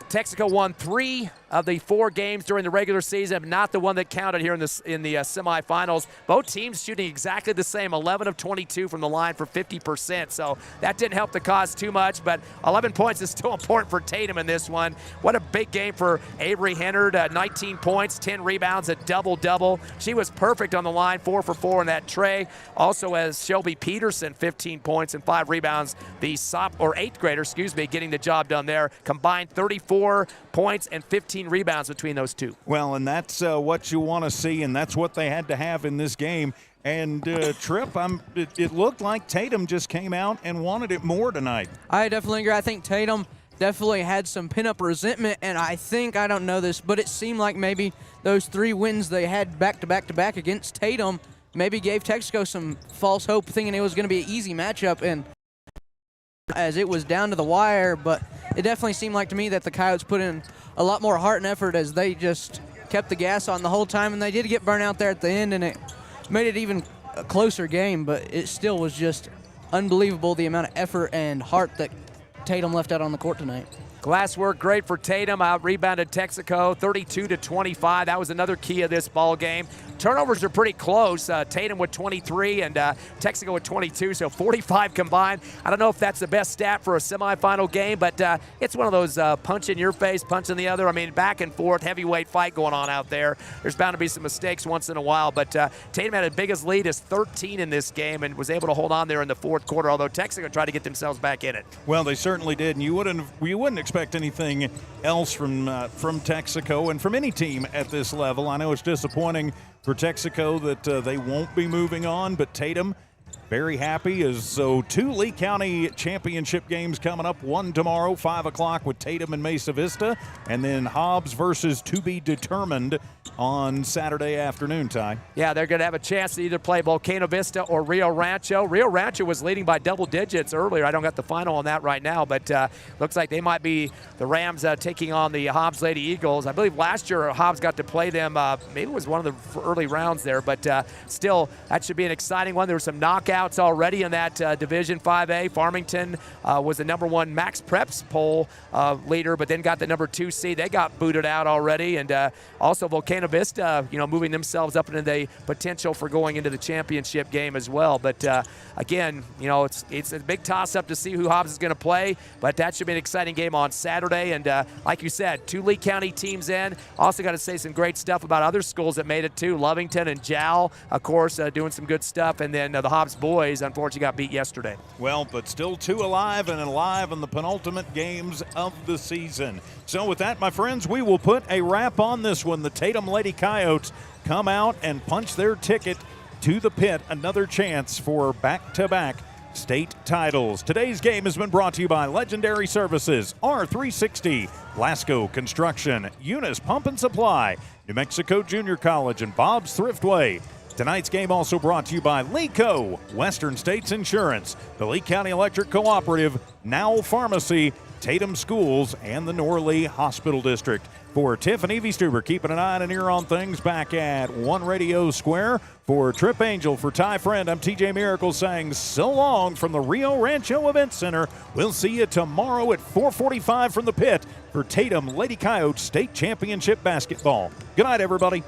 Texaco won 3 of the 4 games during the regular season, not the one that counted here in the semifinals. Both teams shooting exactly the same, 11 of 22 from the line for 50%. So that didn't help the cause too much, but 11 points is still important for Tatum in this one. What a big game for Avery Henner, 19 points, 10 rebounds, a double-double. She was perfect on the line, 4 for 4 in that tray. Also as Shelby Peterson, 15 points and 5 rebounds. The 8th grader, getting the job done there. Combined 34 points and 15 rebounds between those two. Well, and that's what you want to see, and that's what they had to have in this game. And Tripp, it looked like Tatum just came out and wanted it more tonight. I definitely agree. I think Tatum definitely had some pin-up resentment, and I don't know this, but it seemed like maybe those 3 wins they had back-to-back against Tatum maybe gave Texico some false hope, thinking it was going to be an easy matchup, and as it was down to the wire, but it definitely seemed like to me that the Coyotes put in a lot more heart and effort as they just kept the gas on the whole time, and they did get burnt out there at the end, and it made it even a closer game, but it still was just unbelievable the amount of effort and heart that Tatum left out on the court tonight. Glass work great for Tatum. Out rebounded Texico 32-25. That was another key of this ball game. Turnovers are pretty close. Tatum with 23 and Texico with 22, so 45 combined. I don't know if that's the best stat for a semifinal game, but it's one of those punch in your face, punch in the other. I mean, back and forth, heavyweight fight going on out there. There's bound to be some mistakes once in a while, but Tatum had as biggest lead as 13 in this game and was able to hold on there in the fourth quarter, although Texico tried to get themselves back in it. Well, they certainly did, and you wouldn't expect anything else from Texico and from any team at this level. I know it's disappointing for Texico that they won't be moving on, but Tatum very happy as so 2 Lee County championship games coming up. One tomorrow, 5 o'clock with Tatum and Mesa Vista, and then Hobbs versus to be determined on Saturday afternoon, Ty. Yeah, they're going to have a chance to either play Volcano Vista or Rio Rancho. Rio Rancho was leading by double digits earlier. I don't got the final on that right now, but looks like they might be the Rams taking on the Hobbs Lady Eagles. I believe last year Hobbs got to play them. Maybe it was one of the early rounds there, but still, that should be an exciting one. There were some knockouts already in that Division 5A. Farmington was the #1 Max Preps poll leader, but then got the #2 seed. They got booted out already, and also Volcano Vista, moving themselves up into the potential for going into the championship game as well. But again, it's a big toss-up to see who Hobbs is going to play, but that should be an exciting game on Saturday. And like you said, 2 Lee County teams in. Also got to say some great stuff about other schools that made it too. Lovington and Jal, of course, doing some good stuff, and then the Hobbs boys unfortunately got beat yesterday. Well, but still 2 alive and alive in the penultimate games of the season. So with that, my friends, we will put a wrap on this one. The Tatum Lady Coyotes come out and punch their ticket to the pit. Another chance for back-to-back state titles. Today's game has been brought to you by Legendary Services, R360, Lasco Construction, Eunice Pump and Supply, New Mexico Junior College, and Bob's Thriftway. Tonight's game also brought to you by LeeCo, Western States Insurance, the Lee County Electric Cooperative, Nowell Pharmacy, Tatum Schools, and the Norley Hospital District. For Tiff and Evie Stuber, keeping an eye and an ear on things back at One Radio Square. For Trip Angel, for Ty Friend, I'm TJ Miracle saying so long from the Rio Rancho Event Center. We'll see you tomorrow at 4:45 from the pit for Tatum Lady Coyotes State Championship Basketball. Good night, everybody.